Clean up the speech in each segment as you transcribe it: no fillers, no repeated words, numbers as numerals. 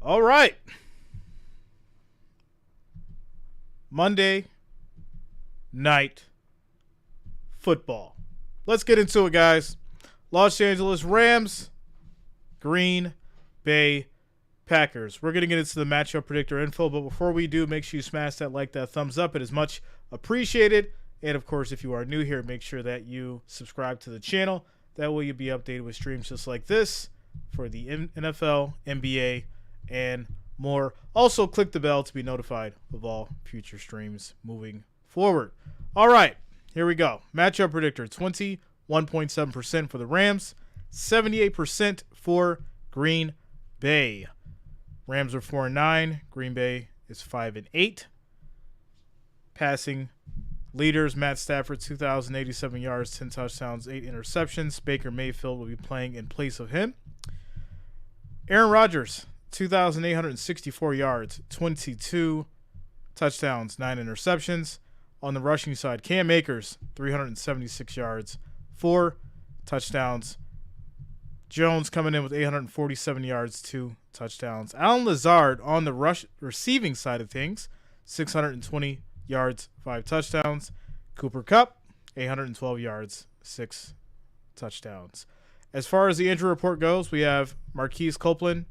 All right. Monday night football. Let's get into it, guys. Los Angeles Rams, Green Bay Packers. We're going to get into the matchup predictor info, but before we do, make sure you smash that like, that thumbs up. It is much appreciated. And, of course, if you are new here, make sure that you subscribe to the channel. That way you'll be updated with streams just like this for the NFL, NBA, and more. Also, click the bell to be notified of all future streams moving forward. All right, here we go. Matchup predictor, 21.7% for the Rams, 78% for Green Bay. Rams are 4-9. Green Bay is 5-8. Passing leaders, Matt Stafford, 2,087 yards, 10 touchdowns, 8 interceptions. Baker Mayfield will be playing in place of him. Aaron Rodgers, 2,864 yards, 22 touchdowns, 9 interceptions. On the rushing side, Cam Akers, 376 yards, 4 touchdowns. Jones coming in with 847 yards, 2 touchdowns. Allen Lazard on the receiving side of things, 620 yards, 5 touchdowns. Cooper Kupp, 812 yards, 6 touchdowns. As far as the injury report goes, we have Marquise Copeland,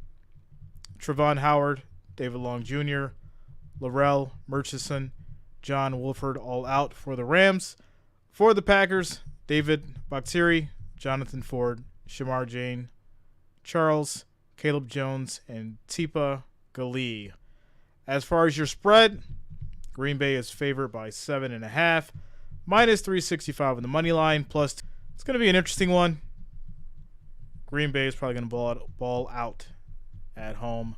Trevon Howard, David Long Jr., Laurel Murchison, John Wolford all out for the Rams. For the Packers, David Bakhtiari, Jonathan Ford, Shamar Jane, Charles, Caleb Jones, and Tipa Gali. As far as your spread, Green Bay is favored by 7.5, minus 365 on the money line. Plus, it's going to be an interesting one. Green Bay is probably going to ball out at home.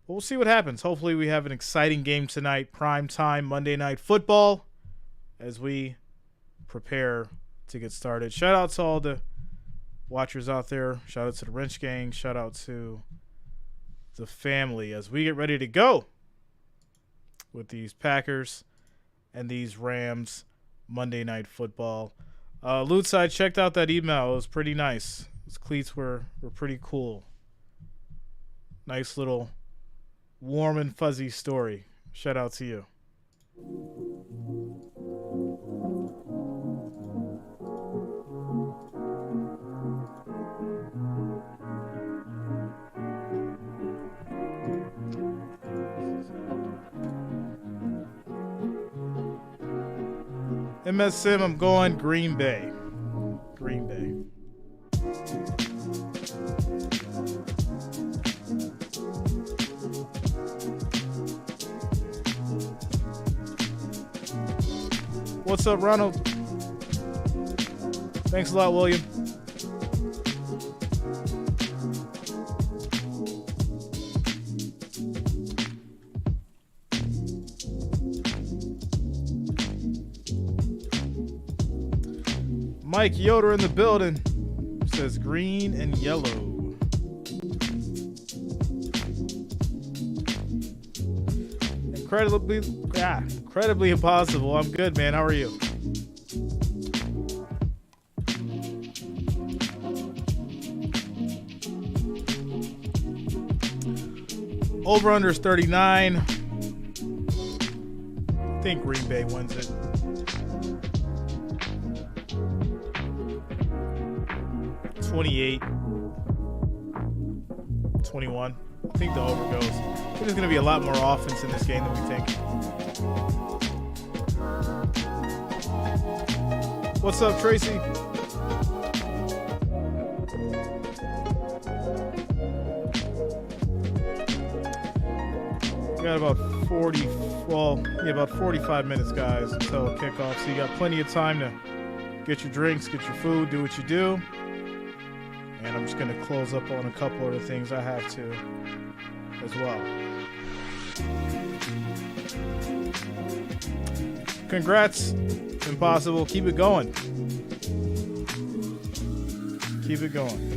But we'll see what happens. Hopefully we have an exciting game tonight. Prime time Monday Night Football as we prepare to get started. Shout out to all the watchers out there. Shout out to the Wrench Gang. Shout out to the family as we get ready to go with these Packers and these Rams Monday Night Football. Loot Side, checked out that email. It was pretty nice. His cleats were pretty cool. Nice little warm and fuzzy story. Shout out to you. MSM, I'm going Green Bay. Green Bay. What's up, Ronald? Thanks a lot, William. Mike Yoder in the building. Says green and yellow. Incredibly impossible. I'm good, man. How are you? Over under is 39. I think Green Bay wins it. $28, $21. I think the over goes. I think there's going to be a lot more offense in this game than we think. What's up, Tracy? We got about 45 minutes, guys, until kickoff. So you got plenty of time to get your drinks, get your food, do what you do. And I'm just going to close up on a couple of the things I have to as well. Congrats, Impossible. Keep it going. Keep it going.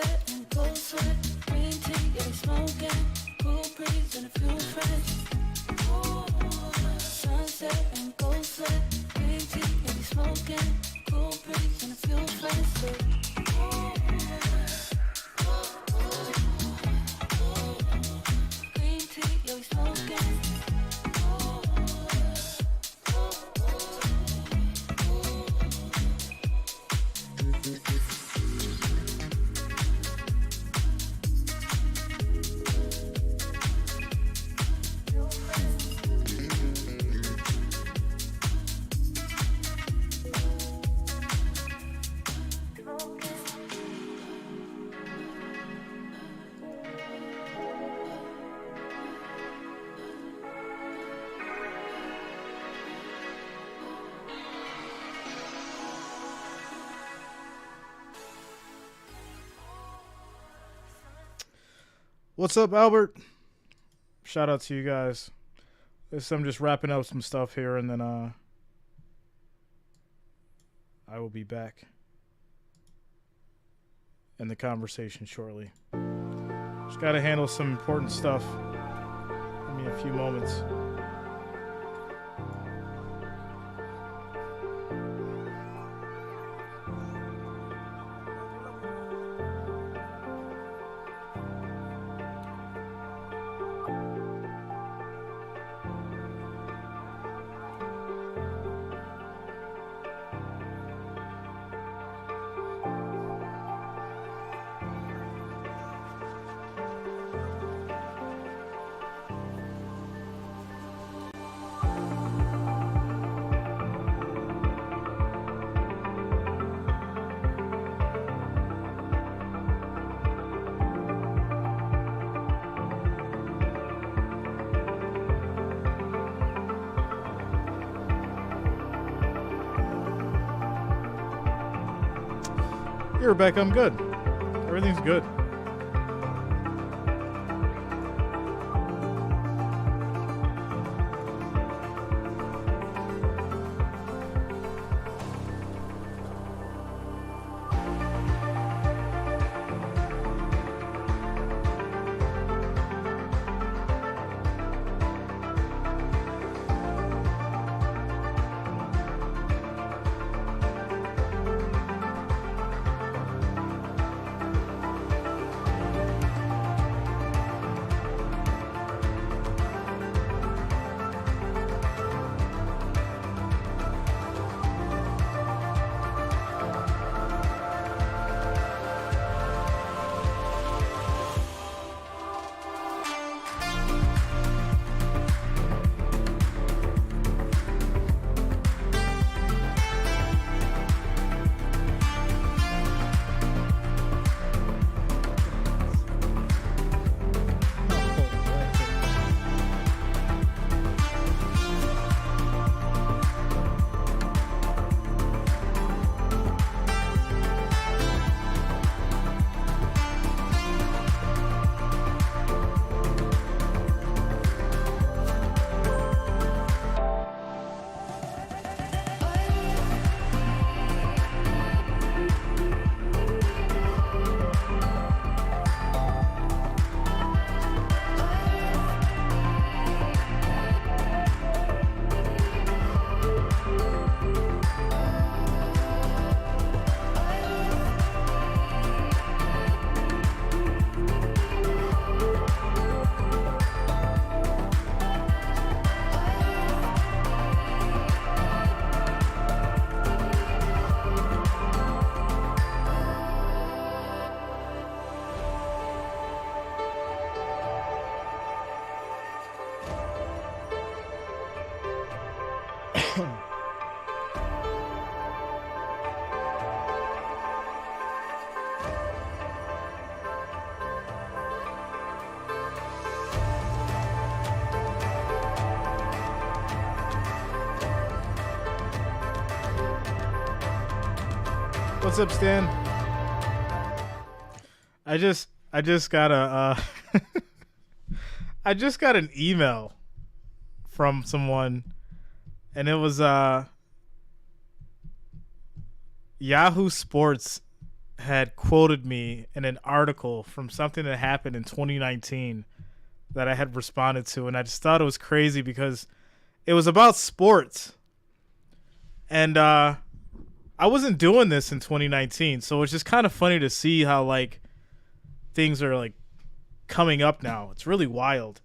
Sunset and cold sweat, green tea, yeah, we smoking, cool breeze and a few friends. Sunset and cold sweat, green tea, yeah, we smoking, cool breeze and a few friends. Green tea, yeah, we smoking. What's up, Albert? Shout out to you guys. I'm just wrapping up some stuff here, and then I will be back in the conversation shortly. Just got to handle some important stuff. Give me a few moments. Hey, Rebecca, I'm good. Everything's good. What's up, Stan? I just got a I just got an email from someone, and it was Yahoo Sports had quoted me in an article from something that happened in 2019 that I had responded to, and I just thought it was crazy because it was about sports. And I wasn't doing this in 2019, so it's just kind of funny to see how like things are like coming up now. It's really wild.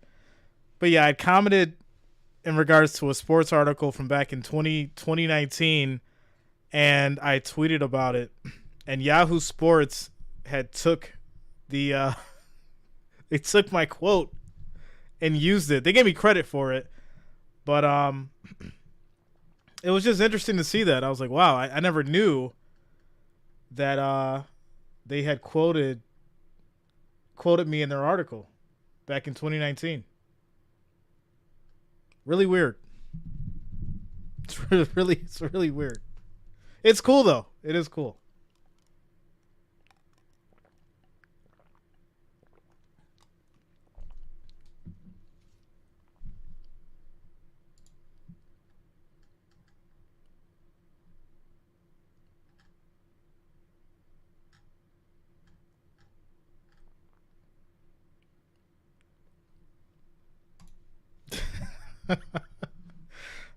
But yeah, I commented in regards to a sports article from back in 2019, and I tweeted about it. And Yahoo Sports had took the they took my quote and used it. They gave me credit for it, but it was just interesting to see that. I was like, wow, I never knew that they had quoted me in their article back in 2019. Really weird. It's really weird. It's cool though. It is cool.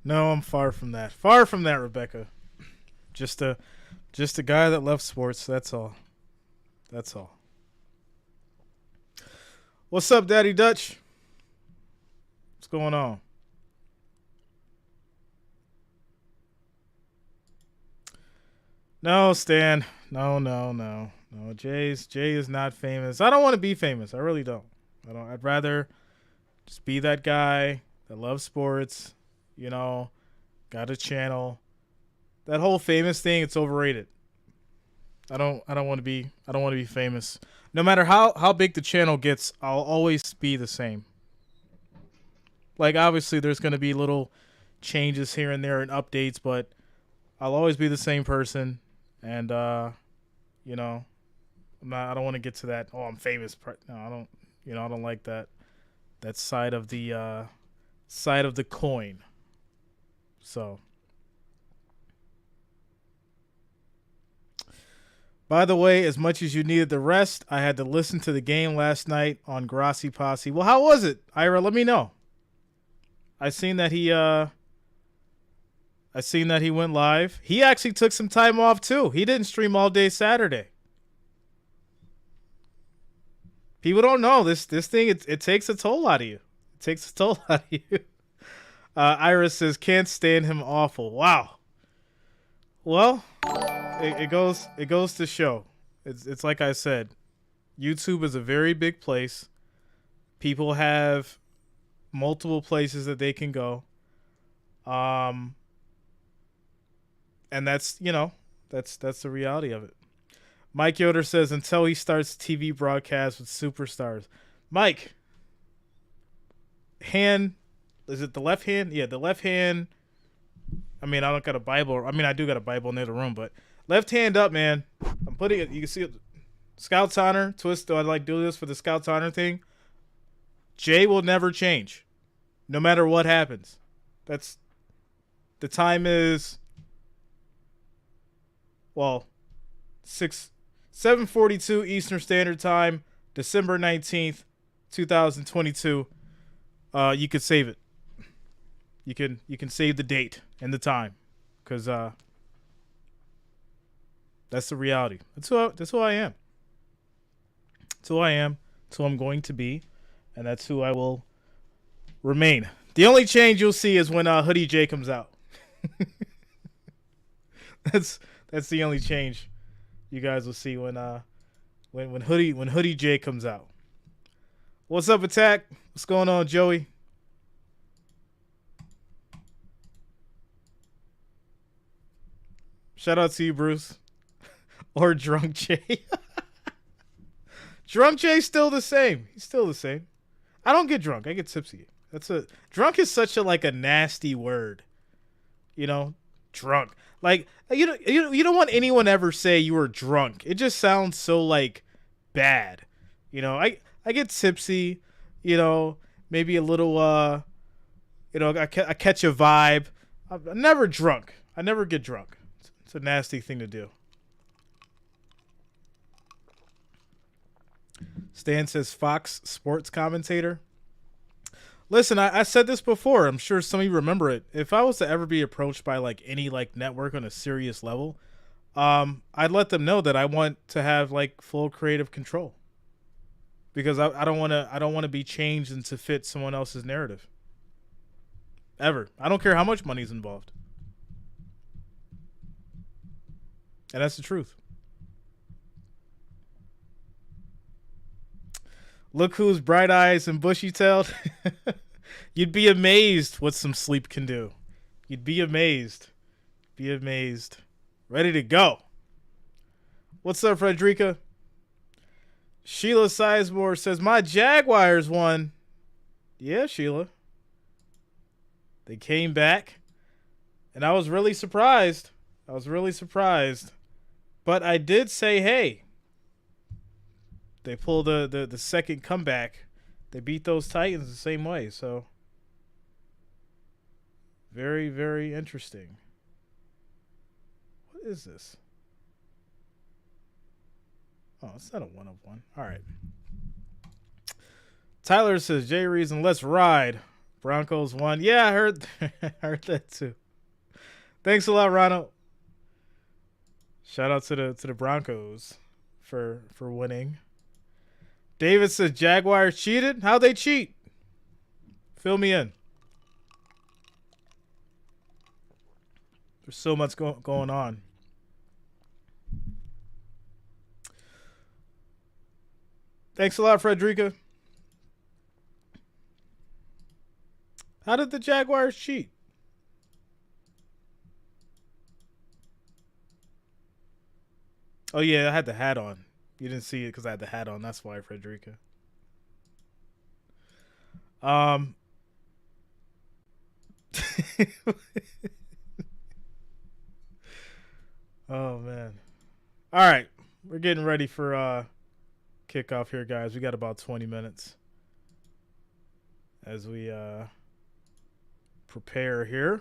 No, I'm far from that. Far from that, Rebecca. Just a guy that loves sports. That's all. That's all. What's up, Daddy Dutch? What's going on? No, Stan. No. Jay is not famous. I don't want to be famous. I really don't. I'd rather just be that guy that loves sports. You know, got a channel. That whole famous thing, it's overrated. I don't want to be famous. No matter how big the channel gets, I'll always be the same. Like obviously there's going to be little changes here and there and updates, but I'll always be the same person. And you know, I don't want to get to that. Oh, I'm famous. No, I don't. You know, I don't like that side of the coin. So, by the way, as much as you needed the rest, I had to listen to the game last night on Grassi Posse. Well, how was it, Ira? Let me know. I seen that he went live. He actually took some time off too. He didn't stream all day Saturday. People don't know this thing. It takes a toll out of you. It takes a toll out of you. Iris says can't stand him. Awful. Wow. Well, it goes to show. It's like I said, YouTube is a very big place. People have multiple places that they can go. And that's, you know, that's the reality of it. Mike Yoder says until he starts TV broadcasts with superstars. Mike, hand, is it the left hand? Yeah, the left hand. I mean, I don't got a Bible. I mean, I do got a Bible near the room, but left hand up, man. I'm putting it. You can see it. Scout's honor twist. I like do this for the Scout's honor thing. Jay will never change, no matter what happens. That's the time is. Well, 7:42 Eastern Standard Time, December 19th, 2022. You could save it. You can save the date and the time, because that's the reality. That's who I am. That's who I am. That's who I'm going to be, and that's who I will remain. The only change you'll see is when Hoodie J comes out. That's the only change you guys will see when Hoodie J comes out. What's up, Attack? What's going on, Joey? Shout out to you, Bruce. Or Drunk Jay. Drunk Jay's still the same. He's still the same. I don't get drunk. I get tipsy. Drunk is such a nasty word. You know, drunk. Like you don't want anyone ever say you were drunk. It just sounds so bad. You know, I get tipsy, you know, maybe a little you know, I catch a vibe. I'm never drunk. I never get drunk. It's a nasty thing to do. Stan says Fox Sports commentator. Listen, I said this before. I'm sure some of you remember it. If I was to ever be approached by like any like network on a serious level, I'd let them know that I want to have like full creative control, because I don't want to be changed and to fit someone else's narrative. Ever. I don't care how much money's involved. And that's the truth. Look who's bright eyes and bushy tailed. You'd be amazed what some sleep can do. You'd be amazed. Be amazed. Ready to go. What's up, Frederica? Sheila Sizemore says, my Jaguars won. Yeah, Sheila. They came back. And I was really surprised. But I did say, hey, they pulled the second comeback. They beat those Titans the same way. So, very, very interesting. What is this? Oh, it's not a 1-of-1. All right. Tyler says, Jay Reason, let's ride. Broncos won. Yeah, I heard that too. Thanks a lot, Ronald. Shout out to the Broncos for winning. David says Jaguars cheated. How'd they cheat? Fill me in. There's so much going on. Thanks a lot, Frederica. How did the Jaguars cheat? Oh, yeah, I had the hat on. You didn't see it because I had the hat on. That's why, Frederica. Oh, man. All right. We're getting ready for kickoff here, guys. We got about 20 minutes as we prepare here.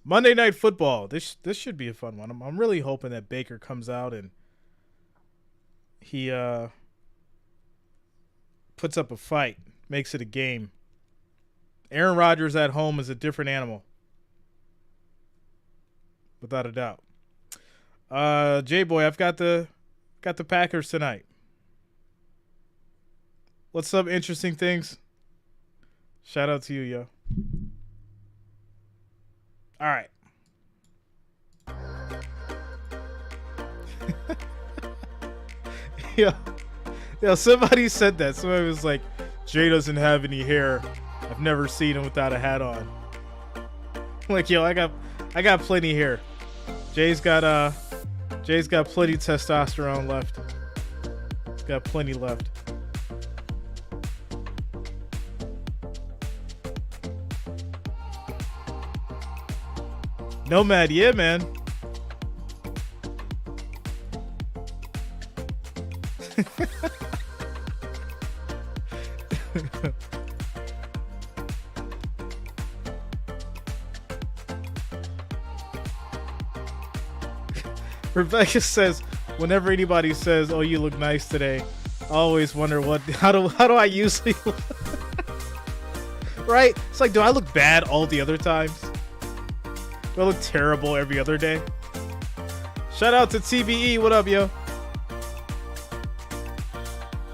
Monday Night Football. This should be a fun one. I'm really hoping that Baker comes out and he puts up a fight, makes it a game. Aaron Rodgers at home is a different animal, without a doubt. J-Boy, I've got the Packers tonight. What's up, interesting things? Shout out to you, yo. All right. Yo, somebody said that. Somebody was like, Jay doesn't have any hair. I've never seen him without a hat on. Like, yo, I got plenty of hair. Jay's got plenty testosterone left. He's got plenty left. Nomad, yeah, man. Rebecca says, whenever anybody says, "Oh, you look nice today," I always wonder how do I usually look? Right? It's like, do I look bad all the other times? Do I look terrible every other day? Shout out to TBE. What up, yo?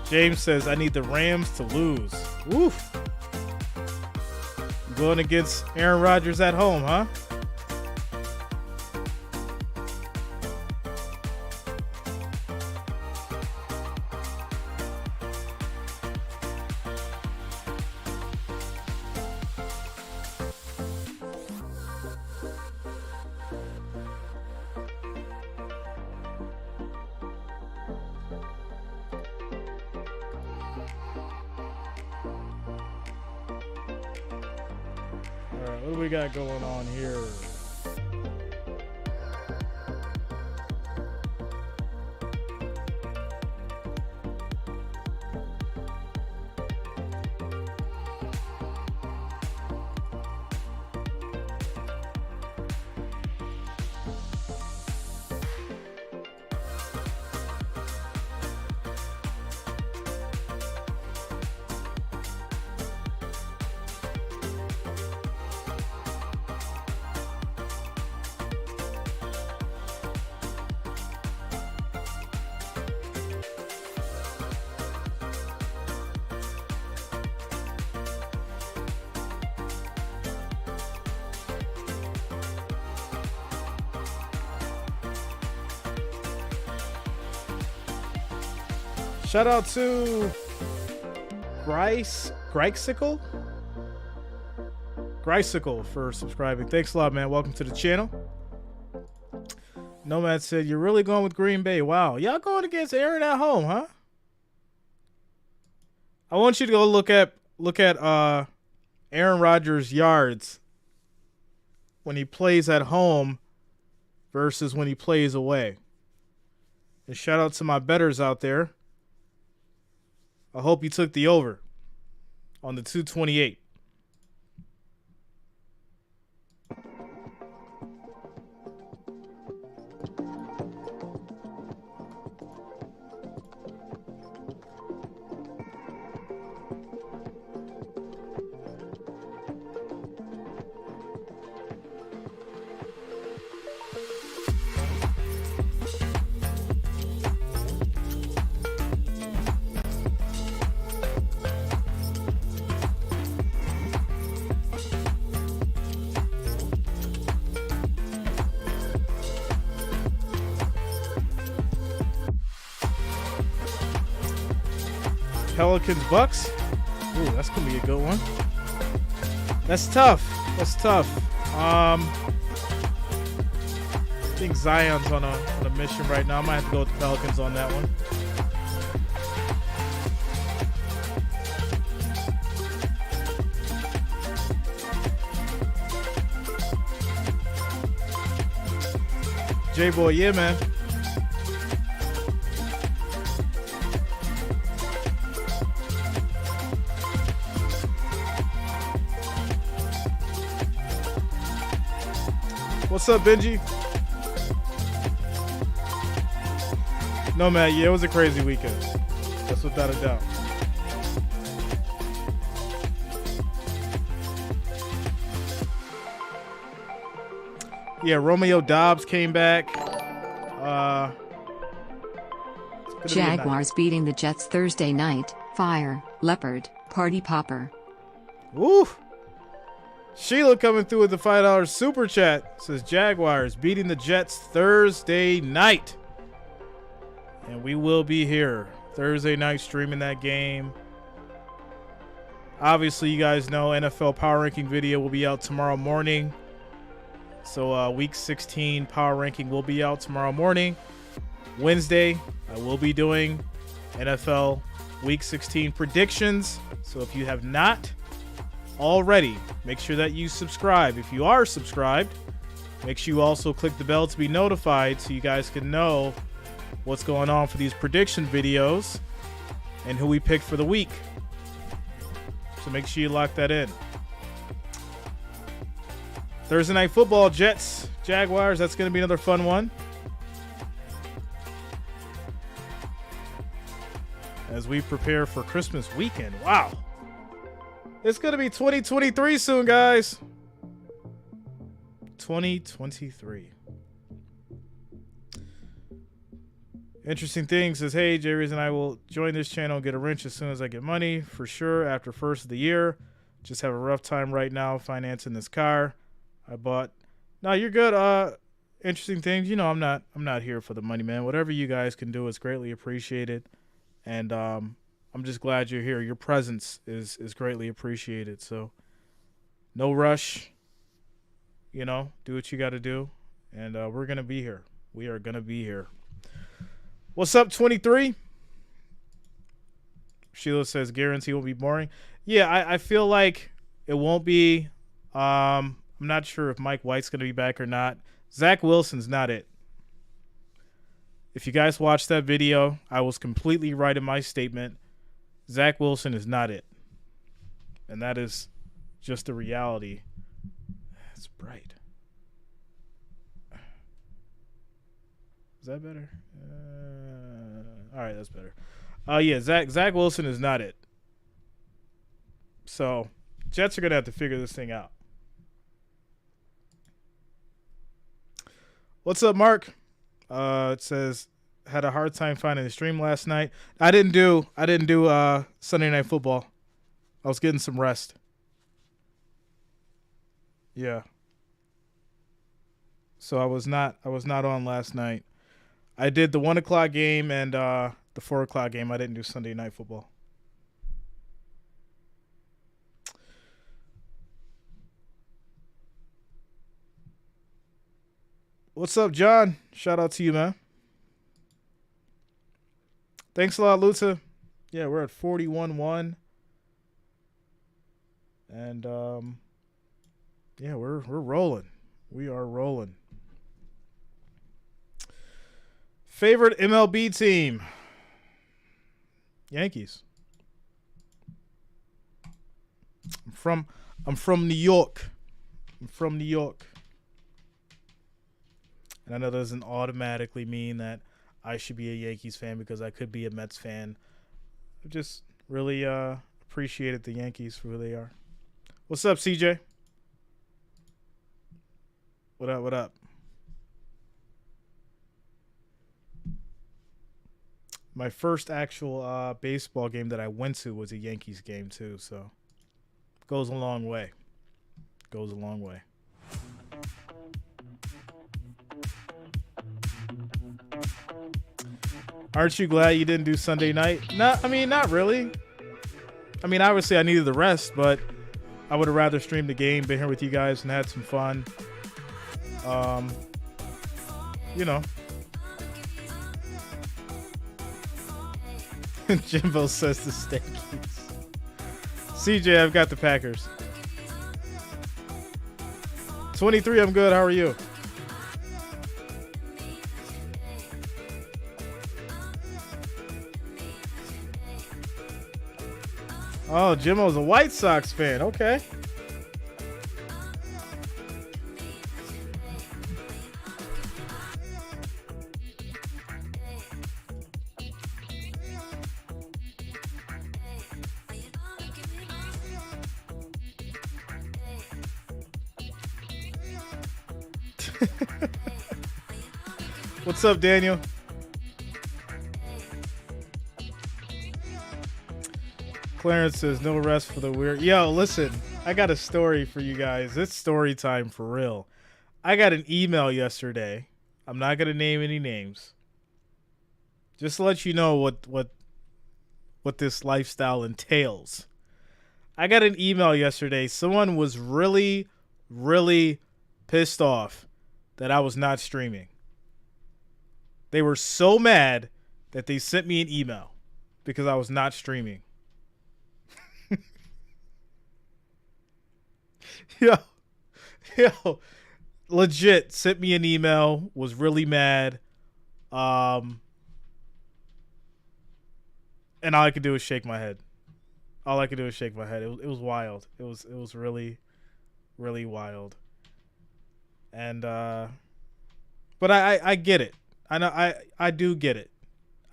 James says, I need the Rams to lose. Oof. Going against Aaron Rodgers at home, huh? What do we got going on here? Shout out to Grysicle for subscribing. Thanks a lot, man. Welcome to the channel. Nomad said, you're really going with Green Bay. Wow. Y'all going against Aaron at home, huh? I want you to go look at Aaron Rodgers' yards when he plays at home versus when he plays away. And shout out to my bettors out there. I hope you took the over on the 228. Pelicans Bucks. Ooh, that's gonna be a good one. That's tough. I think Zion's on a mission right now. I might have to go with the Pelicans on that one. J-Boy, yeah, man. What's up, Benji? No, man, yeah, it was a crazy weekend. That's without a doubt. Yeah, Romeo Dobbs came back. Jaguars beating the Jets Thursday night. Fire, Leopard, Party Popper. Woo! Sheila coming through with the $5 super chat. Says Jaguars beating the Jets Thursday night. And we will be here Thursday night streaming that game. Obviously, you guys know NFL Power Ranking video will be out tomorrow morning. So Week 16 Power Ranking will be out tomorrow morning. Wednesday, I will be doing NFL Week 16 predictions. So if you have not already, make sure that you subscribe. If you are subscribed, make sure you also click the bell to be notified so you guys can know what's going on for these prediction videos and who we pick for the week. So make sure you lock that in. Thursday night football, Jets, Jaguars. That's going to be another fun one. As we prepare for Christmas weekend. Wow. It's going to be 2023 soon, guys. 2023. Interesting thing says, hey, Jerry's and I will join this channel and get a wrench as soon as I get money. For sure, after first of the year. Just have a rough time right now financing this car I bought. No, you're good. Interesting things. You know, I'm not here for the money, man. Whatever you guys can do is greatly appreciated. And I'm just glad you're here. Your presence is greatly appreciated. So no rush, you know, do what you got to do. And we're going to be here. We are going to be here. What's up, 23? Sheila says, guarantee will be boring. Yeah, I feel like it won't be. I'm not sure if Mike White's going to be back or not. Zach Wilson's not it. If you guys watched that video, I was completely right in my statement. Zach Wilson is not it. And that is just the reality. It's bright. Is that better? All right, that's better. Yeah, Zach Wilson is not it. So, Jets are going to have to figure this thing out. What's up, Mark? It says, had a hard time finding the stream last night. I didn't do Sunday Night Football. I was getting some rest. Yeah. So I was not on last night. I did the 1:00 game and The 4 o'clock game. I didn't do Sunday Night Football. What's up, John? Shout out to you, man. Thanks a lot, Luta. Yeah, we're at 41-1. And yeah, we're rolling. We are rolling. Favorite MLB team? Yankees. I'm from New York. I'm from New York. And I know that doesn't automatically mean that I should be a Yankees fan because I could be a Mets fan. I just really appreciated the Yankees for who they are. What's up, CJ? What up, what up? My first actual baseball game that I went to was a Yankees game too, so goes a long way. Goes a long way. Aren't you glad you didn't do Sunday night? Not really. I mean, obviously I needed the rest, but I would have rather streamed the game, been here with you guys, and had some fun. You know. Jimbo says the Steakies. CJ, I've got the Packers. 23, I'm good. How are you? Oh, Jimbo's a White Sox fan. Okay. What's up, Daniel? Clarence says no rest for the weird. Yo, listen, I got a story for you guys. It's story time for real. I got an email yesterday. I'm not gonna name any names. Just to let you know what this lifestyle entails. I got an email yesterday. Someone was really, really pissed off that I was not streaming. They were so mad that they sent me an email because I was not streaming. Yo, legit sent me an email, was really mad. And all I could do was shake my head. It was wild. It was really, really wild. And but I get it. I know I do get it.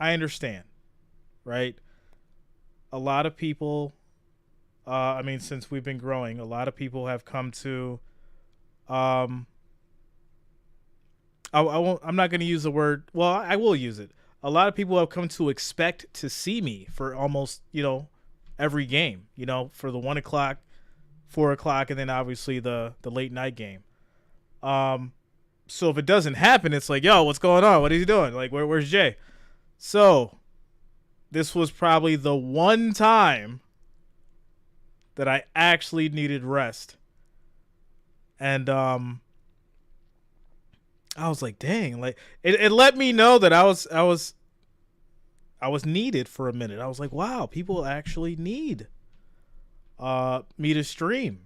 I understand. Right? A lot of people since we've been growing, a lot of people have come to I'm not going to use the word, well, I will use it. A lot of people have come to expect to see me for almost, every game, for the 1 o'clock, 4 o'clock, and then obviously the late night game. So if it doesn't happen, it's like, yo, what's going on? What is he doing? Like, where's Jay? So this was probably the one time that I actually needed rest. And I was like, dang, like it let me know that I was needed for a minute. I was like, wow, people actually need me to stream,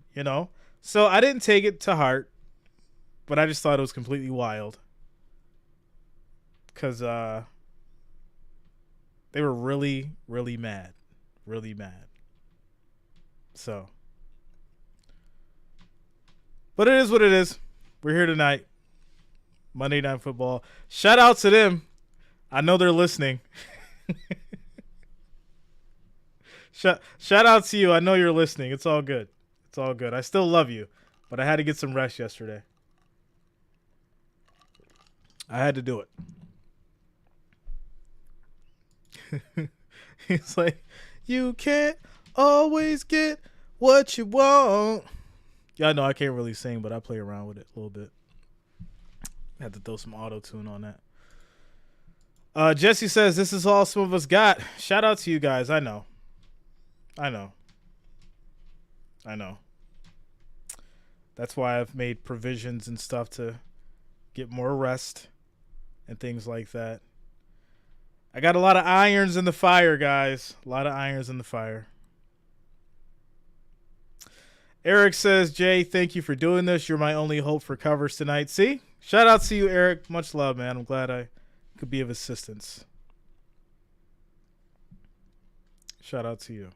So I didn't take it to heart, but I just thought it was completely wild. Cause they were really, really mad. Really mad. So, but it is what it is. We're here tonight. Monday Night Football. Shout out to them. I know they're listening. Shout out to you. I know you're listening. It's all good. It's all good. I still love you, but I had to get some rest yesterday. I had to do it. It's like, you can't always get what you want. Yeah, I know I can't really sing, but I play around with it a little bit. I had to throw some auto-tune on that. Jesse says, this is all some of us got. Shout out to you guys. I know. That's why I've made provisions and stuff to get more rest and things like that. I got a lot of irons in the fire, guys. A lot of irons in the fire. Eric says, Jay, thank you for doing this. You're my only hope for covers tonight. See? Shout out to you, Eric. Much love, man. I'm glad I could be of assistance. Shout out to you.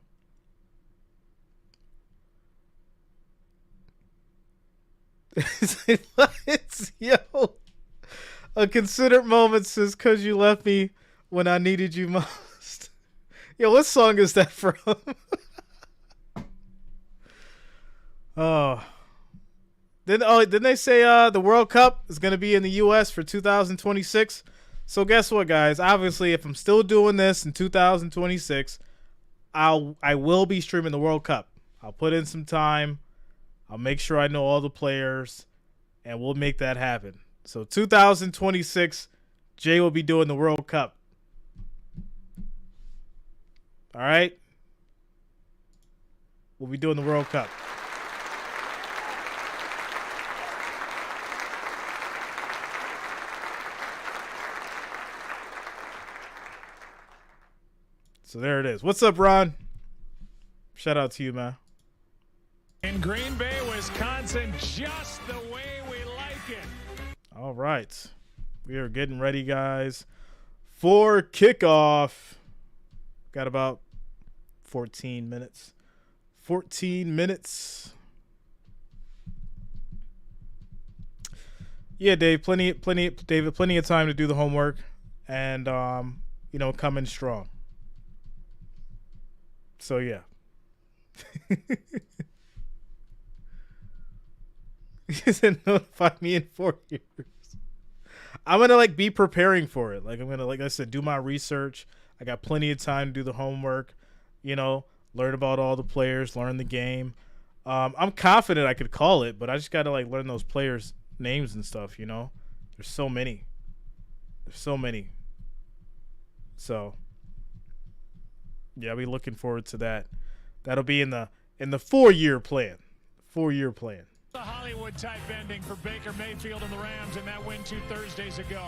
Yo, a considered moment says, cause you left me when I needed you most. Yo, what song is that from? Didn't they say the World Cup is gonna be in the US for 2026? So guess what, guys? Obviously, if I'm still doing this in 2026, I will be streaming the World Cup. I'll put in some time. I'll make sure I know all the players, and we'll make that happen. So 2026, Jay will be doing the World Cup. All right? We'll be doing the World Cup. So there it is. What's up, Ron? Shout out to you, man. In Green Bay, Wisconsin, just the way we like it. All right. We are getting ready, guys, for kickoff. Got about 14 minutes. 14 minutes. Yeah, Dave, plenty of time to do the homework and, come in strong. So, yeah. He said notify me in 4 years. I'm going to, be preparing for it. I'm going to, like I said, do my research. I got plenty of time to do the homework, learn about all the players, learn the game. I'm confident I could call it, but I just got to, learn those players' names and stuff, There's so many. So, yeah, I'll be looking forward to that. That'll be in the 4-year plan. 4-year plan. The Hollywood type ending for Baker Mayfield and the Rams in that win 2 Thursdays ago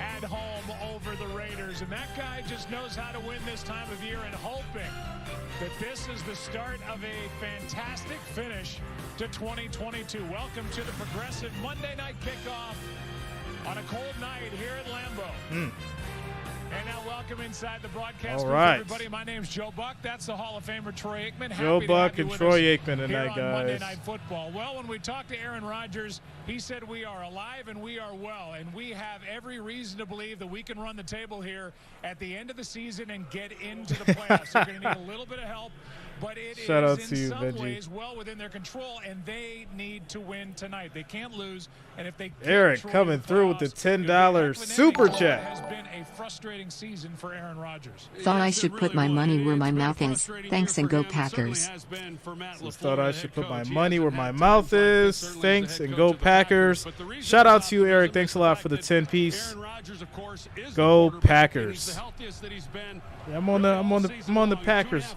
at home over the Raiders. And that guy just knows how to win this time of year, and hoping that this is the start of a fantastic finish to 2022. Welcome to the Progressive Monday Night Kickoff on a cold night here at Lambeau. And now welcome inside the broadcast booth, everybody. My name's Joe Buck. That's the Hall of Famer Troy Aikman. Joe Buck and Troy Aikman tonight, guys. Monday Night Football. Well, when we talked to Aaron Rodgers, he said we are alive and we are well, and we have every reason to believe that we can run the table here at the end of the season and get into the playoffs. They're going to need a little bit of help, but it is in some ways well within their control, and they need to win tonight. They can't lose, and if they Eric coming through with the $10 super chat. Has been a frustrating season for Aaron Rodgers. Thought I should put my money where my mouth is. Thanks and go Packers. Thought I should put my money where my mouth is. Thanks and go Packers. Shout out to you, Eric. Thanks a lot for the 10-piece. Go Packers. Yeah, I'm on the Packers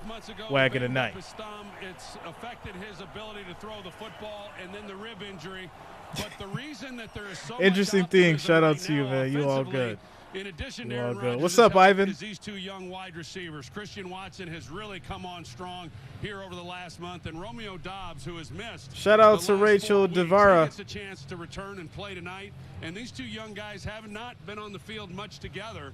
wagon tonight. It's affected his ability to throw the football, and then the rib injury. But the reason that there is so interesting thing. Shout out to you, man. You all good. In addition to You all Aaron good. Rodgers, What's up, Ivan? these two young wide receivers. Christian Watson has really come on strong here over the last month, and Romeo Doubs, who has missed. Shout out the to last Rachel 4 weeks, Devara. he gets a chance to return and play tonight. And these two young guys have not been on the field much together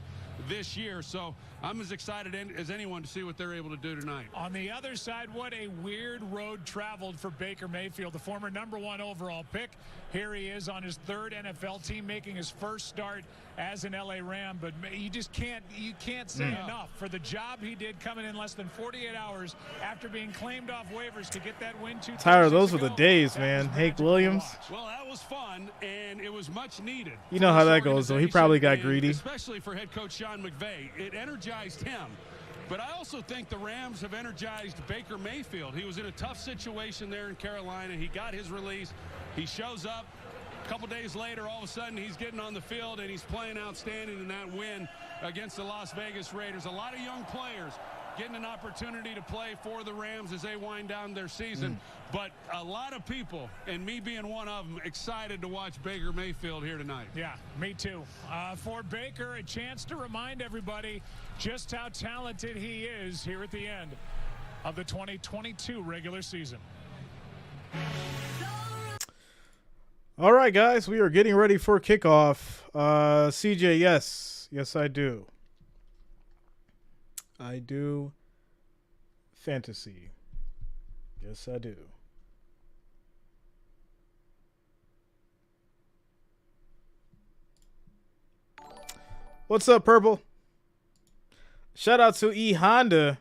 this year, so I'm as excited as anyone to see what they're able to do tonight. On the other side, what a weird road traveled for Baker Mayfield, the former #1 overall pick. Here he is on his 3rd NFL team, making his first start as an LA Ram, but you can't say enough for the job he did coming in less than 48 hours after being claimed off waivers to get that win. Tyler, those were the days, man. Hank Williams. Well, that was fun, and it was much needed. You know how that goes, though. He probably got greedy. Especially for head coach Sean McVay. It energized him. But I also think the Rams have energized Baker Mayfield. He was in a tough situation there in Carolina. He got his release. He shows up. A couple days later, all of a sudden, he's getting on the field and he's playing outstanding in that win against the Las Vegas Raiders. A lot of young players getting an opportunity to play for the Rams as they wind down their season. But a lot of people, and me being one of them, excited to watch Baker Mayfield here tonight. Yeah, me too. For Baker, a chance to remind everybody just how talented he is here at the end of the 2022 regular season. All right, guys, we are getting ready for kickoff. CJ, yes, I do. I do fantasy. Yes, I do. What's up, Purple? Shout out to E Honda.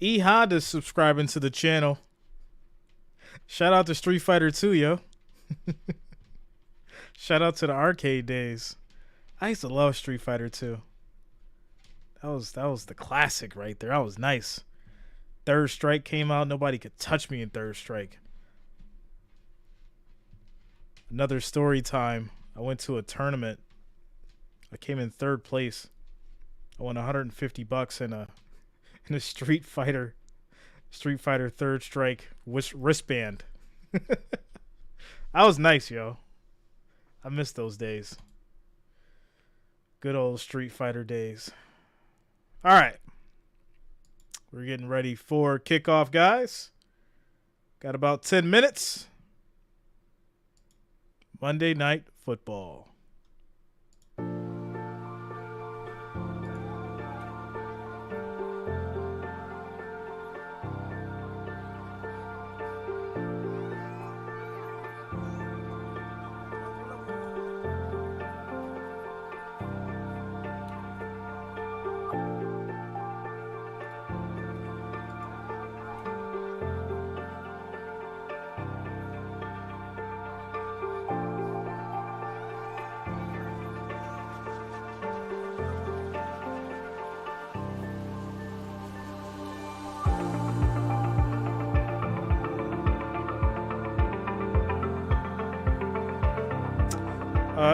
E Honda's subscribing to the channel. Shout out to Street Fighter 2, yo. Shout out to the arcade days. I used to love Street Fighter 2. That was the classic right there. That was nice. Third Strike came out. Nobody could touch me in Third Strike. Another story time. I went to a tournament. I came in third place. I won $150 in a Street Fighter Third Strike wristband. That was nice, yo. I miss those days. Good old Street Fighter days. All right. We're getting ready for kickoff, guys. Got about 10 minutes. Monday Night Football.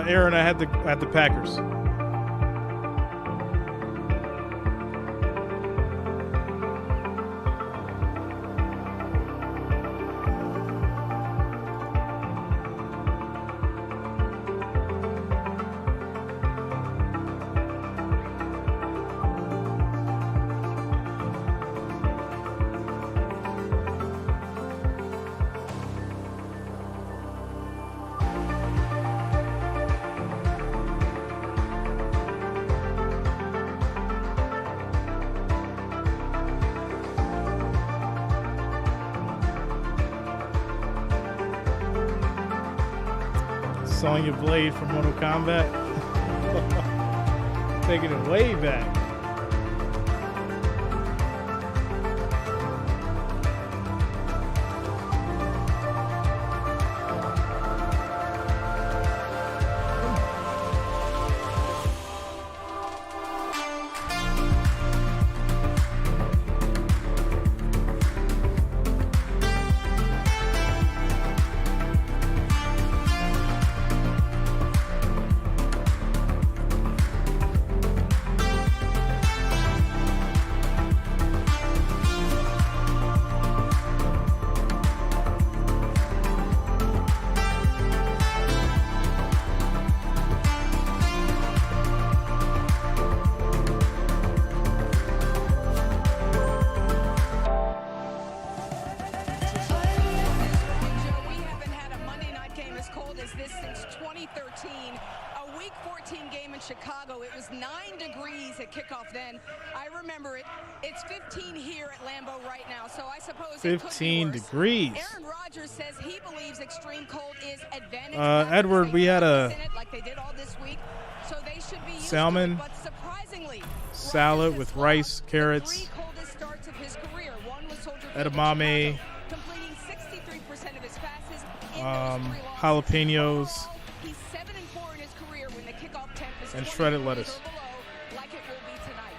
Aaron, I had the Packers. Sonya Blade from Mortal Kombat. Taking it way back. Chicago. It was 9 degrees at kickoff then. I remember it. It's 15 here at Lambeau right now, so I suppose 15 degrees. Aaron Rodgers says he believes extreme cold is advantage. Edward, we had a like they did all this week, so they should be salmon but surprisingly, salad with rice, carrots, the 3 coldest starts of his career. One was edamame, completing 63% of his passes in jalapenos, He's 7-4 in his career when the kickoff temp is and shredded 20 lettuce. or below, like it will be tonight.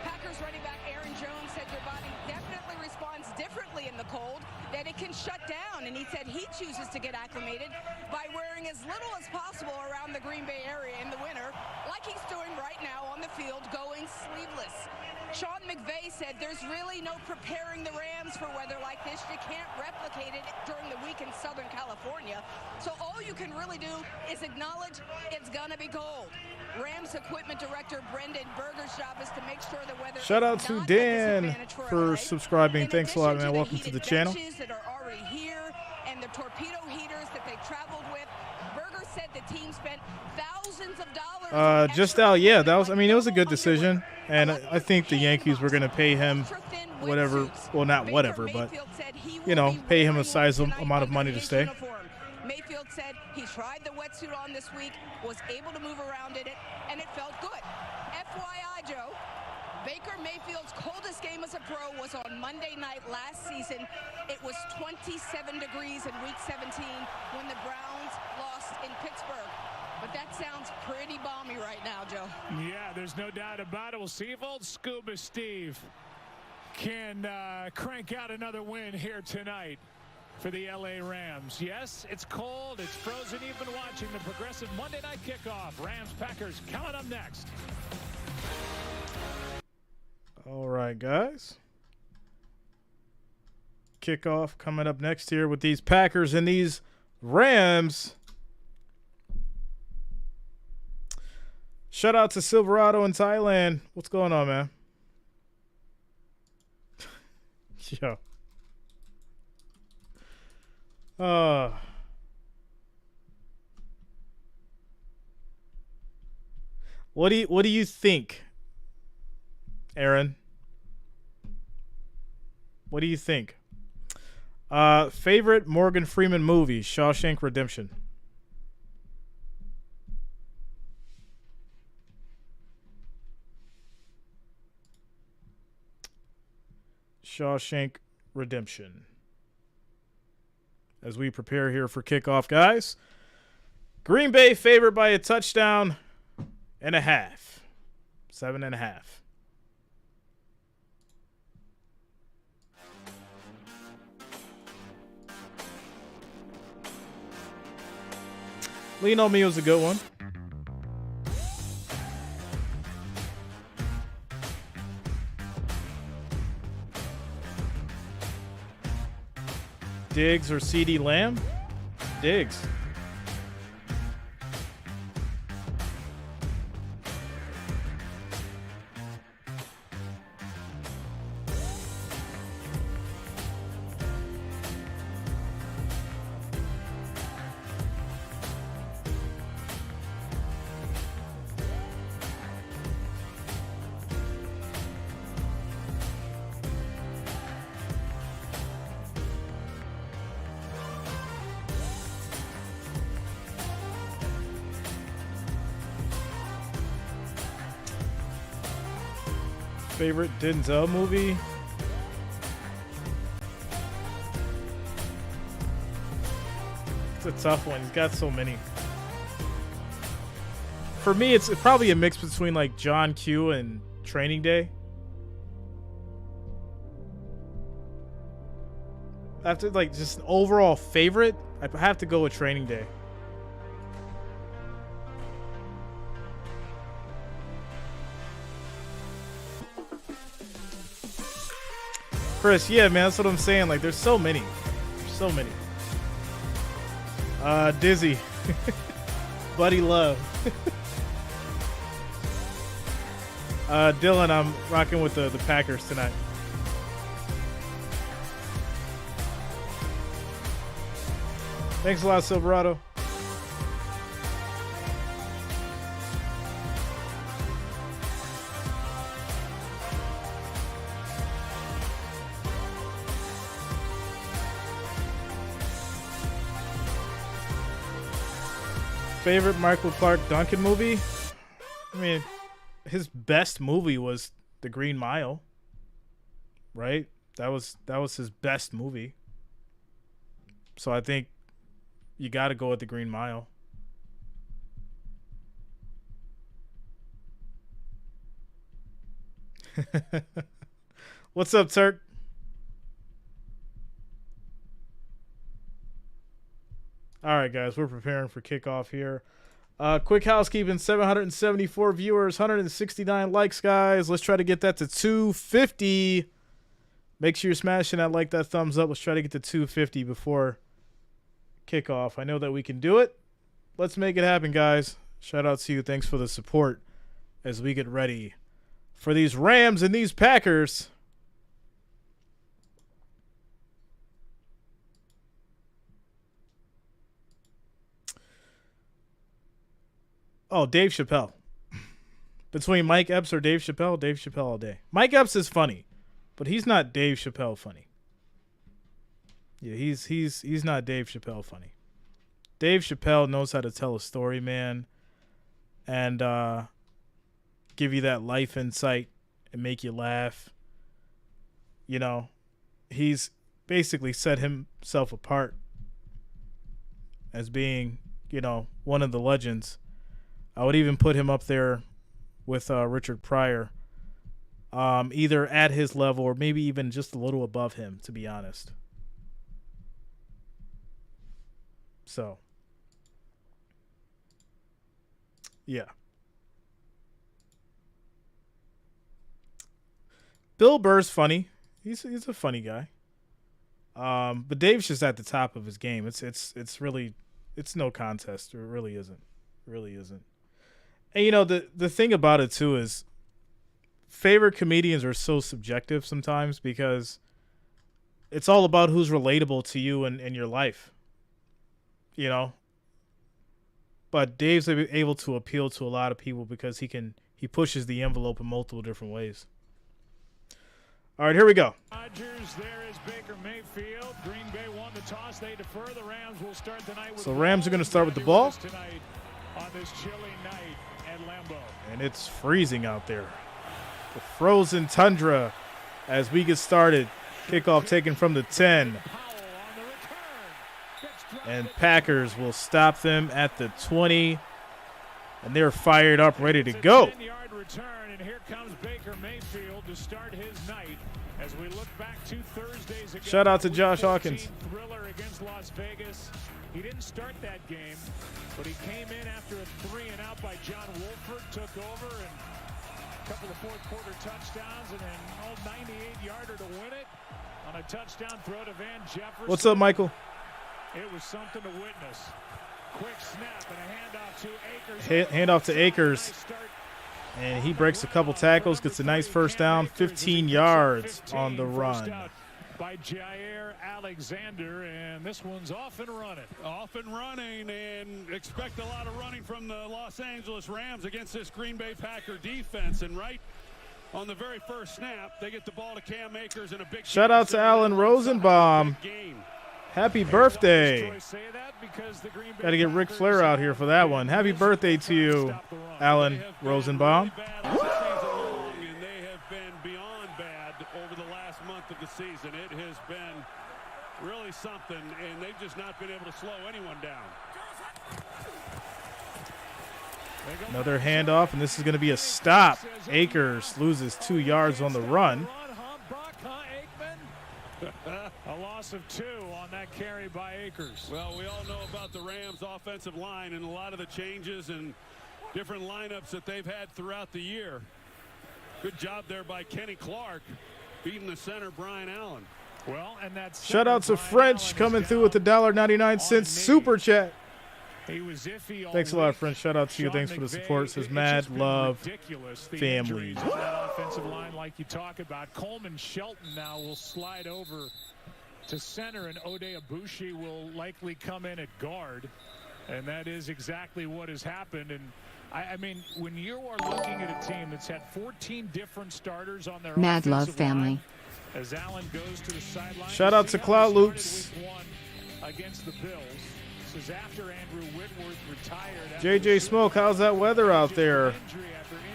Packers running back Aaron Jones said their body definitely responds differently in the cold, that it can shut down. And he said he chooses to get acclimated by wearing as little as possible around the Green Bay area in the winter, like he's doing right now on the field, going sleeveless. Sean McVay said there's really no preparing the Rams for weather like this. You can't replicate it during the week in Southern California. So all you can really do is acknowledge it's going to be cold. Rams equipment director Brendan Berger's job is to make sure the weather. Shout out to Dan for subscribing. Thanks a lot, man. Welcome to the channel. That are already here and the torpedo heaters that they traveled with. Berger said the team spent thousands of dollars. Just out, yeah, that was. I mean, it was a good decision, and I think the Yankees were going to pay him whatever. Well, not whatever, but you know, pay him a sizable amount of money to stay. Mayfield said he tried the wetsuit on this week, was able to move around in it, and it felt good. FYI, Joe, Baker Mayfield's coldest game as a pro was on Monday night last season. It was 27 degrees in Week 17 when the Browns lost in Pittsburgh. But that sounds pretty balmy right now, Joe. Yeah, there's no doubt about it. We'll see if old Scuba Steve can crank out another win here tonight for the LA Rams. Yes, it's cold, it's frozen. You've been watching the Progressive Monday Night Kickoff. Rams-Packers coming up next. All right, guys. Kickoff coming up next here with these Packers and these Rams. Shout out to Silverado in Thailand. What's going on, man? Yo. What do you think, Aaron? What do you think? Favorite Morgan Freeman movie, Shawshank Redemption. Shawshank Redemption. As we prepare here for kickoff, guys. Green Bay favored by a touchdown and a half. 7.5. Lean on Me was a good one. Diggs or CeeDee Lamb? Diggs. Favorite Denzel movie? It's a tough one. He's got so many. For me, it's probably a mix between like John Q and Training Day. After like just an overall favorite, I have to go with Training Day. Chris, yeah, man, that's what I'm saying. Like, there's so many. There's so many. Dizzy. Buddy Love. Dylan, I'm rocking with the Packers tonight. Thanks a lot, Silverado. Favorite Michael Clark Duncan movie? I mean, his best movie was The Green Mile, right? That was his best movie. So I think you got to go with The Green Mile. What's up, Turk? All right, guys, we're preparing for kickoff here. Quick housekeeping, 774 viewers, 169 likes, guys. Let's try to get that to 250. Make sure you're smashing that like, that thumbs up. Let's try to get to 250 before kickoff. I know that we can do it. Let's make it happen, guys. Shout out to you. Thanks for the support as we get ready for these Rams and these Packers. Oh, Dave Chappelle. Between Mike Epps or Dave Chappelle all day. Mike Epps is funny, but he's not Dave Chappelle funny. Yeah, he's not Dave Chappelle funny. Dave Chappelle knows how to tell a story, man, and give you that life insight and make you laugh. You know, he's basically set himself apart as being, you know, one of the legends. I would even put him up there with Richard Pryor, either at his level or maybe even just a little above him, to be honest. So, yeah. Bill Burr's funny. He's a funny guy. But Dave's just at the top of his game. It's really no contest. It really isn't. Really isn't. And, you know, the thing about it, too, is favorite comedians are so subjective sometimes because it's all about who's relatable to you and your life, you know. But Dave's able to appeal to a lot of people because he pushes the envelope in multiple different ways. All right, here we go. Rodgers, there is Baker Mayfield. Green Bay won the toss. They defer. The Rams will start the night with So Rams are going to start with the ball. Tonight on this chilly night at Lambeau. And it's freezing out there. The frozen tundra as we get started. Kickoff taken from the 10. And Packers will stop them at the 20. And they're fired up, ready to go. 10-yard return, and here comes Baker Mayfield to start his night as we look back 2 Thursdays ago. Shout out to Josh Hawkins. Thriller against Las Vegas. He didn't start that game, but he came in after a 3-and-out by John Wolford, took over, and a couple of fourth-quarter touchdowns, and an old 98-yarder to win it on a touchdown throw to Van Jefferson. What's up, Michael? It was something to witness. Quick snap and a handoff to Akers. Handoff to Akers. And he breaks a couple tackles, gets a nice first down, 15 yards on the run. By Jair Alexander, and this one's off and running. Off and running, and expect a lot of running from the Los Angeles Rams against this Green Bay Packer defense. And right on the very first snap, they get the ball to Cam Akers and a big shout out to Alan Rosenbaum. Happy birthday. Got to get Ric Flair out here for that one. Happy birthday to you, Alan Rosenbaum. And they have been beyond bad over the last month of the season. It has been really something, and they've just not been able to slow anyone down. Another handoff, and this is going to be a stop. Akers loses 2 yards on the run. A loss of 2 on that carry by Akers. Well, we all know about the Rams' offensive line and a lot of the changes and different lineups that they've had throughout the year. Good job there by Kenny Clark, beating the center, Brian Allen. Well, and that's shout out to French coming through with the $1.99 super chat. He was iffy. Thanks a lot, French. Shout out to you. Thanks for the support. Says Mad Love Family. That offensive line, like you talk about. Coleman Shelton now will slide over to center, and Ode Abushi will likely come in at guard. And that is exactly what has happened. And I mean, when you are looking at a team that's had 14 different starters on their Mad Love offensive Family. line, as Allen goes to the sideline. Shout out to Cloud Loops. Against the Bills. This is after Andrew Whitworth retired. JJ Smoke, how's that weather out there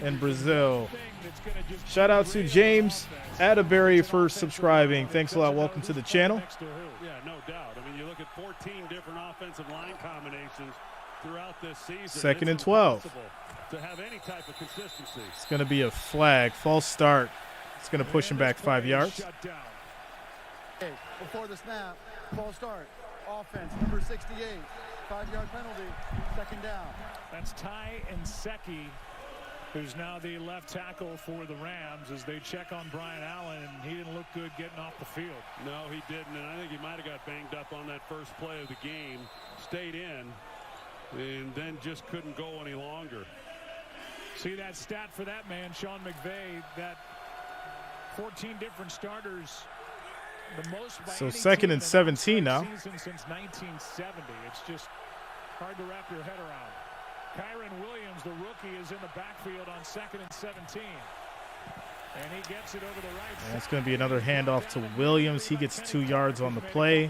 in Brazil? Shout out to James Atterbury for subscribing. Thanks a lot. Welcome to the channel. Yeah, no doubt. I mean, you look at 14 different offensive line combinations throughout this season. Second and 12. To have any type of consistency. It's going to be a flag. False start. It's going to push him back 5 yards. Before the snap, false start. Offense, number 68. 5-yard penalty, second down. That's Ty Nseki, who's now the left tackle for the Rams, as they check on Brian Allen, and he didn't look good getting off the field. No, he didn't, and I think he might have got banged up on that first play of the game. Stayed in, and then just couldn't go any longer. See that stat for that man, Sean McVay, that 14 different starters, the most by So any second team and in 17 now. season since 1970. It's just hard to wrap your head around. Kyron Williams, the rookie, is in the backfield on 2nd and 17. And he gets it over the right side. And it's going to be another handoff to Williams. He gets 2 yards on the play.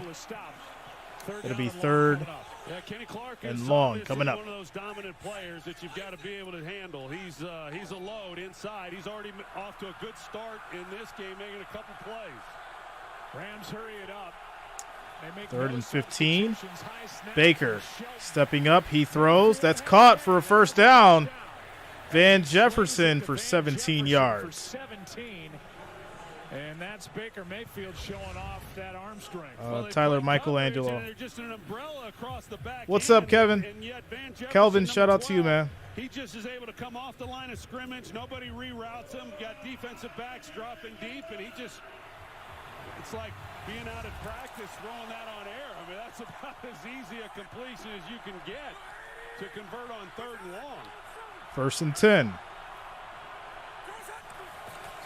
It'll be third Yeah, Kenny Clark and is long obviously coming up. one of those dominant players that you've got to be able to handle. He's a load inside. He's already off to a good start in this game, making a couple plays. Rams hurry it up. They make 3rd no and 15. substitutions. High snap Baker for Shelton. stepping up. He throws. That's caught for a first down. Van Jefferson for 17 yards. 17. And that's Baker Mayfield showing off that arm strength. Tyler Michelangelo. They're just an umbrella across the back What's end, up, Kevin? and yet Van Jefferson, Kelvin, number shout out to you, 12, man. He just is able to come off the line of scrimmage. Nobody reroutes him. Got defensive backs dropping deep, and he just, it's like being out at practice throwing that on air. I mean, that's about as easy a completion as you can get to convert on 3rd and long. 1st and 10.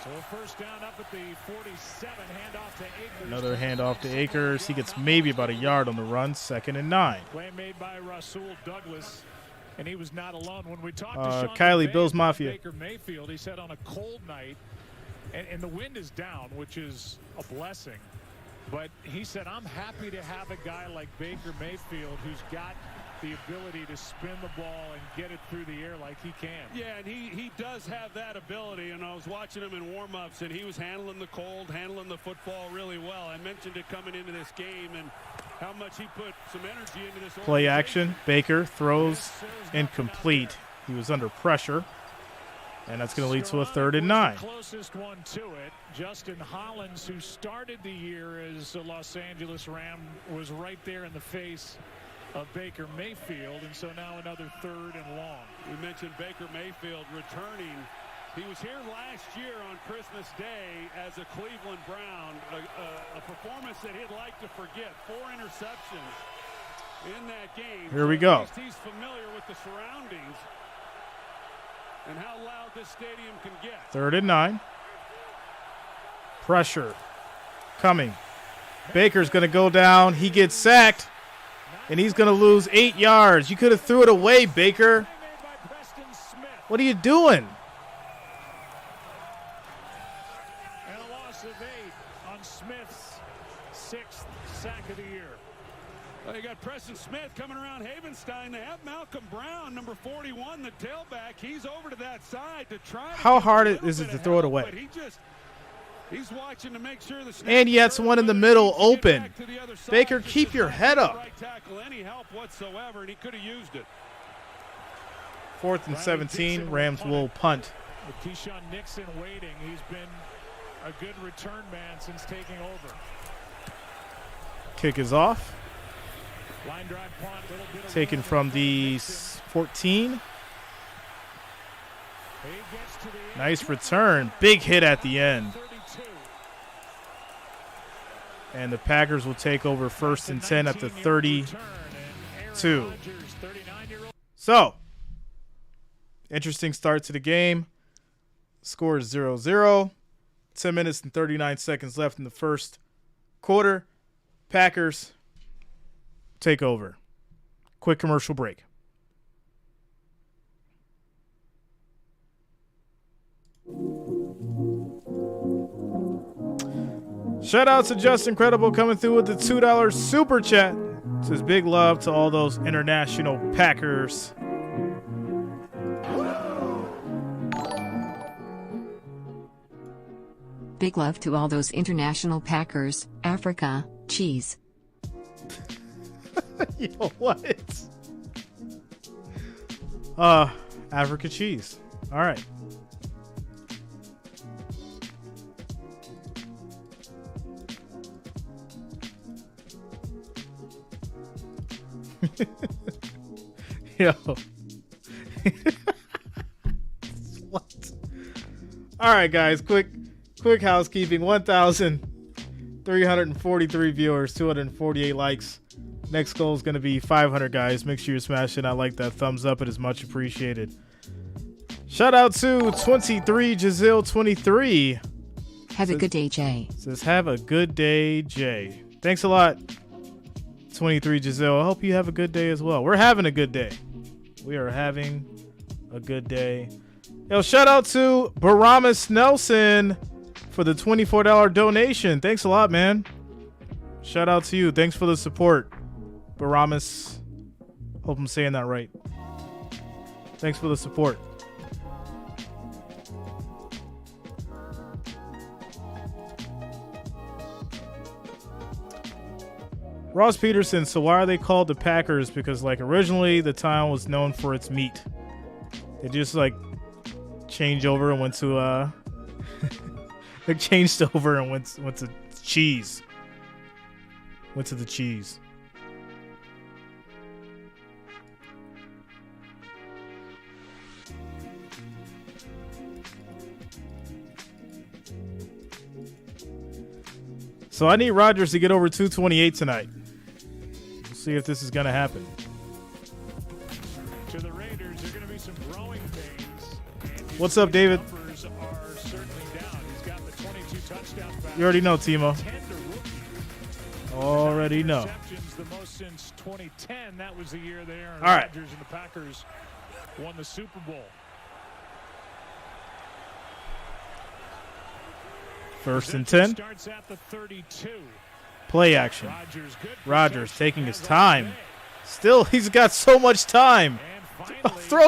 So a first down up at the 47, handoff to Akers. Another handoff to Akers. He gets maybe about a yard on the run. 2nd and 9. Play made by Rasul Douglas, and he was not alone. When we talked to Sean Kylie, McVay Bills about Mafia. Baker Mayfield, he said on a cold night, and the wind is down, which is a blessing. But he said, I'm happy to have a guy like Baker Mayfield who's got the ability to spin the ball and get it through the air like he can. Yeah, and he does have that ability, and I was watching him in warm-ups, and he was handling the cold, handling the football really well. I mentioned it coming into this game and how much he put some energy into this Play organization. action. Baker throws incomplete. He was under pressure. And that's going to lead to a 3rd and 9. Closest one to it. Justin Hollins, who started the year as a Los Angeles Ram, was right there in the face of Baker Mayfield, and so now another 3rd and long. We mentioned Baker Mayfield returning. He was here last year on Christmas Day as a Cleveland Brown, a performance that he'd like to forget. 4 interceptions in that game. Here we So go. at least he's familiar with the surroundings and how loud this stadium can get. 3rd and 9. Pressure coming. Baker's going to go down. He gets sacked, and he's going to lose 8 yards. You could have threw it away, Baker. What are you doing? And a loss of 8 on Smith's 6th sack of the year. Well, you got Preston Smith coming around Havenstein. They have Malcolm Brown, number 41, the tailback. He's over to that side to try. How hard is it to throw it away? But he's watching to make sure the snap And yet is one in the early, middle but he can get open. back to the other side. Baker, Just keep your does not head get up. the Right tackle any help whatsoever, and he could have used it. 4th and 17. Rams will punt. With Keyshawn Nixon waiting, he's been a good return man since taking over. Kick is off. Line drive punt, little bit of Taken room from in front of the Nixon. 14. He gets to the end. Nice return. Big hit at the end. 32. And the Packers will take over 1st and 10 at the 32. So, interesting start to the game. Score is 0-0. 10 minutes and 39 seconds left in the first quarter. Packers take over. Quick commercial break. Shout out to Justin Credible coming through with the $2 super chat. Says big love to all those international Packers. Big love to all those international Packers. Africa, cheese. Yo, what? Africa cheese. All right. Yo. What? All right, guys. Quick housekeeping. 1,343 viewers, 248 likes. Next goal is going to be 500, guys. Make sure you're smashing that like, that thumbs up. It is much appreciated. Shout out to 23 Giselle 23. Have a good day, Jay. Says, have a good day, Jay. Thanks a lot, 23 Giselle. I hope you have a good day as well. We're having a good day. We are having a good day. Yo, shout out to Baramas Nelson for the $24 donation. Thanks a lot, man. Shout out to you. Thanks for the support, Baramas. Hope I'm saying that right. Thanks for the support. Ross Peterson, so why are they called the Packers? Because, like, originally the town was known for its meat. They just, like, changed over and went to, they changed over and went to cheese. Went to the cheese. So I need Rodgers to get over 228 tonight. We'll see if this is going to happen. To the Raiders, there are going to be some growing pains. What's up, David? Numbers are certainly down. He's got the 22 touchdown passes. You already know, Timo. 10 to rookie. Already know. Interceptions, the most since 2010. That was the year that Aaron All right. Rodgers and the Packers won the Super Bowl. First and 10. Starts at the 32. Play action. Rodgers taking his time. Still, he's got so much time.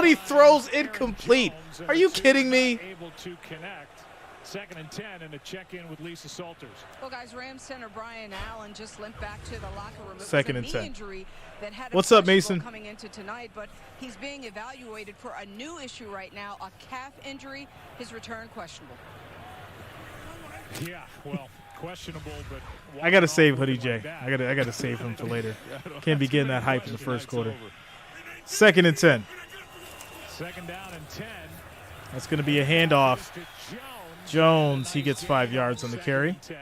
He throws incomplete. Are you kidding me? Able to connect. 2nd and 10 and a check-in with Lisa Salters. Well, guys, Rams center Brian Allen just limped back to the locker room. It was 2nd a and knee 10. injury that had a What's up, questionable Mason? Coming into tonight, but he's being evaluated for a new issue right now, a calf injury. His return questionable. Yeah, well, questionable, but I gotta save Hoodie J. I gotta save him for later. Can't be getting that hype in the first quarter. 2nd and 10. 2nd down and 10. That's gonna be a handoff. To Jones, he gets 5 yards on the carry. 10.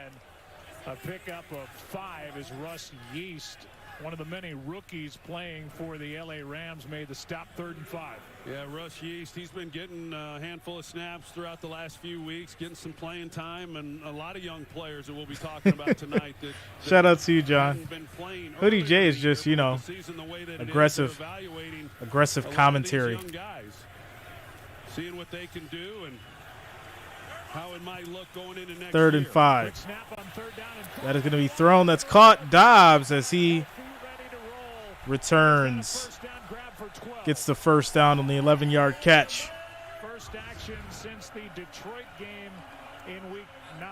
A pickup of 5 is Russ Yeast, one of the many rookies playing for the LA Rams, made the stop 3rd and 5. Yeah, Russ Yeast, he's been getting a handful of snaps throughout the last few weeks, getting some playing time, and a lot of young players that we'll be talking about tonight. That Shout out to you, John. haven't been playing Hoodie earlier J in is the just, year, you but know, the season the way that it is, aggressive they're evaluating a lot of these commentary. young guys, seeing what they can do and how it might look going into next 3rd year. and 5. Quick snap on 3rd down and 5. That is going to be thrown. That's caught. Dobbs, as he Ready to roll. returns, First down grab for 12. gets the first down on the 11-yard catch. First action since the Detroit game in week 9.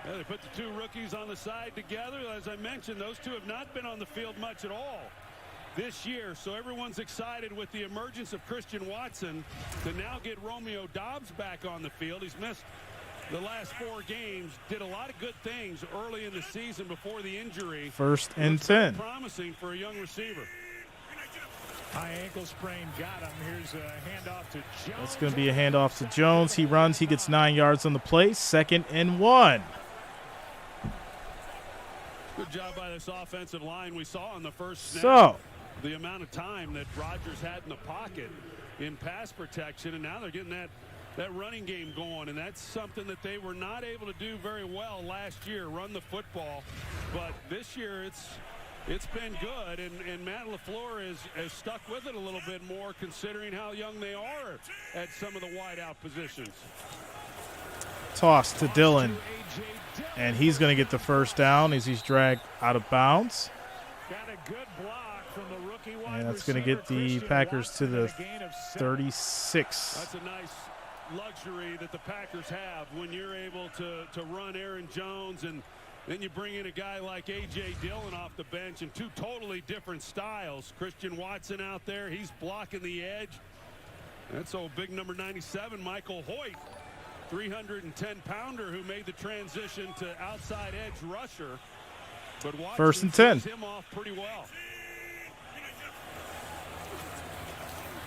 Yeah, they put the two rookies on the side together. As I mentioned, those two have not been on the field much at all this year, so everyone's excited with the emergence of Christian Watson to now get Romeo Dobbs back on the field. He's missed the last 4 games, did a lot of good things early in the season before the injury. 1st and Looks very 10. promising for a young receiver. High ankle sprain got him. Here's a handoff to Jones. That's going to be a handoff to Jones. He runs. He gets 9 yards on the play. 2nd and 1. Good job by this offensive line. We saw on the first snap So, the amount of time that Rodgers had in the pocket in pass protection, and now they're getting that running game going, and that's something that they were not able to do very well last year, run the football. But this year it's been good, and Matt LaFleur has stuck with it a little bit more considering how young they are at some of the wideout positions. toss to Dillon, and he's going to get the first down as he's dragged out of bounds. Got a good block from the rookie wide And that's going to receiver, get the Christian Packers to Watson, the and a gain of 7. 36. That's a nice luxury that the Packers have when you're able to run Aaron Jones, and then you bring in a guy like A.J. Dillon off the bench in 2 totally different styles. Christian Watson out there, he's blocking the edge. That's old big number 97, Michael Hoyt, 310-pounder who made the transition to outside edge rusher. But Watson 1st and 10. him off pretty well.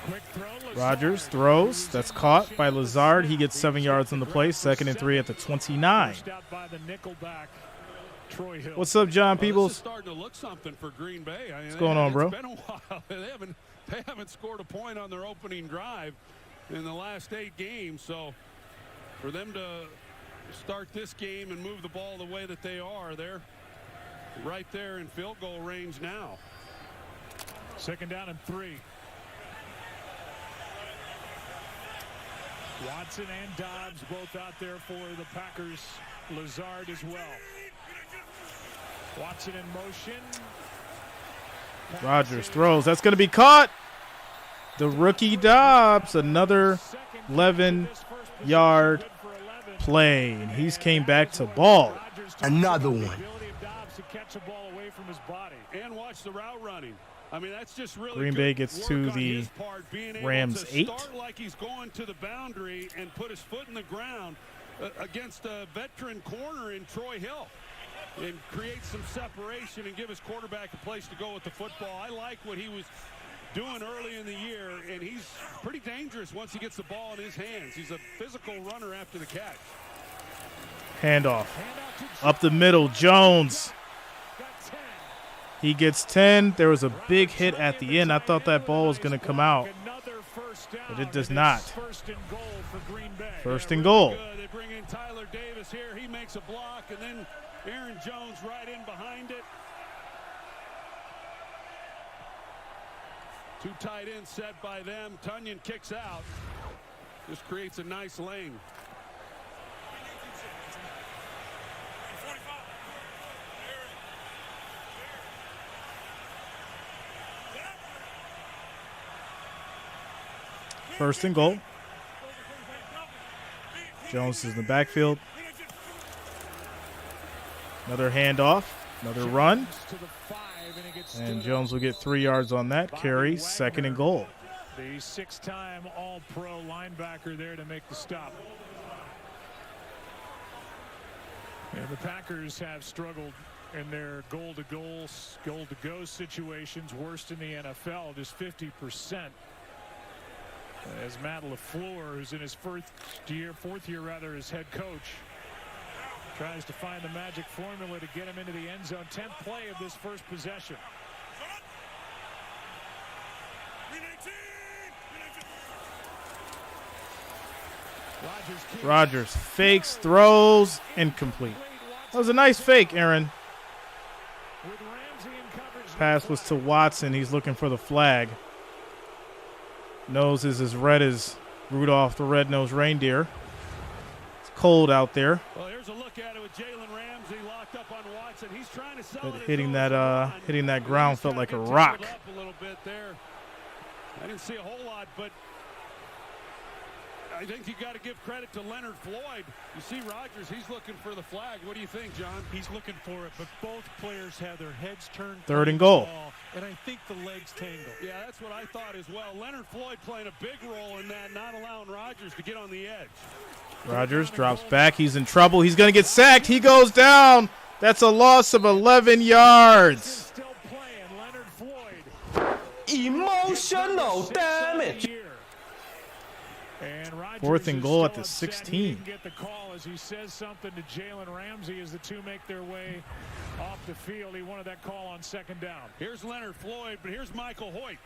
Quick throw, Rogers throws. That's caught by Lazard. He gets 7 yards on the play. 2nd and 3 at the 29. Pushed out by the nickelback, Troy Hill. What's up, John This is Peebles? starting to look something for Green Bay. I mean, What's going on, bro? It's been a while. They haven't scored a point on their opening drive in the last 8 games. So for them to start this game and move the ball the way that they are, they're right there in field goal range now. 2nd down and 3. Watson and Dobbs both out there for the Packers. Lazard as well. Watson in motion. Rogers throws. That's going to be caught. The rookie Dobbs, another 11-yard play, and he's came back to ball. Another one. Ability of Dobbs to catch a ball away from his body. And watch the route running. I mean, that's just really Green good Bay gets work to on the his part, being able Rams to 8. Start like he's going to the boundary and put his foot in the ground against a veteran corner in Troy Hill and create some separation and give his quarterback a place to go with the football. I like what he was doing early in the year, and he's pretty dangerous once he gets the ball in his hands. He's a physical runner after the catch. Handoff. Up the middle, Jones. He gets 10. There was a big hit at the end. I thought that ball was going to come out, but it does not. First and goal for Green Bay. First and goal. Good. They bring in Tyler Davis here. He makes a block, and then Aaron Jones right in behind it. 2 tight ends set by them. Tunyon kicks out. This creates a nice lane. First and goal. Jones is in the backfield. Another handoff. Another run. And Jones will get 3 yards on that carry. 2nd and goal. The 6-time All-Pro linebacker there to make the stop. Yeah, the Packers have struggled in their goal-to-go situations, worst in the NFL, just 50%. As Matt LaFleur, who's in his fourth year as head coach, tries to find the magic formula to get him into the end zone. 10th play of this first possession. Rogers fakes, throws, incomplete. That was a nice fake, Aaron. Pass was to Watson. He's looking for the flag. Nose is as red as Rudolph the Red-Nosed Reindeer. It's cold out there. Well, here's a look at it with Jalen Ramsey locked up on Watson. He's trying to sell But it. hitting that ground felt like a rock. Up a little bit there. I didn't see a whole lot, but I think you got to give credit to Leonard Floyd. You see Rogers, he's looking for the flag. What do you think, John? He's looking for it, but both players have their heads turned. 3rd and goal. And I think the legs tangle. Yeah, that's what I thought as well. Leonard Floyd playing a big role in that, not allowing Rogers to get on the edge. Rogers drops back. He's in trouble. He's going to get sacked. He goes down. That's a loss of 11 yards. Still playing, Leonard Floyd. Emotional damage. And Rodgers 4th and goal at the is still upset 16. He didn't get the call as he says something to Jalen Ramsey as the two make their way off the field. He wanted that call on 2nd down. Here's Leonard Floyd, but here's Michael Hoyt.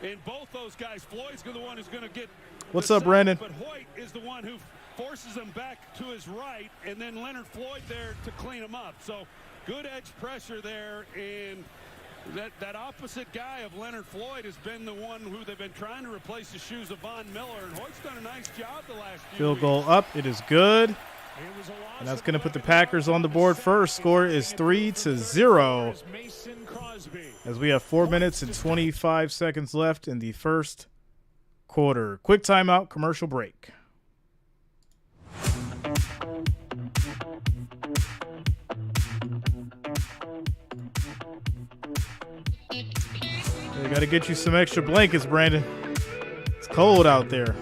And both those guys, Floyd's the one who's going to get. What's the up, sack, Brandon? But Hoyt is the one who forces him back to his right, and then Leonard Floyd there to clean him up. So good edge pressure there, and that opposite guy of Leonard Floyd has been the one who they've been trying to replace the shoes of Von Miller, and Hoyt's done a nice job the last few Field weeks. goal up. It is good. And that's going to put the Packers on the board first. Score is 3-0 as we have 4 minutes and 25 seconds left in the first quarter. Quick timeout, commercial break. We got to get you some extra blankets, Brandon. It's cold out there.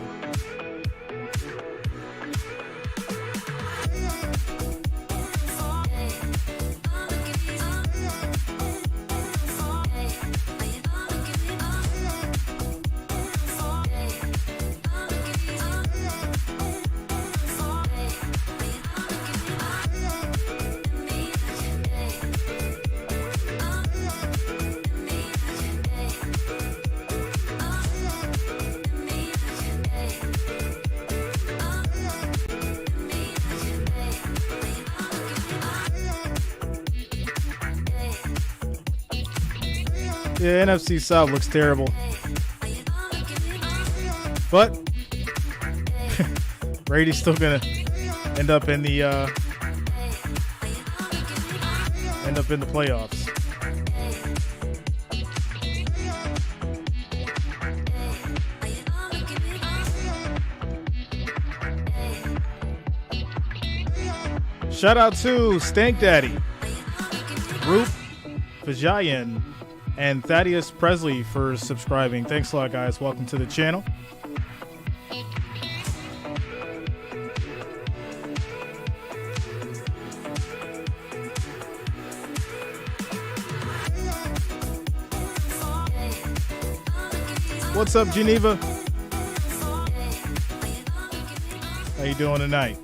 Yeah, NFC South looks terrible. But Brady's still gonna end up in the playoffs. Shout out to Stank Daddy, Roop Vajayan, and Thaddeus Presley for subscribing. Thanks a lot, guys. Welcome to the channel. What's up, Geneva? How you doing tonight?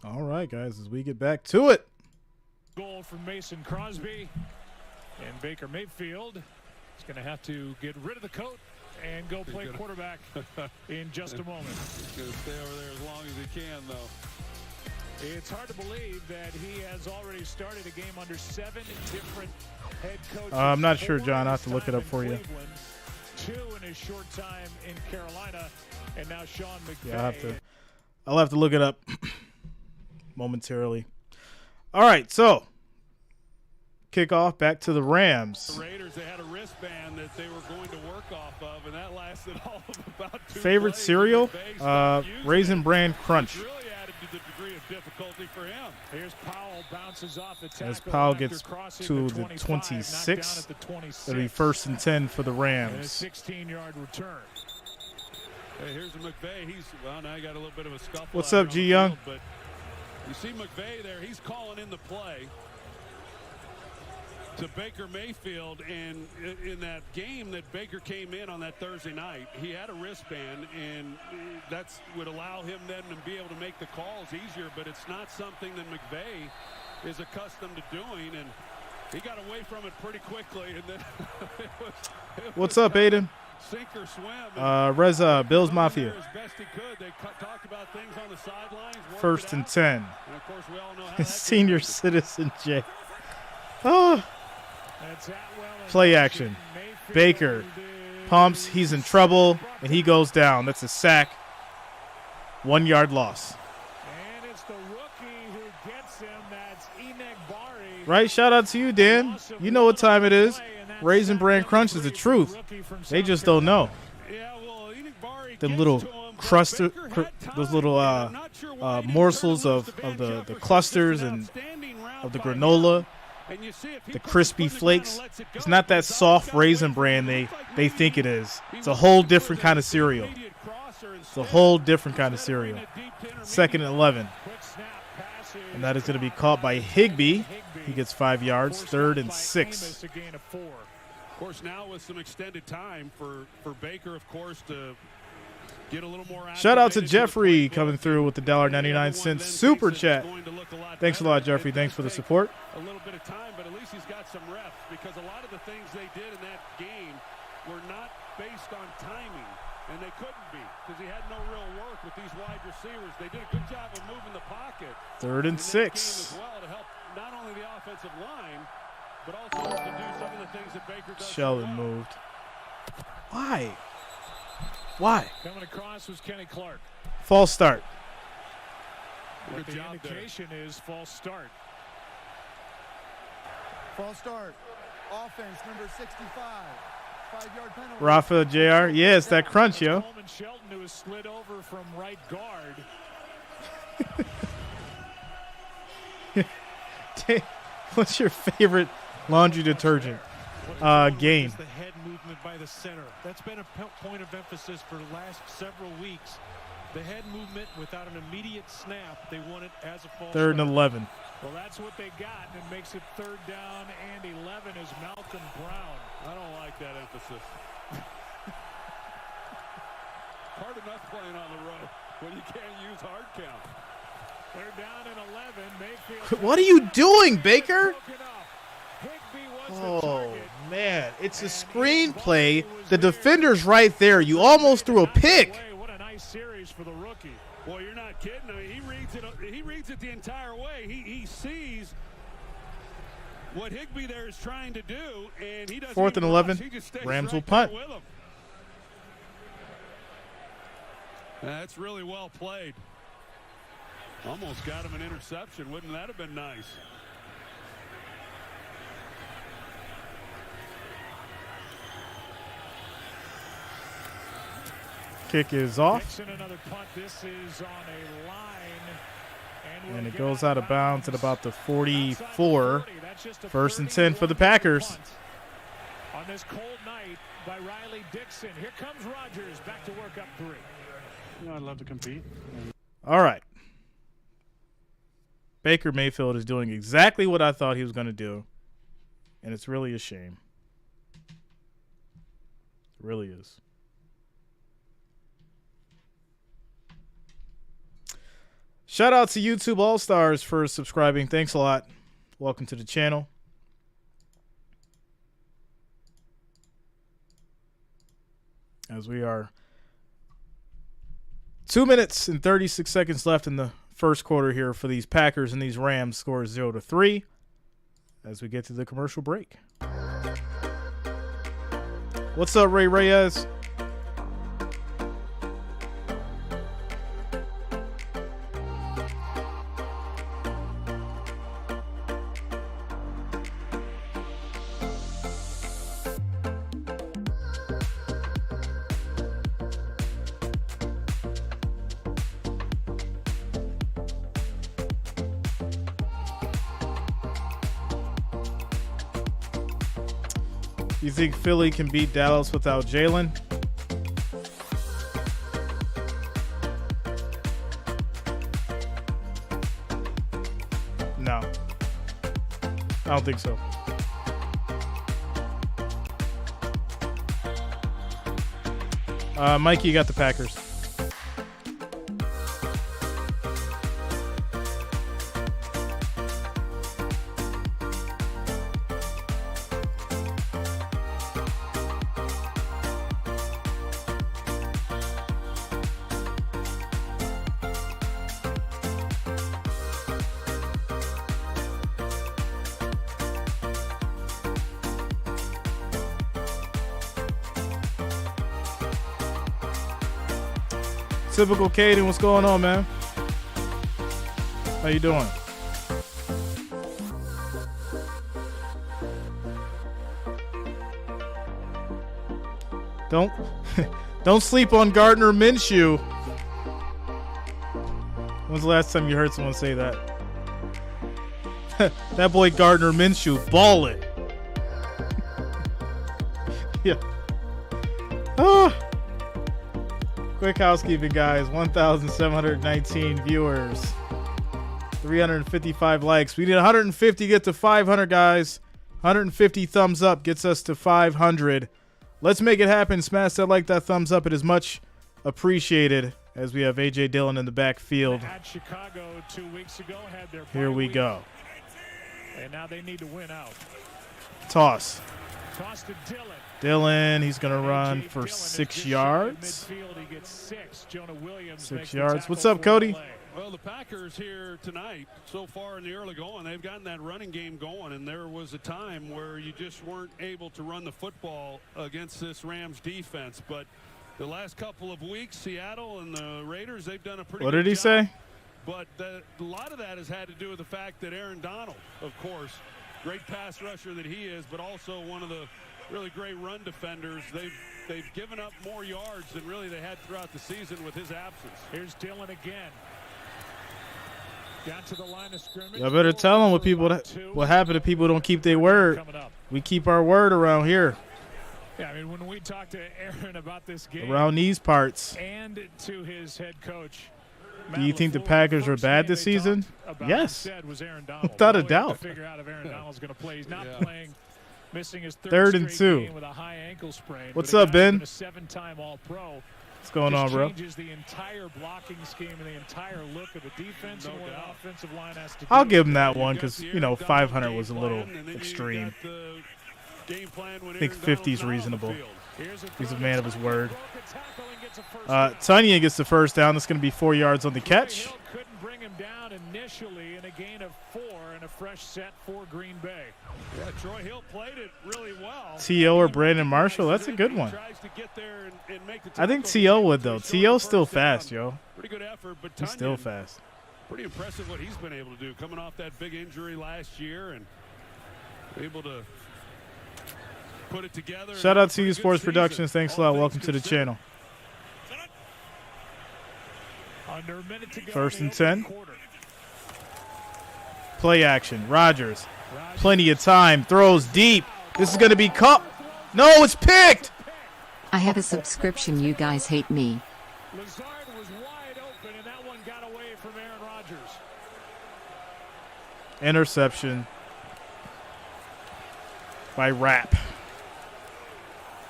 All right, guys, as we get back to it. Goal from Mason Crosby, and Baker Mayfield is going to have to get rid of the coat and go play quarterback in just a moment. He's going to stay over there as long as he can, though. It's hard to believe that he has already started a game under 7 different head coaches. I'm not sure, John. I'll have to look it up for you. 2 in his short time in Carolina, and now Sean McVay. Yeah, I'll have to look it up momentarily. All right, so kickoff back to the Rams. The Raiders, they had a wristband that they were going to work off of, and that lasted all of about 2 Favorite plays. cereal? Raisin Bran Crunch. Really added to the degree of difficulty for him. Here's Powell, bounces off the tackle. As Powell after gets crossing to the the 25, 26, knocked down at the 26. it'll be 1st and 10 for the And a Rams. 16-yard return. Hey, here's the McVay. Now he got a little bit of a scuffle. What's out up, here on G. the Young? field, but you see McVay there. He's calling in the play to Baker Mayfield, and in that game that Baker came in on that Thursday night, he had a wristband, and that would allow him then to be able to make the calls easier, but it's not something that McVay is accustomed to doing, and he got away from it pretty quickly. And then What's up, Aiden? Sink or swim. Reza, Bills Mafia. As best he could. They talked about things on the sidelines. 1st and 10. And of course, we all know how that Senior goes. citizen Jay. Oh. That's Atwell and Play action. Mayfield Baker is pumps. He's in trouble, and he goes down. That's a sack. 1-yard loss. And it's the rookie who gets him. That's Enegbari. Right? Shout out to you, Dan. You know what time it is. Raisin Bran Crunch is the truth. They just don't know. Yeah, well, Enegbari Them gets little to him, but cluster, Baker had those time, little and I'm not sure why he didn't morsels turn him of off bench the because clusters it's an and outstanding round of the by him. granola, And you see if he the puts crispy his foot in the ground flakes. and lets it It's go, not that Gonzalez soft got away Raisin from Bran him. they think it is. He It's a was whole looking different for kind the of cereal. intermediate crosser It's a instead. whole different kind of Instead of cereal. bringing it deep to intermediate. 2nd and 11. Quick snap pass is And that is going to be caught caught by Higbee. He gets 5 yards. Forced 3rd out and by 6. Amos, a gain of 4. Of course, now with some extended time for Baker, of course, to get a little more. Shout out to acclimated Jeffrey the playbook. coming through with the $1.99 super chat. Thanks a lot, Jeffrey. Thanks for the support. A little bit of time, but at least he's got some reps, because a lot of the things they did in that game were not based on timing, and they couldn't be because he had no real work with these wide receivers. They did a good job of moving the pocket. 3rd and in that game 6. as well to help not only the offensive line, but also to do some of the things that Baker does. so Sheldon well. moved. Why? Why? Coming across was Kenny Clark. False start. What Good the job there. indication is false start. False start. Offense, number 65. 5-yard penalty. Rafa, JR. Yeah, it's that crunch, yo. Coleman Shelton, who was slid over from right guard. What's your favorite laundry detergent game? The head movement by the center. That's been a point of emphasis for the last several weeks. The head movement without an immediate snap. They want it as a false 3rd and start. 11. Well, that's what they got, and it makes it 3rd down and 11 is Malcolm Brown. I don't like that emphasis. Hard enough playing on the road when you can't use hard count. They're down in 11. Mayfield. What are you doing, Baker? Broken up. Higbee was the Oh, target. man. It's a screenplay. The defender's right there. You almost threw a pick. What a nice series for the rookie. Well, you're not kidding. I mean, he reads it the entire way. He sees what Higbee there is trying to do, and he doesn't. 4th and 11. Rams will punt. With him. That's really well played. Almost got him an interception. Wouldn't that have been nice? Kick is off. Dixon, another punt. This is on a line. And it goes out of bounds at about the 44. 1st and 10 for the Packers. On this cold night by Riley Dixon. Here comes Rodgers back to work up 3. You know, I'd love to compete. All right. Baker Mayfield is doing exactly what I thought he was going to do. And it's really a shame. It really is. Shout out to YouTube All-Stars for subscribing. Thanks a lot. Welcome to the channel. As we are 2 minutes and 36 seconds left in the first quarter here for these Packers, and these Rams score 0-3 as we get to the commercial break. What's up, Ray Reyes? You think Philly can beat Dallas without Jalen? No. I don't think so. Mikey, you got the Packers. Typical Caden, what's going on, man? How you doing? Don't sleep on Gardner Minshew. When's the last time you heard someone say that? That boy Gardner Minshew, ball it. Yeah. Ah. Quick housekeeping, guys. 1,719 viewers. 355 likes. We need 150 to get to 500, guys. 150 thumbs up gets us to 500. Let's make it happen. Smash that like, that thumbs up. It is much appreciated as we have A.J. Dillon in the backfield. At Chicago 2 weeks ago, had their Here we go. And now they need to win out. Toss. Toss to Dillon. Dillon, he's going to run for 6 yards. He gets 6. Jonah Williams 6 yards. What's up, Cody? Well, the Packers here tonight, so far in the early going, they've gotten that running game going, and there was a time where you just weren't able to run the football against this Rams defense. But the last couple of weeks, Seattle and the Raiders, they've done a pretty good job. What did he say? But a lot of that has had to do with the fact that Aaron Donald, of course, great pass rusher that he is, but also one of the really great run defenders. They've given up more yards than really they had throughout the season with his absence. Here's Dillon again. Down to the line of scrimmage. I better tell them what happened to people who don't keep their word. We keep our word around here. Yeah, I mean, when we talked to Aaron about this game. Around these parts. And to his head coach. Do you think the Packers are bad this season? Yes. Was Aaron Donald. Without a doubt. Figure out if Aaron Donald's going to play. He's not playing. Missing his third and 2 with a high ankle sprain. What's up, Ben? A 7-time All-Pro. What's going on, bro? Changes the entire blocking scheme and the entire look of the defense and what an offensive line has to do. I'll give him that one because, 500 was a little extreme. I think 50 is reasonable. He's a man of his word. Tunyon gets the first down. That's going to be 4 yards on the catch. Couldn't bring him down initially in a gain of 4 and a fresh set for Green Bay. Yeah, Troy Hill played it really well. T.O. or Brandon Marshall, that's a good one. I think T.O. would, though. T.O.'s still fast, yo. Pretty good effort, but He's still fast. Pretty impressive what he's been able to do, coming off that big injury last year and able to put it together. Shout out to you, Sports Productions. Thanks a lot. Welcome to the channel. Under a minute to go. First and 10. Play action. Rodgers. Plenty of time. Throws deep. This is going to be caught. No, it's picked. I have a subscription. You guys hate me. Lazard was wide open, and that one got away from Aaron Rodgers. Interception by Rapp.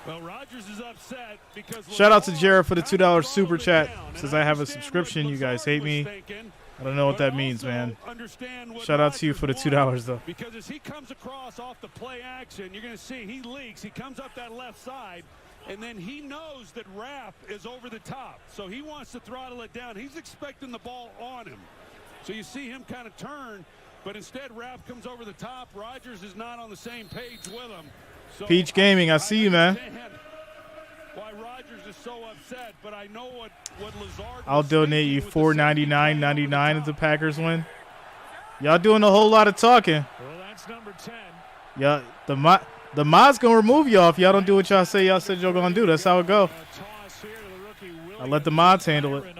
Well, Rodgers is upset because shout out to Jared for the $2 super chat. Says I have a subscription. You guys hate me. I don't know what that means, man. Shout out to you for the $2 though. Because as he comes across off the play action, you're going to see he leaks. He comes up that left side, and then he knows that Rapp is over the top. So he wants to throttle it down. He's expecting the ball on him. So you see him kind of turn, but instead Rapp comes over the top. Rodgers is not on the same page with him. So Peach Gaming, I see you, man. Why Rodgers is so upset, but I know what Lazard. I'll donate you $4.99.99 if the Packers win. Y'all doing a whole lot of talking. Well, that's number 10. Yeah, the mod's gonna remove y'all if y'all don't do what y'all say y'all said y'all gonna do. That's how it go. I let the mods handle it.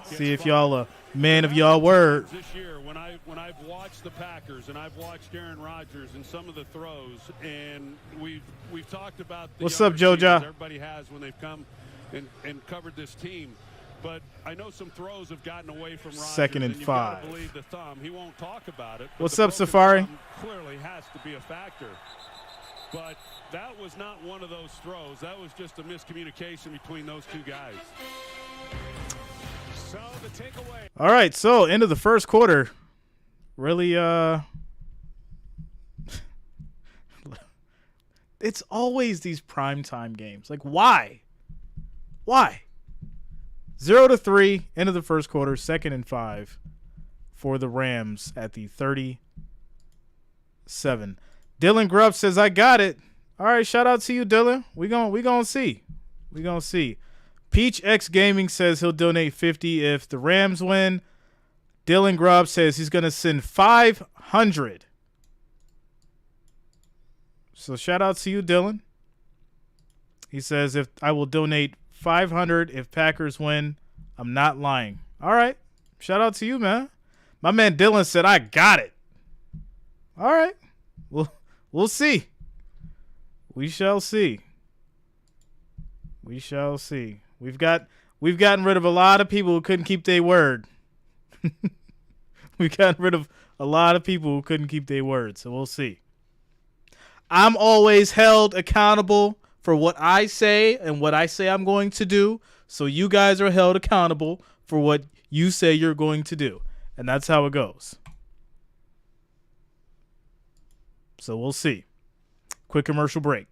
See if y'all a man of y'all word. This year, when I've watched the Packers and I've watched Aaron Rodgers and some of the throws, and we've talked about the what's up, Joja? Everybody has when they've come and covered this team. But I know some throws have gotten away from Rodgers. 2nd and 5. Believe the thumb. He won't talk about it. What's up, Safari? Clearly has to be a factor. But that was not one of those throws. That was just a miscommunication between those two guys. So the takeaway. All right, so end of the first quarter. Really, it's always these primetime games. Like, why? Why? 0-3, end of the first quarter, 2nd and 5 for the Rams at the 37. Dylan Grubb says, I got it. All right, shout out to you, Dylan. We gonna see. We gonna see. Peach X Gaming says he'll donate 50 if the Rams win. Dylan Grubb says he's gonna send 500. So shout out to you, Dylan. He says if I will donate 500 if Packers win. I'm not lying. All right. Shout out to you, man. My man Dylan said I got it. All right. We'll see. We shall see. We shall see. We've gotten rid of a lot of people who couldn't keep their word. We've gotten rid of a lot of people who couldn't keep their word, so we'll see. I'm always held accountable for what I say and what I say I'm going to do, so you guys are held accountable for what you say you're going to do, and that's how it goes. So we'll see. Quick commercial break.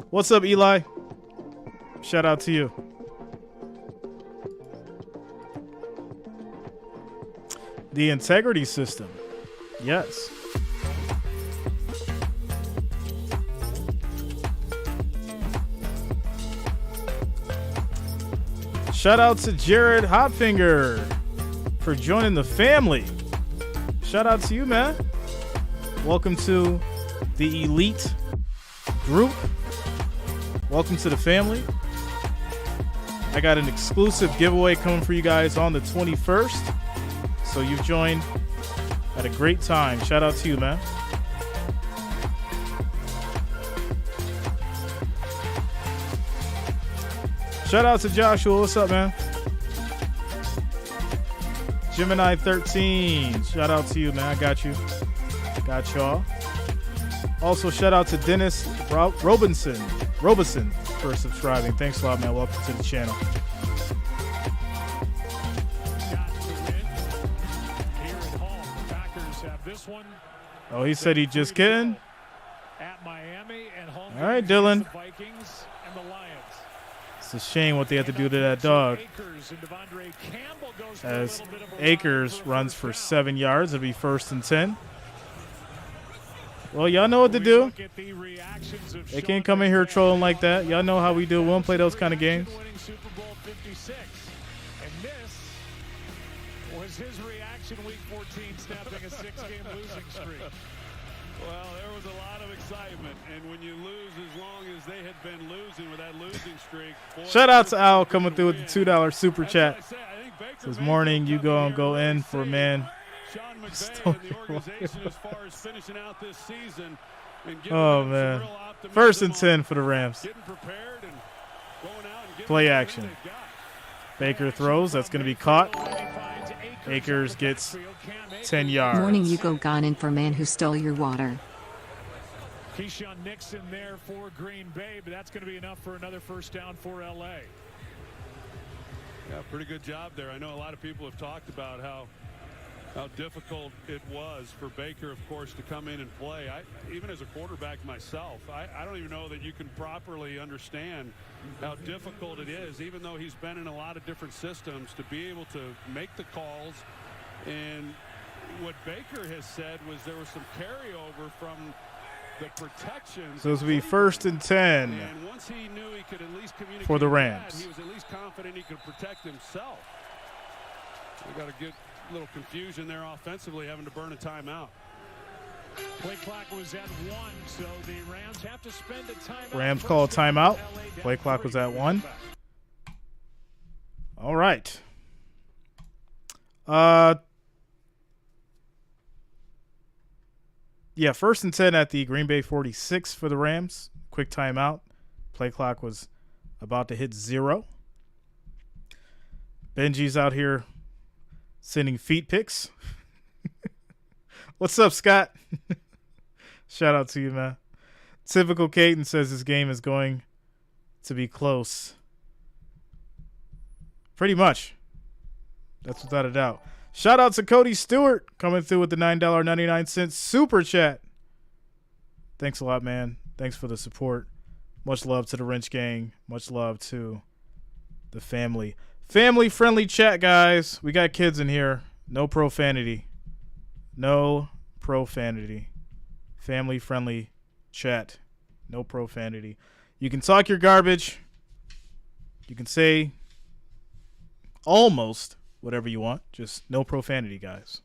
What's up, Eli? Shout out to you. The integrity system. Yes. Shout out to Jared Hopfinger for joining the family. Shout out to you, man. Welcome to the elite group. Welcome to the family. I got an exclusive giveaway coming for you guys on the 21st. So you've joined at a great time. Shout out to you, man. Shout out to Joshua. What's up, man? Gemini 13. Shout out to you, man. I got you. Got y'all. Also, shout out to Dennis Robinson for subscribing. Thanks a lot, man. Welcome to the channel. Oh, he said he just kidding. At Miami and home. All right, Dylan. The Vikings and the Lions. It's a shame what they have to do to that dog. As Akers runs for 7 yards, it'll be 1st and 10. Well, y'all know what to do. They can't come in here trolling like that. Y'all know how we do. We won't play those kind of games. Super Bowl 56. And this was his reaction week 14, snapping a 6-game losing streak. Well, there was a lot of excitement, and when you lose as long as they had been losing with that losing streak. Boy, shout out to Al coming through with the $2 super chat. This morning, you go in for a man. Oh man, 1st and 10 for the Rams. Play action. Baker throws. That's going to be caught. Akers gets 10 yards. Morning, you gone in for man who stole your water. Keyshawn Nixon there for Green Bay, but that's going to be enough for another 1st down for LA. Yeah, pretty good job there. I know a lot of people have talked about how difficult it was for Baker, of course, to come in and play. Even as a quarterback myself, I don't even know that you can properly understand how difficult it is, even though he's been in a lot of different systems, to be able to make the calls. And what Baker has said was there was some carryover from the protection. So this will be 1st and 10 and once he knew he could at least communicate for the Rams. That, he was at least confident he could protect himself. We got a good little confusion there offensively, having to burn a timeout. Play clock was at 1, so the Rams have to spend a timeout. Rams call a timeout. Play clock was at 1. All right. Yeah, 1st and 10 at the Green Bay 46 for the Rams. Quick timeout. Play clock was about to hit 0. Benji's out here sending feet pics. What's up, Scott? Shout out to you, man. Typical Caton says this game is going to be close. Pretty much. That's without a doubt. Shout out to Cody Stewart coming through with the $9.99 super chat. Thanks a lot, man. Thanks for the support. Much love to the Wrench Gang. Much love to the family. Family-friendly chat, guys. We got kids in here. No profanity. No profanity. Family-friendly chat. No profanity. You can talk your garbage. You can say almost whatever you want. Just no profanity, guys.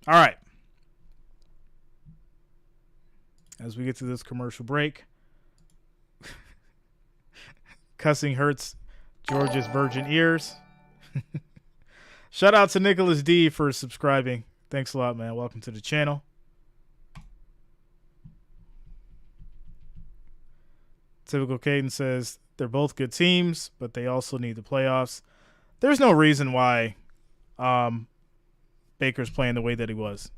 All right. As we get to this commercial break, cussing hurts George's virgin ears. Shout out to Nicholas D for subscribing. Thanks a lot, man. Welcome to the channel. Typical Caden says they're both good teams, but they also need the playoffs. There's no reason why Baker's playing the way that he was.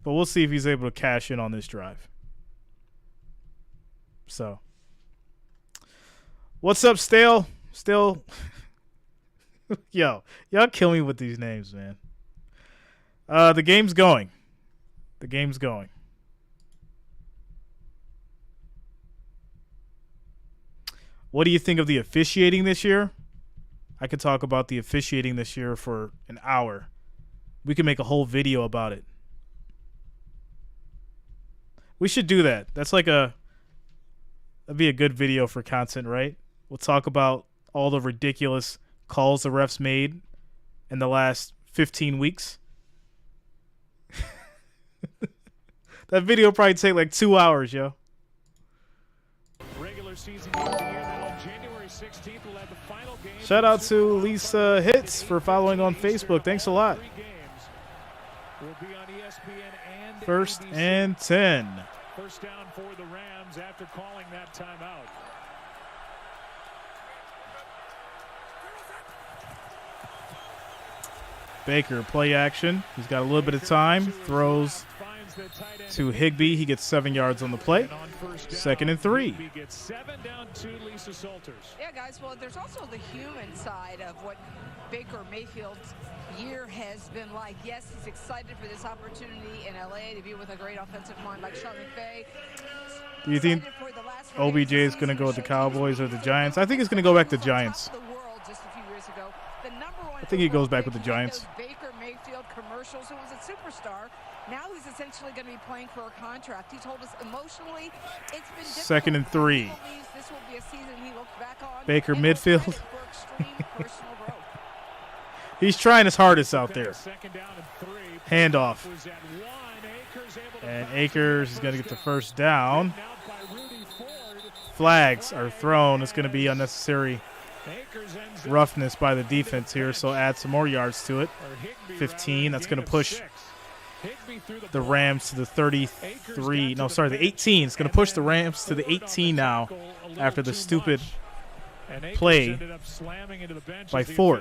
But we'll see if he's able to cash in on this drive. So, what's up, Stale? Still, yo, y'all kill me with these names, man. The game's going. The game's going. What do you think of the officiating this year? I could talk about the officiating this year for an hour. We could make a whole video about it. We should do that. That's like that'd be a good video for content, right? We'll talk about all the ridiculous calls the refs made in the last 15 weeks. That video will probably take like 2 hours, yo. Regular season game of the year, then on January 16th, we'll have the final game. Shout out to Lisa Hits for following on Facebook. Thanks a lot. Will be on ESPN and 1st ABC. and 10. First down for the Rams after calling that timeout. Baker, play action. He's got a little bit of time. Throws to Higbee. He gets 7 yards on the play. 2nd and 3. Yeah, guys, well, there's also the human side of what Baker Mayfield's year has been like. Yes, he's excited for this opportunity in L.A. to be with a great offensive mind like Sean McVay. Do you think OBJ is going to go with the Cowboys or the Giants? I think he's going to go back to the Giants. I think he goes back with the Giants. Baker Mayfield commercials, who was a superstar. Now he's essentially going to be playing for a contract. He told us emotionally it's been difficult. 2nd and 3. This will be a season he looks back on. Baker midfield. He's trying his hardest out there. Handoff. And Akers is going to get the first down. Flags are thrown. It's going to be unnecessary roughness by the defense here, so add some more yards to it. 15. That's going to push the Rams to the 33. No, sorry, the 18. It's going to push the Rams to the 18 now after the stupid play by 4.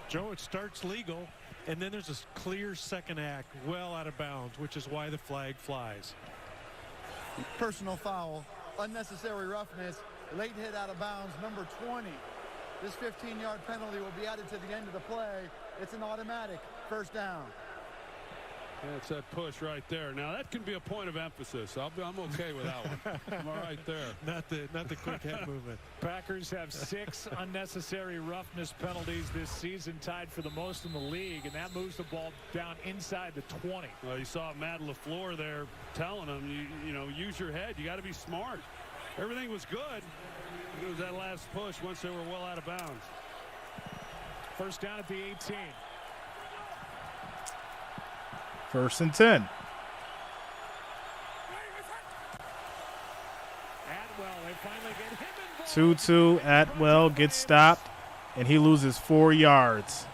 Joe, it starts legal, and then there's a clear second act well out of bounds, which is why the flag flies. Personal foul, unnecessary roughness, late hit out of bounds, number 20. This 15-yard penalty will be added to the end of the play. It's an automatic first down. That's that push right there. Now that can be a point of emphasis. I'm okay with that one. I'm all right there. Not the quick head movement. Packers have 6 unnecessary roughness penalties this season, tied for the most in the league, and that moves the ball down inside the 20. Well, you saw Matt LaFleur there telling him, you know, use your head. You got to be smart. Everything was good. It was that last push once they were well out of bounds. First down at the 18. 1st and 10. Atwell, they finally get him involved. Tutu Atwell gets stopped, and he loses 4 yards.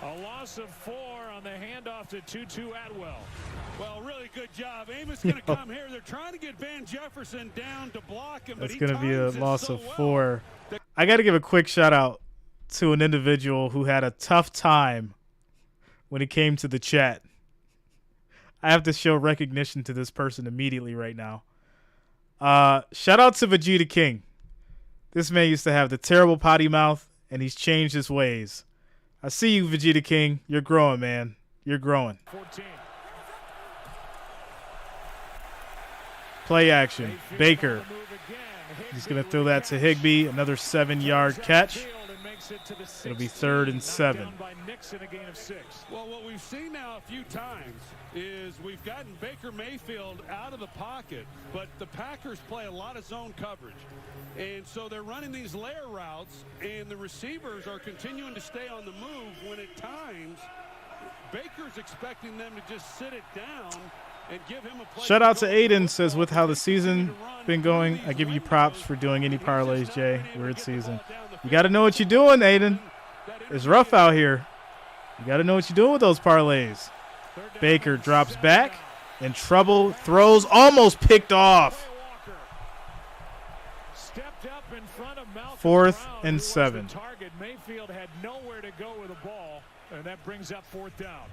A loss of 4 on the handoff to Tutu Atwell. Well, really good job. Amos going to come here. They're trying to get Van Jefferson down to block him. That's going to be a loss of 4. I got to give a quick shout out to an individual who had a tough time when it came to the chat. I have to show recognition to this person immediately right now. Shout out to Vegeta King. This man used to have the terrible potty mouth, and he's changed his ways. I see you, Vegeta King. You're growing, man. You're growing. 14. Play action. Baker. He's going to throw that to Higbee. Another 7-yard catch. It'll be 3rd and 7. Well, what we've seen now a few times is we've gotten Baker Mayfield out of the pocket, but the Packers play a lot of zone coverage. And so they're running these layer routes, and the receivers are continuing to stay on the move when at times Baker's expecting them to just sit it down and give him a play. Shout out to Aiden, says, with how the season been going, I give you props for doing any parlays, Jay. Weird season. You got to know what you're doing, Aiden. It's rough out here. You got to know what you're doing with those parlays. Baker drops back. In trouble. Throws. Almost picked off. 4th and 7. Mayfield had nowhere to go with the ball, and that brings up 4th down.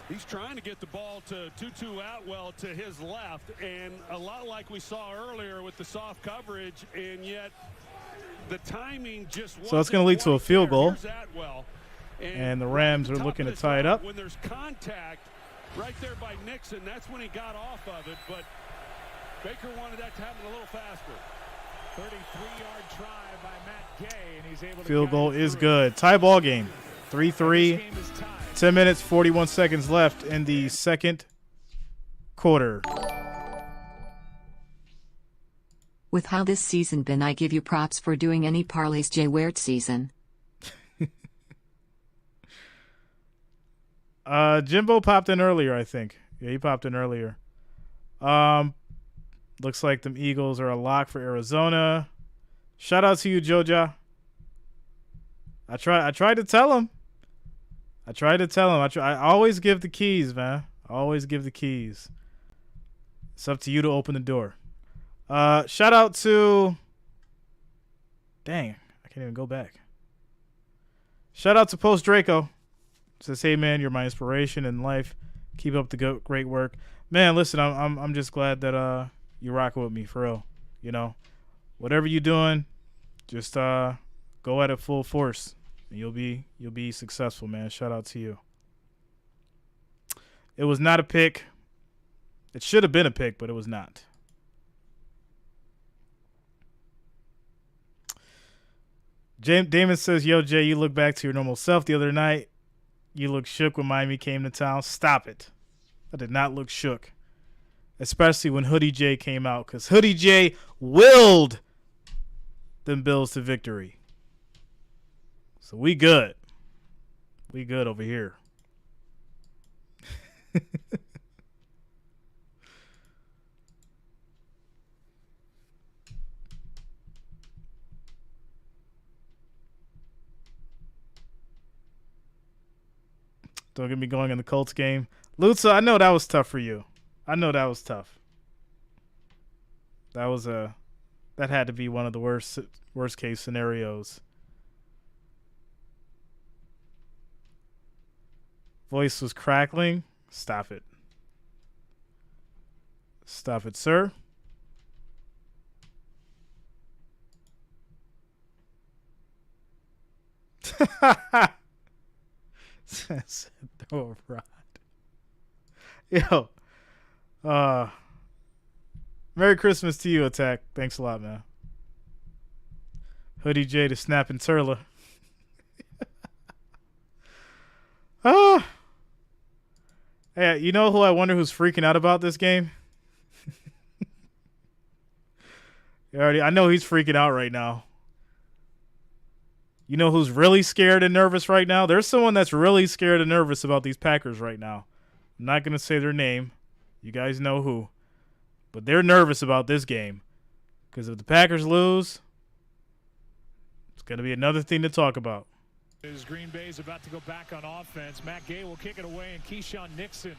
He's trying to get the ball to Tutu Atwell to his left, and a lot like we saw earlier with the soft coverage, and yet the timing just wasn't. So it's going to lead to a field goal. And the Rams are looking to tie it up. When there's contact right there by Nixon, that's when he got off of it, but Baker wanted that to happen a little faster. 33-yard try by Matt Gay, and he's able to field goal is good. Tie ball game. 3-3. 10 minutes, 41 seconds left in the second quarter. With how this season been, I give you props for doing any parlays, Jay. Weird season. Jimbo popped in earlier, I think. Yeah, he popped in earlier. Looks like them Eagles are a lock for Arizona. Shout out to you, Joja. I tried to tell him. I always give the keys, man. I always give the keys. It's up to you to open the door. Shout out to... Dang, I can't Can't even go back. Shout out to Post Draco. Says, hey man, you're my inspiration in life. Keep up the great work, man. Listen, I'm just glad that you rocking with me for real. You know, whatever you're doing, just go at it full force. And you'll be successful, man. Shout out to you. It was not a pick. It should have been a pick, but it was not. Damon says, yo, Jay, you look back to your normal self the other night. You look shook when Miami came to town. Stop it. I did not look shook. Especially when Hoodie J came out. Because Hoodie J willed them Bills to victory. So we good. We good over here. Don't get me going in the Colts game. Lutza, I know that was tough for you. I know that was tough. That had to be one of the worst case scenarios. Voice was crackling. Stop it. Stop it, sir. Throw a rod. Yo. Merry Christmas to you, Attack. Thanks a lot, man. Hoodie J to snapping Turla. Hey, you know who I wonder who's freaking out about this game? I know he's freaking out right now. You know who's really scared and nervous right now? There's someone that's really scared and nervous about these Packers right now. I'm not going to say their name. You guys know who. But they're nervous about this game. Because if the Packers lose, it's going to be another thing to talk about. As Green Bay is about to go back on offense, Matt Gay will kick it away, and Keyshawn Nixon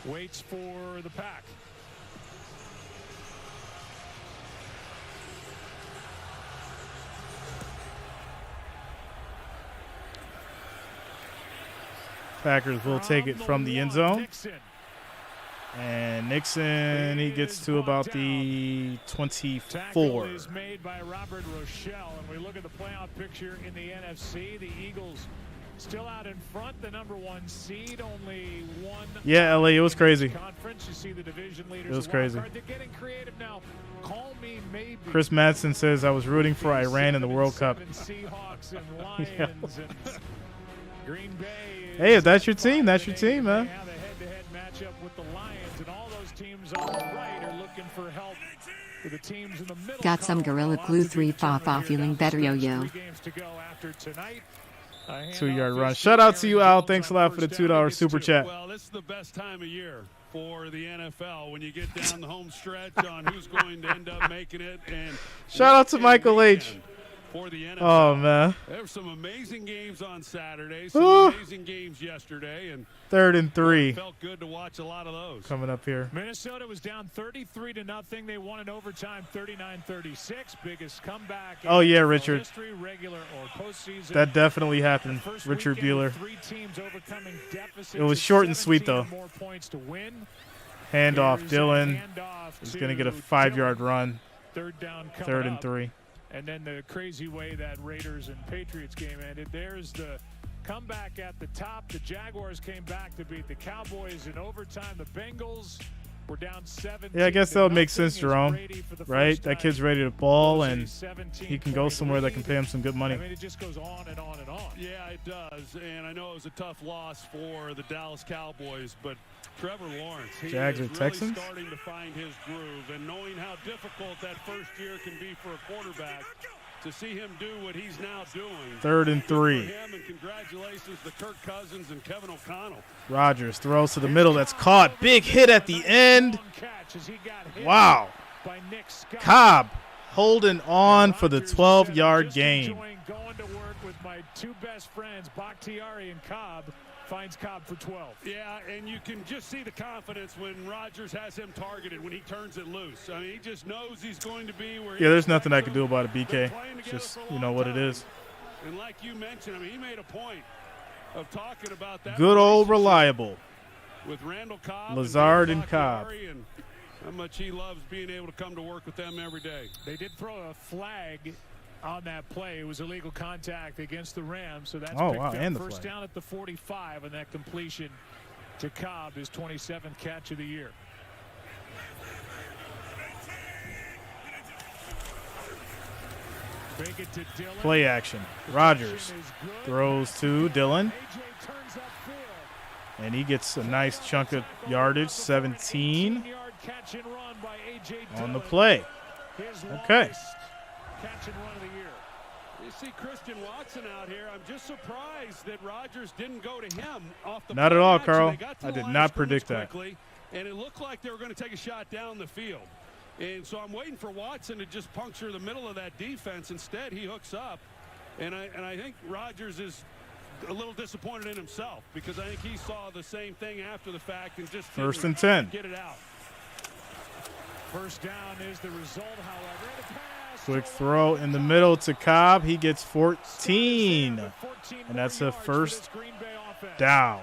waits for the Pack. Packers will take it from the end zone. And Nixon, he gets to about the 24. Is made by Robert Rochelle, and we look at the playoff picture in the NFC. The Eagles still out in front, the number 1 seed, only one. Yeah, LA, it was crazy. Conference, you see the division leaders. It was crazy. They're getting creative now. Call me maybe. Chris Madsen says I was rooting for Iran in the World Cup. Seahawks and Lions and Green Bay. Hey, if that's your team, that's your team, man. They have a head-to-head matchup with the Lions, and all those teams on the right are looking for help with the teams in the middle. Got some Gorilla Glue 3 fa feeling better yo-yo. 2-yard run. Shout out to you, Al. Thanks a lot for the $2 super chat. Well, this is the best time of year for the NFL when you get down the home stretch on who's going to end up making it. And shout out to Michael H. For the NFL. Oh, man. There were some amazing games on Saturday, some amazing games yesterday, and 3rd and 3. It felt good to watch a lot of those. Coming up here. Minnesota was down 33-0. They won in overtime 39-36. Biggest comeback. Oh, yeah, Richard. History, regular or postseason. That definitely happened. Richard Bueller. 3 teams overcoming deficits. It was short and sweet, though. More points to win. Handoff, Dylan. He's going to get a 5-yard run. 3rd down. 3rd and 3. And then the crazy way that Raiders and Patriots game ended. There's the comeback at the top. The Jaguars came back to beat the Cowboys in overtime. The Bengals were down 7. Yeah, I guess that would make sense, Jerome. Right? That kid's ready to ball, and he can go somewhere that can pay him some good money. I mean, it just goes on and on and on. Yeah, it does. And I know it was a tough loss for the Dallas Cowboys, but Trevor Lawrence, he Jags is or really Texans? starting to find his groove, and knowing how difficult that first year can be for a quarterback, to see him do what he's now doing. 3rd and 3. Good for him, and congratulations to Kirk Cousins and Kevin O'Connell. Rodgers throws to the middle. That's caught. Big hit at the end. Wow. Cobb holding on for the 12-yard gain. Going to work with my 2 best friends, Bakhtiari and Cobb. finds Cobb for 12. Yeah, and you can just see the confidence when Rodgers has him targeted when he turns it loose. I mean, he just knows he's going to be where. Yeah, there's nothing I can do about it, BK. It's just, you know what it is. And like you mentioned, I mean, he made a point of talking about that. Good old reliable. With Randall Cobb, Lazard and Cobb. And how much he loves being able to come to work with them every day. They did throw a flag on that play. It was illegal contact against the Rams, so that's wow, picked and up the first flag. down at the 45, and that completion to Cobb, his 27th catch of the year. Fake it to Dillon. Play action. Rodgers throws to Dillon. AJ turns upfield. And he gets a nice chunk of yardage, 17 18-yard catch and run by AJ on the Dillon. play. His Okay. longest catch and run of the year. You see Christian Watson out here. I'm just surprised that Rodgers didn't go to him off the Not at play all, action. Carl. They got to I the did line not of scrimmage predict that. quickly, and it looked like they were going to take a shot down the field. And so I'm waiting for Watson to just puncture the middle of that defense. Instead, he hooks up. And I think Rodgers is a little disappointed in himself because I think he saw the same thing after the fact and just First didn't and 10. get it out. First down is the result, however. And a pass Quick to throw in the middle to Cobb. He gets 14. And that's a first down.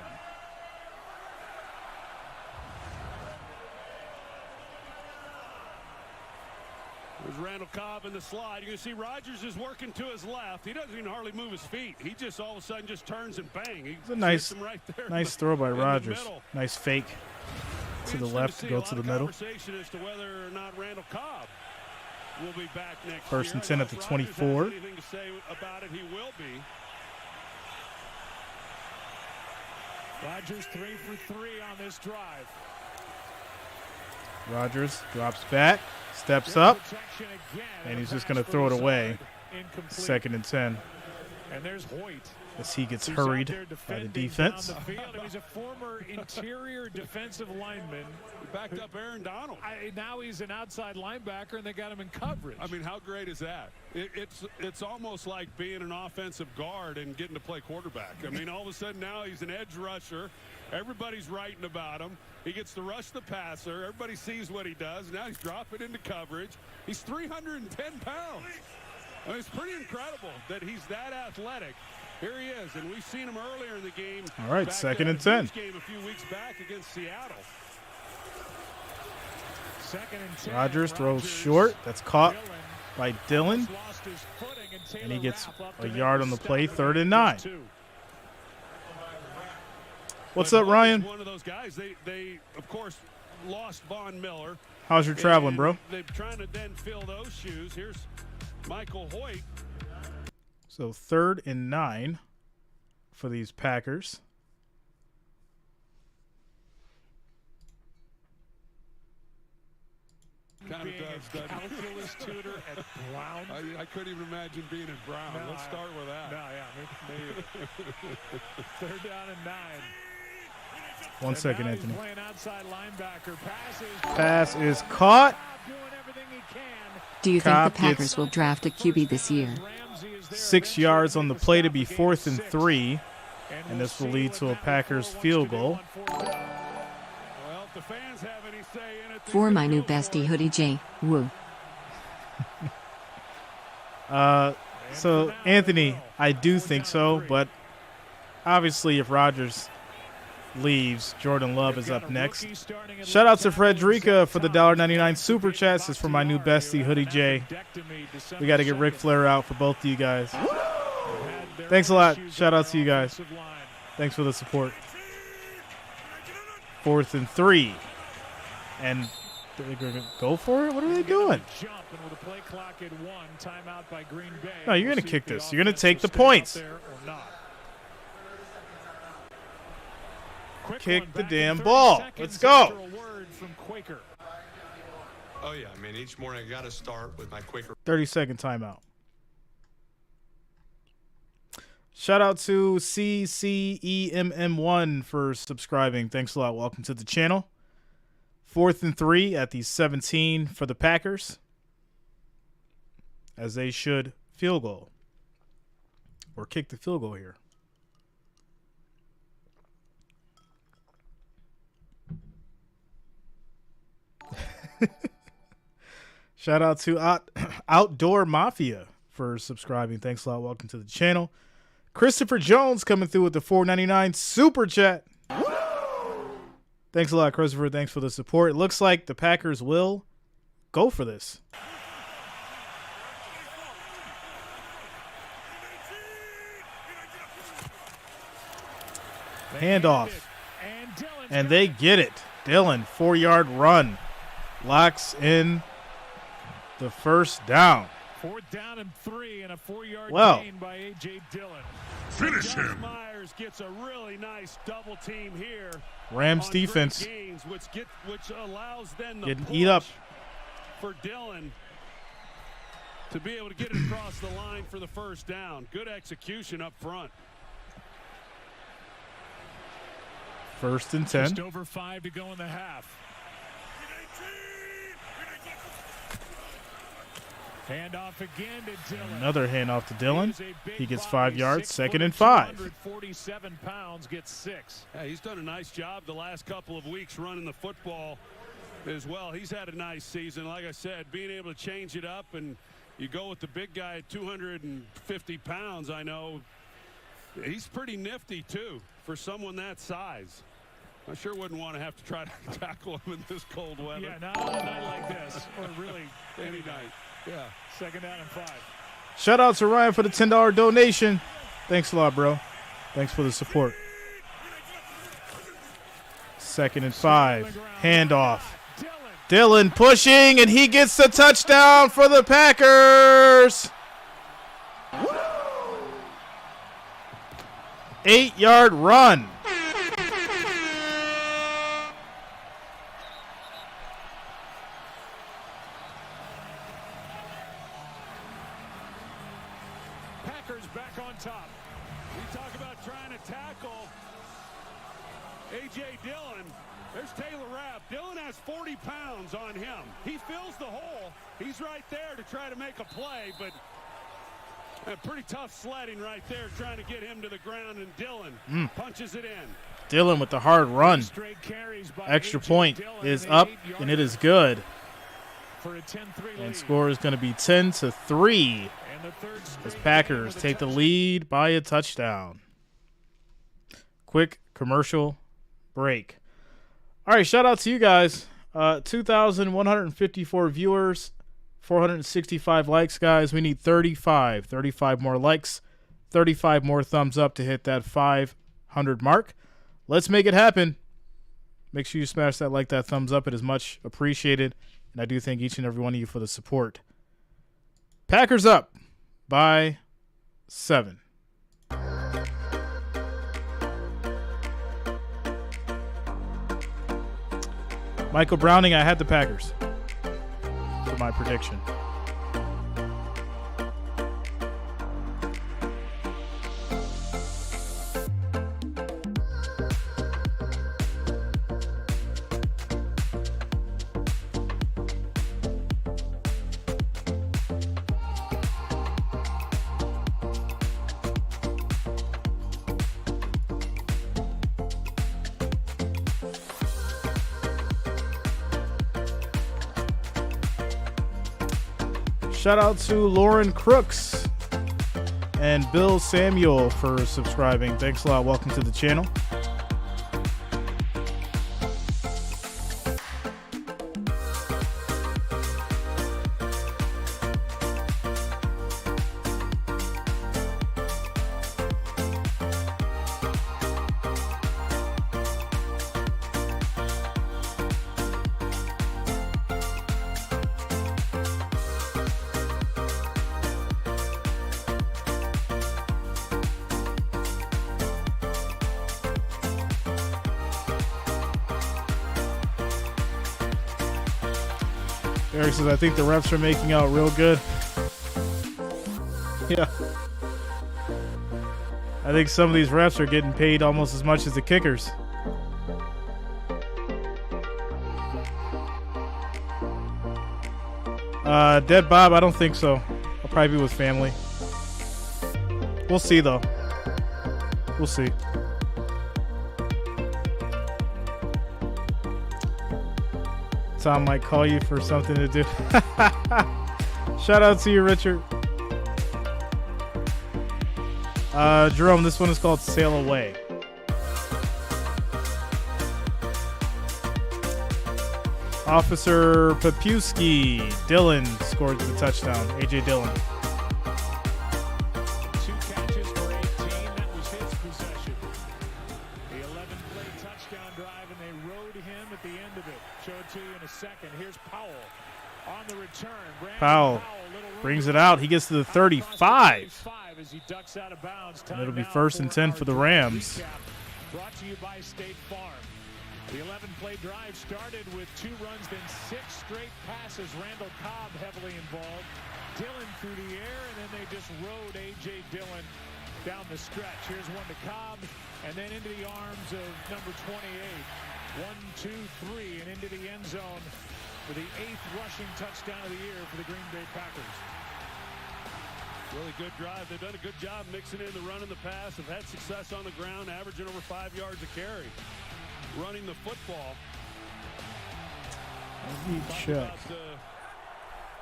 There's Randall Cobb in the slide. You can see Rodgers is working to his left. He doesn't even hardly move his feet. He just all of a sudden just turns and bang. It's a nice, right there nice throw by in the Rodgers. middle. Nice fake to the left to go to the middle. Conversation as to whether or not Randall Cobb will be back next First year. and 10 at the Unless Rodgers has 24. anything to say about it, he will be. Rodgers 3 for 3 on this drive. Rodgers drops back, steps up, Protection again, and he's a just pass going to for throw it Lazard. away. Incomplete. 2nd and 10 And there's Hoyt. as he gets Who's out hurried there by the defending defense. down the field. He's a former interior defensive lineman. He backed up Aaron Donald. Now he's an outside linebacker, and they got him in coverage. I mean, how great is that? It's almost like being an offensive guard and getting to play quarterback. I mean, all of a sudden now he's an edge rusher. Everybody's writing about him. He gets to rush the passer. Everybody sees what he does. Now he's dropping into coverage. He's 310 pounds. I mean, it's pretty incredible that he's that athletic. Here he is, and we've seen him earlier in the game. All right, back 2nd at and the 10. Chiefs game a few weeks back against Seattle. 2nd and 10. Rodgers throws short. That's caught by Dillon. Lost his footing, and And he Taylor gets Rapp up a to make yard the on the stop play, for 3rd and the 9. 2. What's But up, Ryan? One of those guys. They of course lost Von Miller. How's your traveling, bro? They're trying to then fill those shoes. Here's Michael Hoyt. So 3rd and 9 for these Packers. Kind of Being does, a doesn't it? calculus tutor at Brown. I couldn't even imagine being in Brown. No, Let's start with that. No, yeah, maybe. 3rd down and 9. 1 second, Now he's Anthony. playing outside linebacker. Pass is caught. Doing everything he can. Do you think Cobb the Packers gets will draft a QB this year? Ramsey is there 6 eventually yards to on the make a play to stop be of game 4th and 6. 3. And we'll this will see lead what to a Matt Packers LaFleur wants field to do goal. on 4th down. Well, if the fans have any say in it, For my new bestie hoodie J. Woo. So, Anthony, I do think so, but obviously if Rodgers leaves, Jordan Love is up next. Shout out to Frederica for the $1.99 super chats. It's for my new bestie, Hoodie J. We got to get Ric Flair out for both of you guys. Thanks a lot. Shout out to you guys. Thanks for the support. 4th and 3. And they're going to go for it? What are they doing? No, you're going to kick this. You're going to take the points. Kick the damn ball. Let's go. Oh, yeah. I mean, each morning I got to start with my Quaker. 30-second timeout. Shout out to CCEMM1 for subscribing. Thanks a lot. Welcome to the channel. 4th and 3 at the 17 for the Packers, as they should field goal or kick the field goal here. Shout out to Outdoor Mafia for subscribing. Thanks a lot. Welcome to the channel. Christopher Jones coming through with the $4.99 super chat. Thanks a lot, Christopher. Thanks for the support. It looks like the Packers will go for this. Handoff. And they get it. Dillon, 4-yard run. Locks in the first down. 4th down and 3 and a 4-yard gain by A.J. Dillon. Finish him. Myers gets a really nice double team here. Rams defense gains, which allows then the getting eat up for Dillon to be able to get it across the line for the first down. Good execution up front. 1st and 10. Just over 5 to go in the half. Handoff again to Dillon. Another handoff to Dillon. He gets 5 yards. 2nd and 5. 147 pounds, gets 6. Yeah, he's done a nice job the last couple of weeks running the football as well. He's had a nice season. Like I said, being able to change it up, and you go with the big guy at 250 pounds, I know. He's pretty nifty, too, for someone that size. I sure wouldn't want to have to try to tackle him in this cold weather. Yeah, not on a night like this, or really any night. Yeah. 2nd down and 5. Shout out to Ryan for the $10 donation. Thanks a lot, bro. Thanks for the support. 2nd and 5. Handoff. Dillon pushing, and he gets the touchdown for the Packers. 8-yard run. Packers back on top. We talk about trying to tackle A.J. Dillon. There's Taylor Rapp. Dillon has 40 pounds on him. He fills the hole. He's right there to try to make a play, but pretty tough sledding right there trying to get him to the ground, and Dillon punches it in. Dillon with the hard run. Extra point is up, and it is good. And score is going to be 10-3 as Packers take the lead by a touchdown. Quick commercial break. All right, shout out to you guys. 2,154 viewers, 465 likes, guys. We need 35 more likes, 35 more thumbs up to hit that 500 mark. Let's make it happen. Make sure you smash that like, that thumbs up. It is much appreciated, and I do thank each and every one of you for the support. Packers up by 7. Michael Browning, I had the Packers for my prediction. Shout out to Lauren Crooks and Bill Samuel for subscribing. Thanks a lot. Welcome to the channel. Eric says, I think the refs are making out real good. Yeah. I think some of these refs are getting paid almost as much as the kickers. Dead Bob, I don't think so. I'll probably be with family. We'll see, though. We'll see. Tom might call you for something to do. Shout out to you, Richard. Jerome, this one is called Sail Away. Officer Papuski, Dylan scored the touchdown. A.J. Dillon. 2 catches for 18. That was his possession. The 11-play touchdown drive, and they rode him at the end of it. Show it to you in a second. Here's Powell on the return. Powell brings it out. He gets to the 35. As he ducks out of bounds. And it'll be 1st and 10 for the Rams. Brought to you by State Farm. The 11-play drive started with 2 runs, then 6 straight passes. Randall Cobb heavily involved. Dillon through the air, and then they just rode A.J. Dillon down the stretch. Here's one to Cobb, and then into the arms of number 28. 1, 2, 3, and into the end zone for the 8th rushing touchdown of the year for the Green Bay Packers. Really good drive. They've done a good job mixing in the run and the pass. Have had success on the ground, averaging over 5 yards a carry. Running the football. Let me check.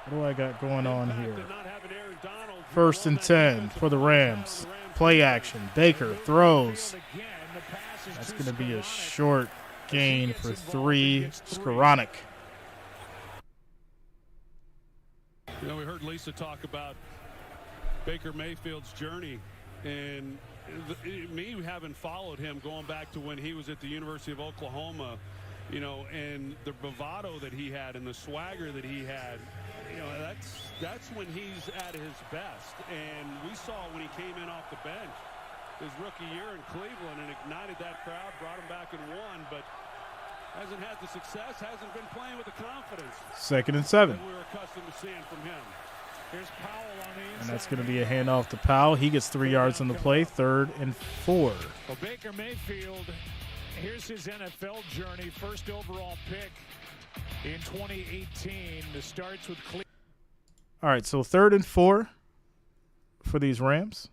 What do I got going on here? 1st and 10 for the Rams. Play action. Baker throws. That's going to be a short gain for 3. Skoranek. You know, we heard Lisa talk about Baker Mayfield's journey, and me having followed him going back to when he was at the University of Oklahoma, you know, and the bravado that he had and the swagger that he had, you know, that's when he's at his best. And we saw when he came in off the bench his rookie year in Cleveland and ignited that crowd, brought him back and won, but hasn't had the success, hasn't been playing with the confidence. 2nd and 7. That we were accustomed to seeing from him. Here's Powell on the inside. And that's going to be a handoff to Powell. He gets 3 yards on the play. 3rd and 4. Well, Baker Mayfield, here's his NFL journey. 1st overall pick in 2018. The starts with Cleveland. All right, so 3rd and 4 for these Rams.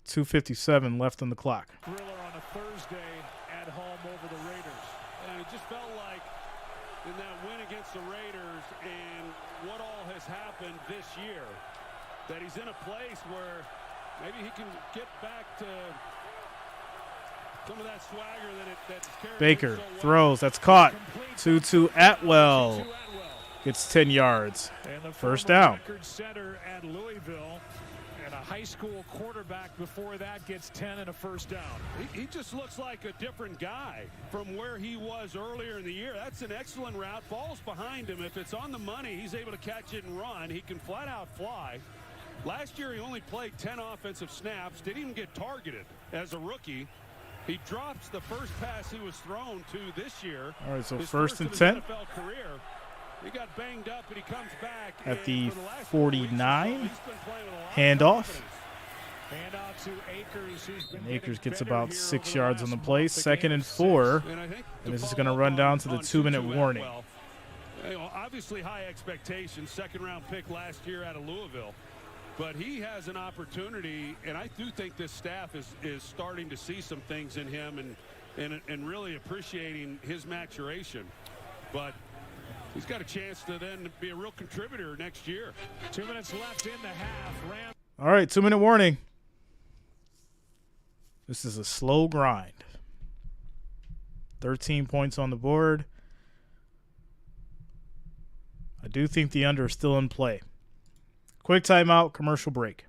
.257 left on the clock. Thriller on a Thursday at home over the Raiders. And it just felt like in that win against the Raiders and what all has happened this year, that he's in a place where maybe he can get back to some of that swagger that's carried. Baker so well. throws. That's caught. 2-2 Atwell gets 10 yards. And the 1st down. record setter at Louisville and a high school quarterback before that gets 10 and a 1st down. He just looks like a different guy from where he was earlier in the year. That's an excellent route. Ball's behind him. If it's on the money, he's able to catch it and run. He can flat out fly. Last year, he only played 10 offensive snaps. Didn't even get targeted as a rookie. He drops the first pass he was thrown to this year. All right, so his 1st and of his 10. NFL career. He got banged up, and he comes back At the for the last 49. weeks or so, he's been playing with a lot of Handoff. confidence. Handoff to Akers, who's been And Akers getting gets better about here 6 over the yards on last the play. month. 2nd and 6. 4. And I think And this is to going to follow run up down on to the Tutu 2-minute warning. Atwell, you know, obviously high expectations, 2nd-round pick last year out of Louisville. But he has an opportunity, and I do think this staff is starting to see some things in him and really appreciating his maturation. But he's got a chance to then be a real contributor next year. 2 minutes left in the half. Rams. All right, 2-minute warning. This is a slow grind. 13 points on the board. I do think the under is still in play. Quick timeout, commercial break.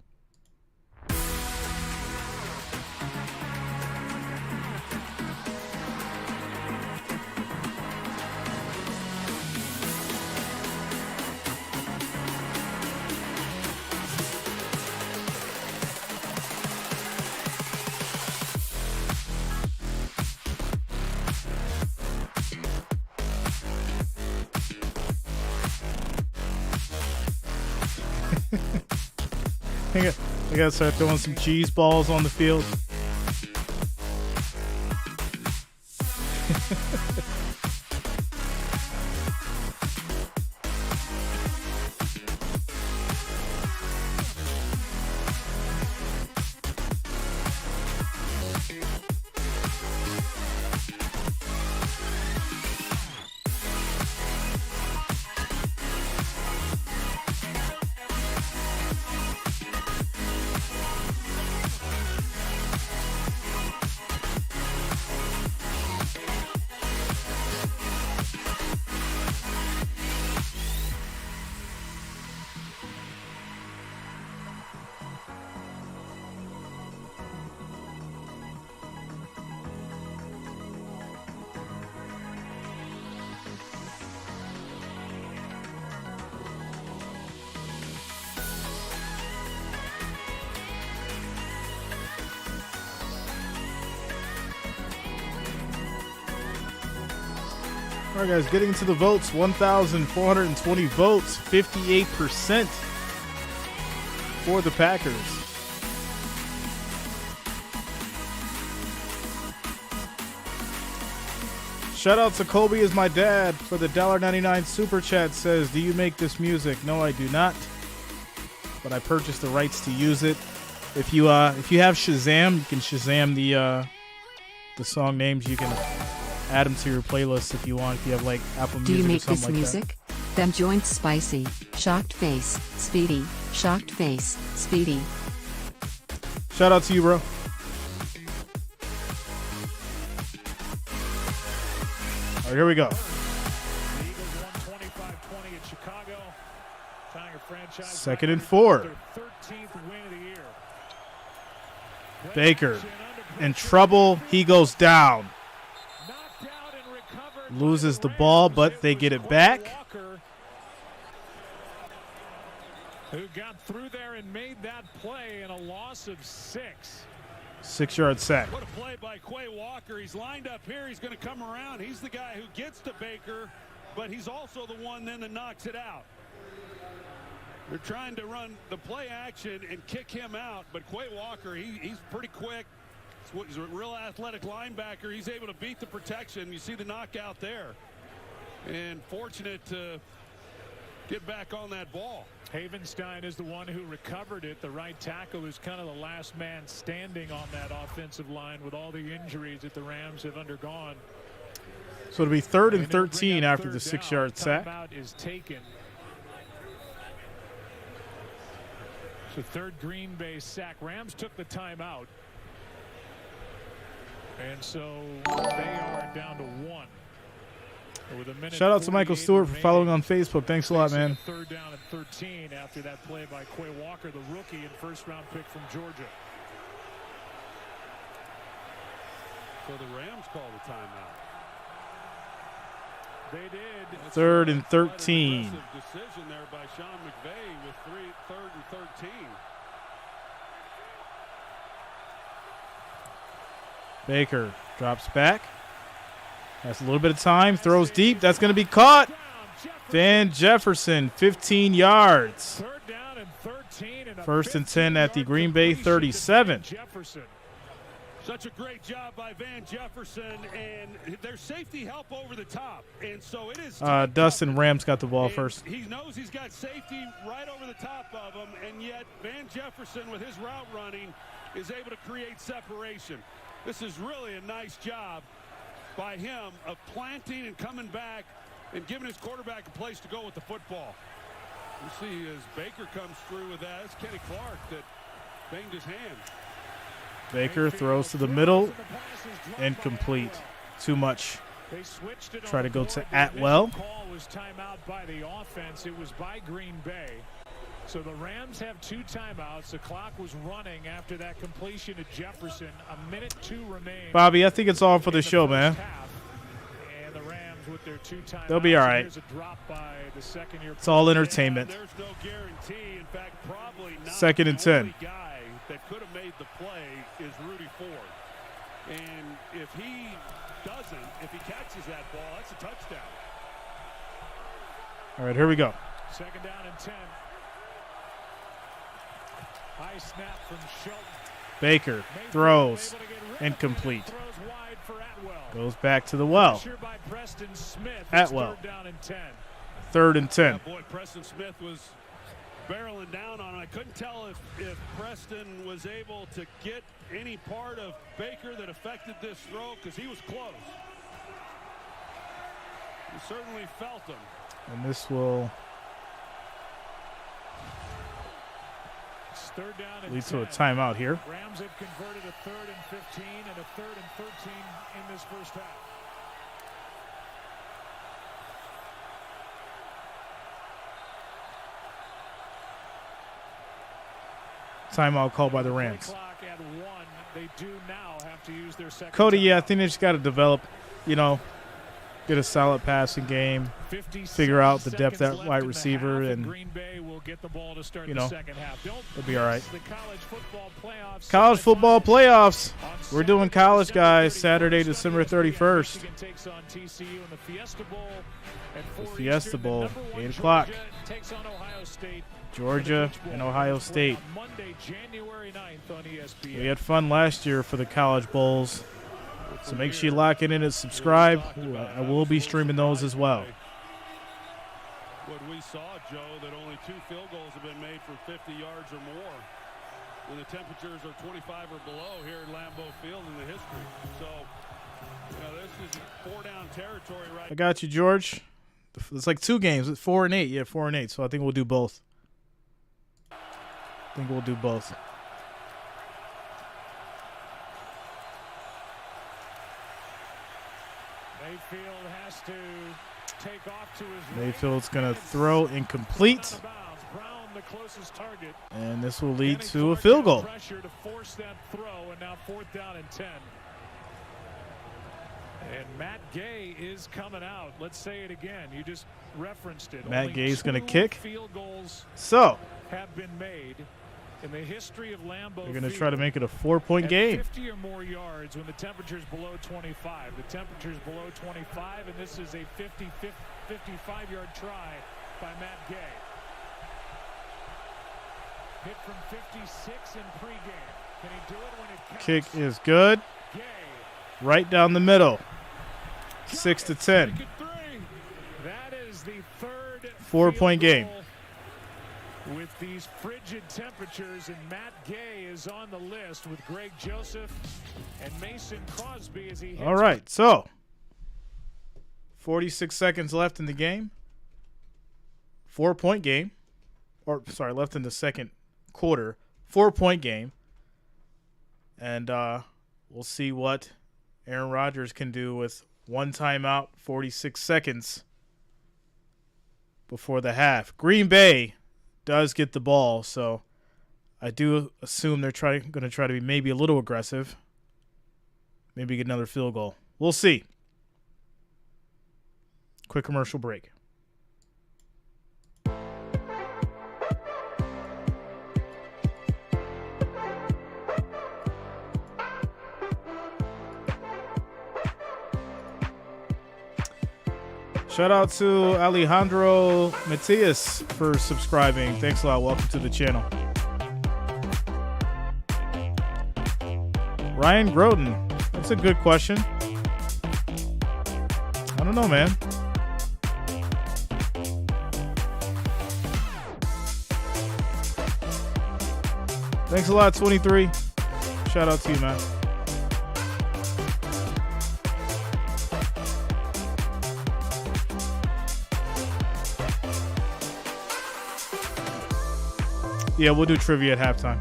I gotta start throwing some cheese balls on the field. All right, guys, getting into the votes. 1,420 votes, 58% for the Packers. Shout out to Colby is my dad for the $1.99 super chat. Says, do you make this music? No, I do not, but I purchased the rights to use it. If you have Shazam, you can Shazam the song names. You can add them to your playlist if you want. If you have like Apple Music. Do you make or something this like music? Them joints spicy. Shocked face. Speedy. Shocked face. Speedy. That. Shout out to you, bro. All right, here we go. The Eagles won 25-20 at Chicago. Tying a franchise 2nd and 4. their 13th win of the year. Baker in trouble. He goes down. Knocked out and recovered. Loses the ball, but they get it back. Walker, who got through there and made that play in a loss of 6. 6-yard sack. What a play by Quay Walker. He's lined up here. He's going to come around. He's the guy who gets to Baker, but he's also the one then that knocks it out. They're trying to run the play action and kick him out, but Quay Walker, he's pretty quick. He's a real athletic linebacker. He's able to beat the protection. You see the knockout there. And fortunate to get back on that ball. Havenstein is the one who recovered it. The right tackle is kind of the last man standing on that offensive line with all the injuries that the Rams have undergone. So it'll be 3rd and 13 after the 6-yard sack. Timeout is taken. So 3rd Green Bay sack. Rams took the timeout. And so they are down to 1. Shout out to Michael Stewart for following on Facebook. Thanks a lot, man. 3rd down and 13 after that play by Quay Walker, the rookie and 1st-round pick from Georgia. So the Rams call the timeout. They did. 3rd and 13. Decision there by Sean McVay with 3rd and 13. Baker drops back. Has a little bit of time. Throws deep. That's going to be caught. Van Jefferson, 15 yards. 3rd down and 13. And 1st and 10 at the Green Bay 37. Jefferson. Such a great job by Van Jefferson, and there's safety help over the top, and so it is. Dustin Rams got the ball and first. He knows he's got safety right over the top of him, and yet Van Jefferson, with his route running, is able to create separation. This is really a nice job by him of planting and coming back and giving his quarterback a place to go with the football. You see as Baker comes through with that. It's Kenny Clark that banged his hand. Baker throws to the middle. Incomplete. Too much. Try to go to Atwell. Call was timeout by the offense. It was by Green Bay. So the Rams have 2 timeouts. The clock was running after that completion to Jefferson. 1:02 remains. Bobby, I think it's all for the show, man. And the Rams with their 2 timeouts. They'll be all right. Here's a drop by the second-year. It's all entertainment. There's no guarantee. In fact, probably not. 2nd and 10. The only guy that could have made the play is Rudy Ford. And if he catches that ball, that's a touchdown. All right, here we go. 2nd down and 10. High snap from Shelton. Baker throws. Incomplete. Throws wide for Atwell. Goes back to the well. Pressure by Preston Smith. Atwell. 3rd down and 10. 3rd and 10. Yeah, boy, Preston Smith was barreling down on it. I couldn't tell if Preston was able to get any part of Baker that affected this throw because he was close. He certainly felt him. And this will Third down and lead to a 10. timeout here. Rams have converted a 3rd and 15 and a 3rd and 13 in this first half. Timeout called by the Rams. Clock at 1. They do now have to use their second Cody, timeout. yeah, I think they just got to develop, get a solid passing game, figure out the depth at wide receiver, and you know, it'll be all right. College football playoffs. We're doing college, guys. Saturday, December 31st. The Fiesta Bowl, 8 o'clock. Georgia and Ohio State. We had fun last year for the college bowls. So make sure you lock it in and subscribe. I will be streaming those as well. What we saw, Joe, that only 2 field goals have been made from 50 yards or more when the temperatures are 25 or below here at Lambeau Field in the history. So, you know, this is 4-down territory right now. I got you, George. It's like 2 games. It's 4 and 8. Yeah, 4 and 8. So I think we'll do both. Mayfield has to take off to his Mayfield's going to throw incomplete. Brown, the closest target. And this will lead to a field goal. Pressure to force that throw, and now 4th down and 10. And Matt Gay is coming out. Let's say it again. You just referenced it. Matt Only Gay's going to 2 kick. Field goals So have been made in the history of Lambeau. they're going to try to make it a 4-point game. 50 or more yards when the temperature's below 25. The temperature's below 25, and this is a 55-yard try by Matt Gay. Hit from 56 in pregame. Can he do it when it counts? Kick is good. Gay. Right down the middle. 6-10. That is the 3rd 4-point game. with these frigid temperatures, and Matt Gay is on the list with Greg Joseph and Mason Crosby as he hits. All right, so 46 seconds left in the game. 4-point game. Or, sorry, left in the second quarter. 4-point game. And we'll see what Aaron Rodgers can do with 1 timeout, 46 seconds before the half. Green Bay does get the ball, so I do assume they're going to try to be maybe a little aggressive. Maybe get another field goal. We'll see. Quick commercial break. Shout out to Alejandro Matias for subscribing. Thanks a lot. Welcome to the channel. Ryan Groden. That's a good question. I don't know, man. Thanks a lot, 23. Shout out to you, man. Yeah, we'll do trivia at halftime.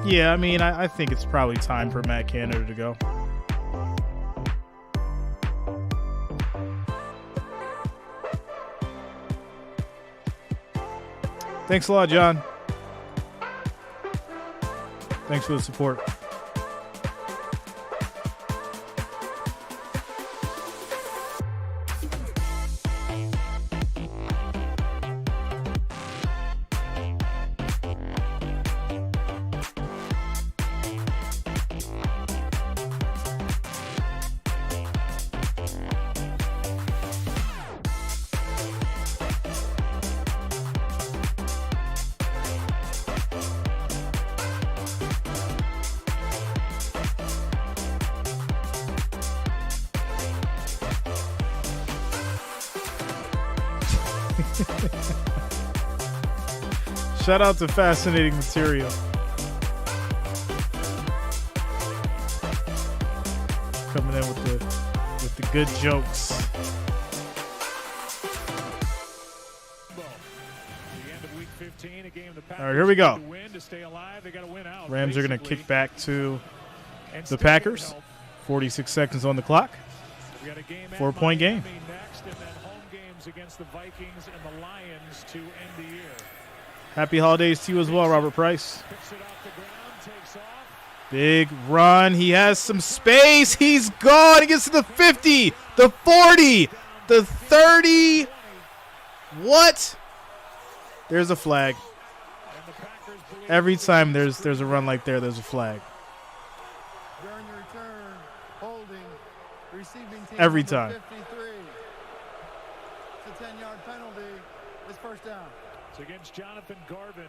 Yeah, I mean, I think it's probably time for Matt Canada to go. Thanks a lot, John. Thanks for the support. Shout out to Fascinating Material. Coming in with the good jokes. All right, here we go. Rams are going to kick back to the Packers. 46 seconds on the clock. 4-point game. Next, and then home games against the Vikings and the Lions to end the year. Happy holidays to you as well, Robert Price. Picks it off the ground, takes off. Big run. He has some space. He's gone. He gets to the 50, the 40, the 30. What? There's a flag. Every time there's a run like there's a flag. During the return, holding, receiving team Every number time. 53. It's a 10-yard penalty. It's first down. It's against Jonathan Garvin,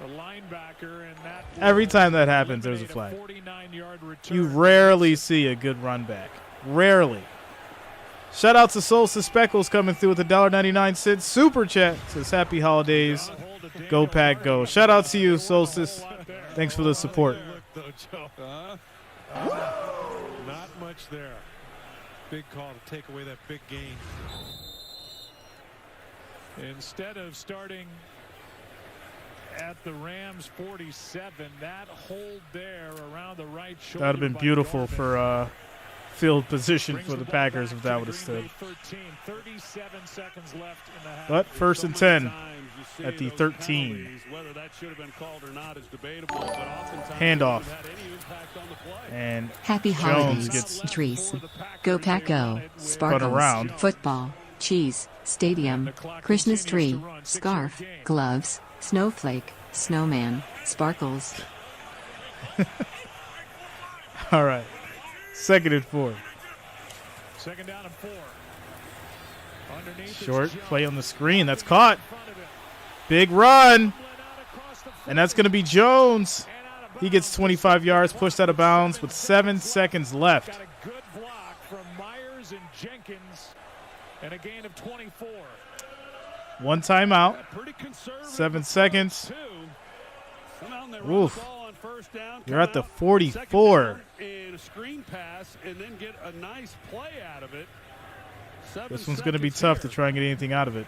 the linebacker, and that Every time that happens, there's a flag. 49-yard return. You rarely see a good run back. Rarely. Shout out to Solstice Speckles coming through with a $1.99 super chat. Says happy holidays. Go Pack Go. Shout out to you, Solstice. Thanks for the support. Not much there. Big call to take away that big gain. Instead of starting at the Rams 47, that hold there around the right shoulder. That would have been by beautiful Garvin for field position brings for the ball Packers back if to that the would have Green stood. Bay 13, 37 seconds left in the half. But first and 10 at the 13. Whether that should have been called or not is debatable, but oftentimes Handoff. it had any impact on the play. And Happy Jones holidays, gets Trees. Go Pack Go, Sparkles, around. Football, Cheese, Stadium, Krishna's Tree, Scarf, Gloves, Snowflake, Snowman, Sparkles. all right. 2nd and 4. Second down and 4. Underneath Short is play Jones. on the screen. That's caught. In front of him. Big run. Out across the And that's going to be Jones. and out of He gets bounds. 25 yards, pushed out of bounds with 7 seconds left. Got a good block from Myers and Jenkins, and a gain of 24. One timeout. Pretty conservative 7 seconds. two. Somehow they run Oof. the ball on first down, You're come at the out, 44. second down, and a screen pass, and then get a nice play out of it. 7 This one's going to be seconds tough here. to try and get anything out of it.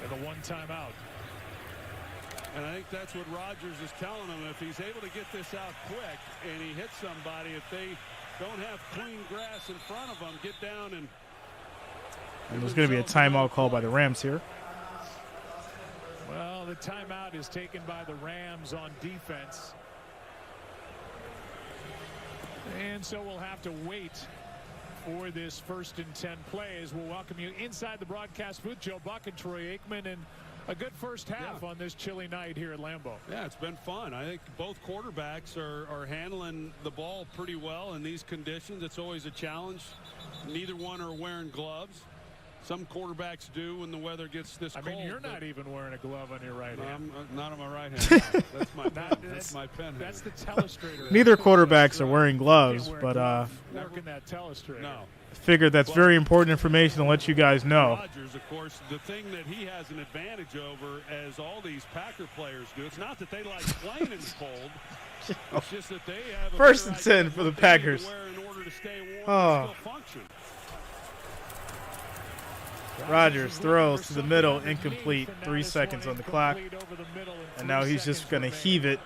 And the one timeout. And I think that's what Rodgers is telling him. If he's able to get this out quick and he hits somebody, if they don't have clean grass in front of them, get down and And there's going to be a timeout called by the Rams here. Well, the timeout is taken by the Rams on defense. And so we'll have to wait for this 1st and 10 plays. We'll welcome you inside the broadcast booth. Joe Buck and Troy Aikman, and a good first half on this chilly night here at Lambeau. yeah, it's been fun. I think both quarterbacks are handling the ball pretty well in these conditions. It's always a challenge. Neither one are wearing gloves. Some quarterbacks do when the weather gets this cold. I mean, you're not even wearing a glove on your right hand. I'm not on my right hand. That's my pen. That's my pen. That's the telestrator. Neither quarterbacks are wearing gloves, Can't wear a but glove working that telestrator. No. figured that's very important information to let you guys know. Rodgers, of course, the thing that he has an advantage over, as all these Packer players do, it's not that they like playing in the cold. It's just that they have a 1st and better idea 10 of for the what they need to Packers. wear in order to stay warm Oh. and still function. Rodgers throws to the middle, incomplete. 3 seconds on the clock. And now he's just going to heave it,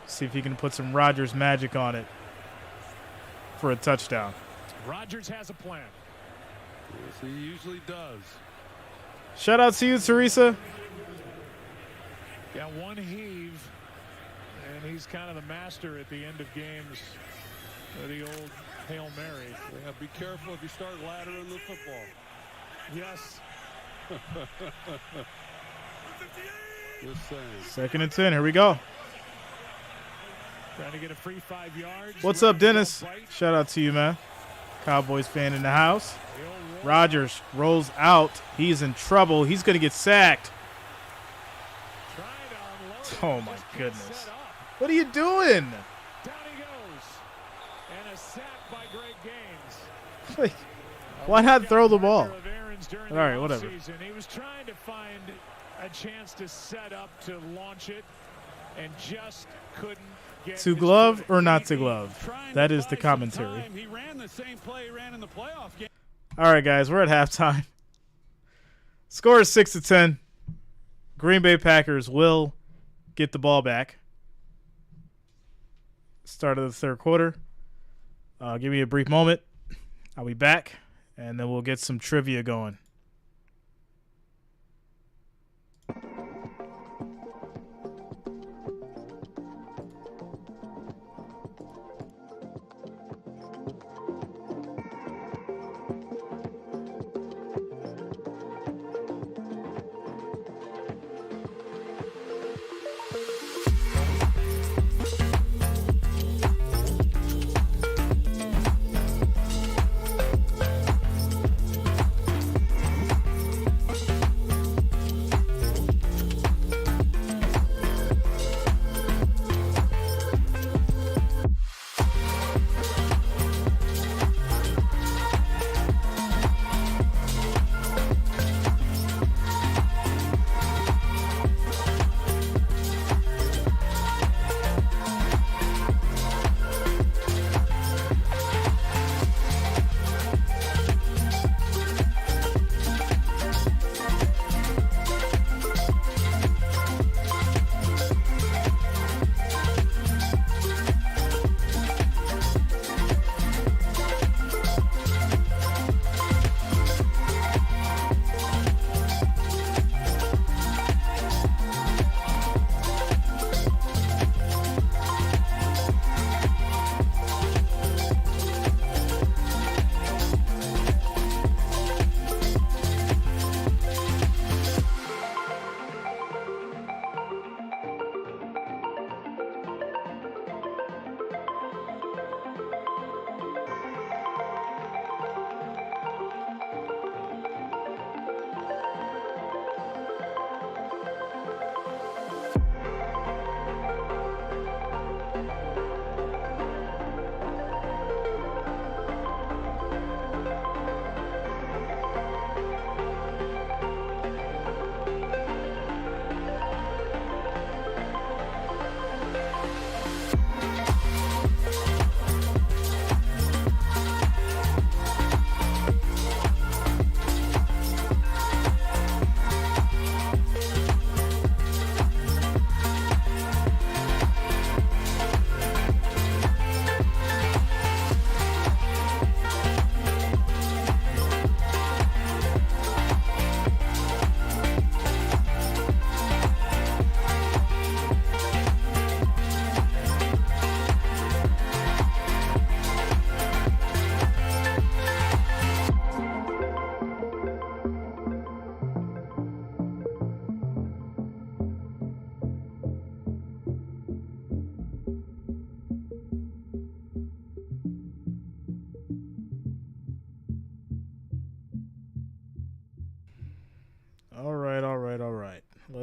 see if he can put some Rodgers magic on it for a touchdown. Rodgers has a plan. Yes, he usually does. Shout out to you, Teresa. Got one heave, and he's kind of the master at the end of games of the old Hail Mary. Yeah, be careful if you start laddering the football. Yes. Just saying. 2nd and 10. Here we go. Trying to get a free 5 yards. What's up, Dennis? Shout out to you, man. Cowboys fan in the house. Rodgers rolls out. He's in trouble. He's going to get sacked. Oh, my goodness. What are you doing? Down he goes. And a sack by Greg Gaines. Like, why not throw the ball? All right, whatever. He was trying to find a chance to set up to launch it and just couldn't get To his glove foot. or not to glove? That is the commentary. He ran the same play he ran in the playoff game. All right, guys, we're at halftime. Score is 6-10. Green Bay Packers will get the ball back. Start of the 3rd quarter. Give me a brief moment. I'll be back, and then we'll get some trivia going.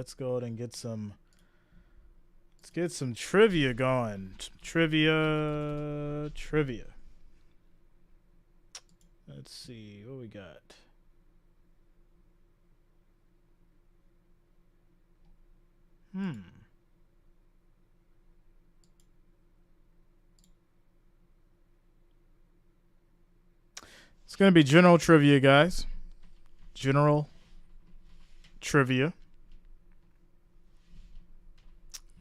let's go ahead and get some. Let's get some trivia going. Trivia. Let's see what we got. It's going to be general trivia, guys. General trivia.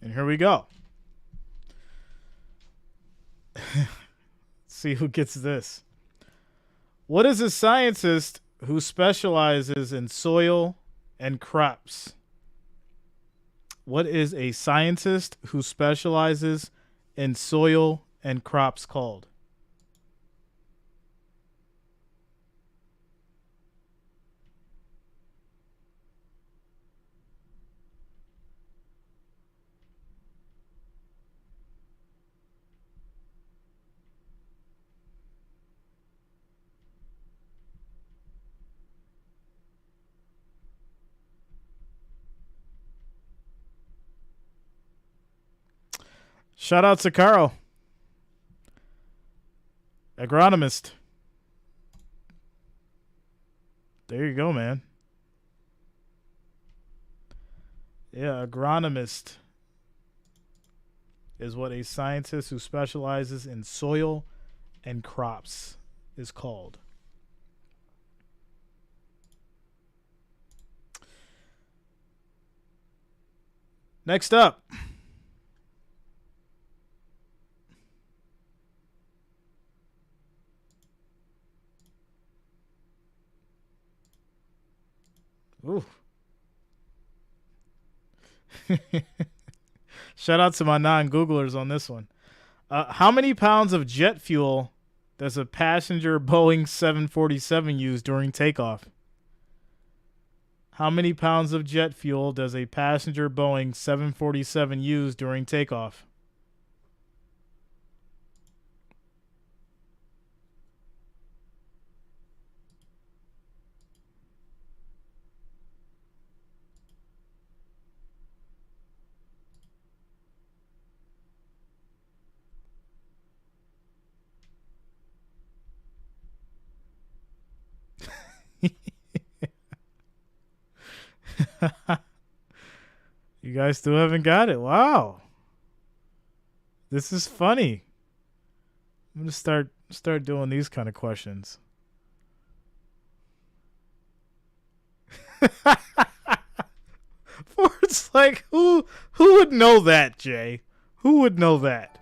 And here we go. Let's see who gets this. What is a scientist who specializes in soil and crops? What is a scientist who specializes in soil and crops called? Shout out to Carl. Agronomist. There you go, man. Yeah, agronomist is what a scientist who specializes in soil and crops is called. Next up. Ooh. Shout out to my non-Googlers on this one. How many pounds of jet fuel does a passenger Boeing 747 use during takeoff? How many pounds of jet fuel does a passenger Boeing 747 use during takeoff? You guys still haven't got it. Wow. This is funny. I'm going to start doing these kind of questions. It's like who would know that, Jay? Who would know that?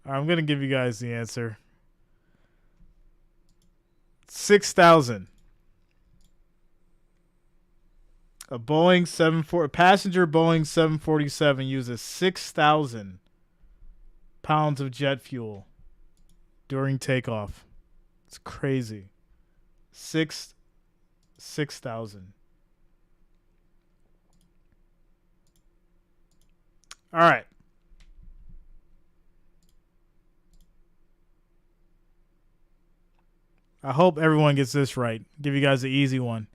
All right, I'm going to give you guys the answer. 6,000. A passenger Boeing 747 uses 6,000 pounds of jet fuel during takeoff. It's crazy. 6,000. All right. I hope everyone gets this right. Give you guys the easy one.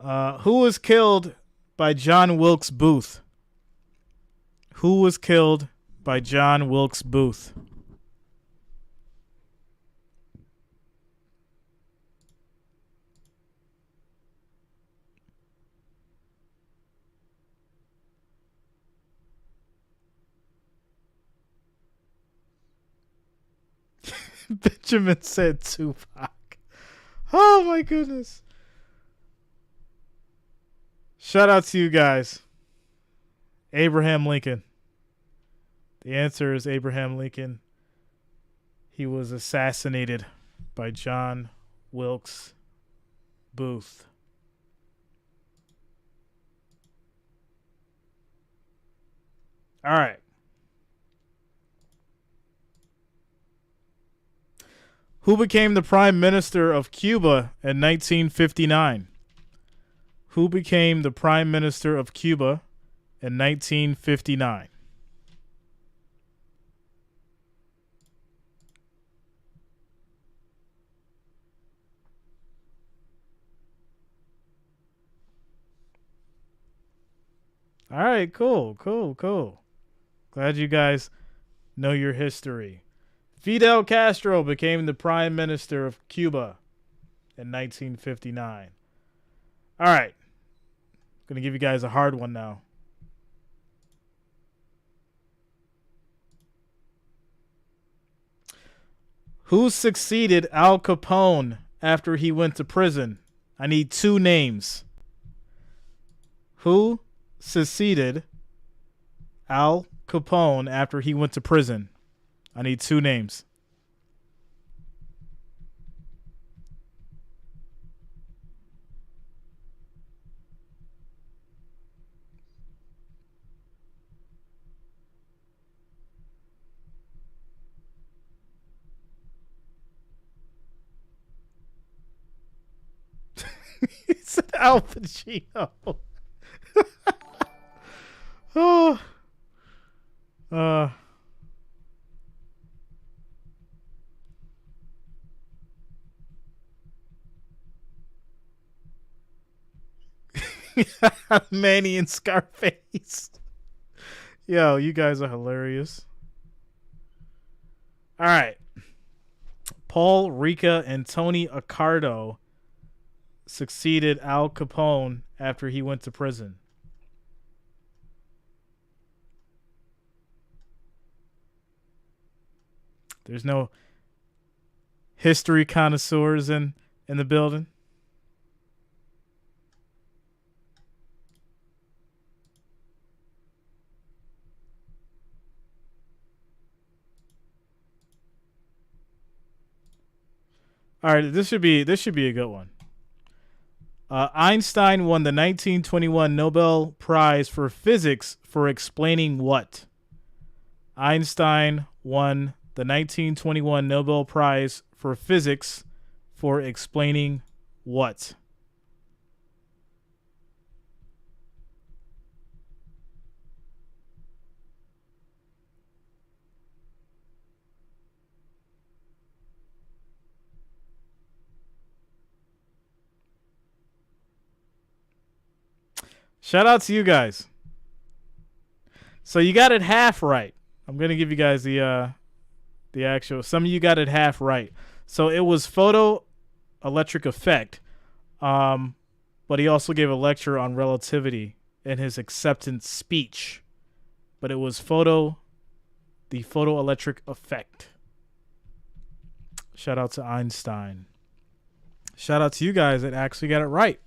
Who was killed by John Wilkes Booth? Who was killed by John Wilkes Booth? Benjamin said Tupac. Oh my goodness. Shout out to you guys. Abraham Lincoln. The answer is Abraham Lincoln. He was assassinated by John Wilkes Booth. All right. Who became the Prime Minister of Cuba in 1959? Who became the Prime Minister of Cuba in 1959? All right, cool. Glad you guys know your history. Fidel Castro became the prime minister of Cuba in 1959. All right. Going to give you guys a hard one now. Who succeeded Al Capone after he went to prison? I need 2 names. Who succeeded Al Capone after he went to prison? I need 2 names. He said Al Pacino. Oh. Manny and Scarface. Yo, you guys are hilarious. All right. Paul Ricca and Tony Accardo succeeded Al Capone after he went to prison. There's no history connoisseurs in the building. All right, this should be a good one. Einstein won the 1921 Nobel Prize for Physics for explaining what? Einstein won the 1921 Nobel Prize for Physics for explaining what? Shout out to you guys. So you got it half right. I'm going to give you guys the actual. Some of you got it half right. So it was photoelectric effect. But he also gave a lecture on relativity in his acceptance speech. But it was the photoelectric effect. Shout out to Einstein. Shout out to you guys that actually got it right.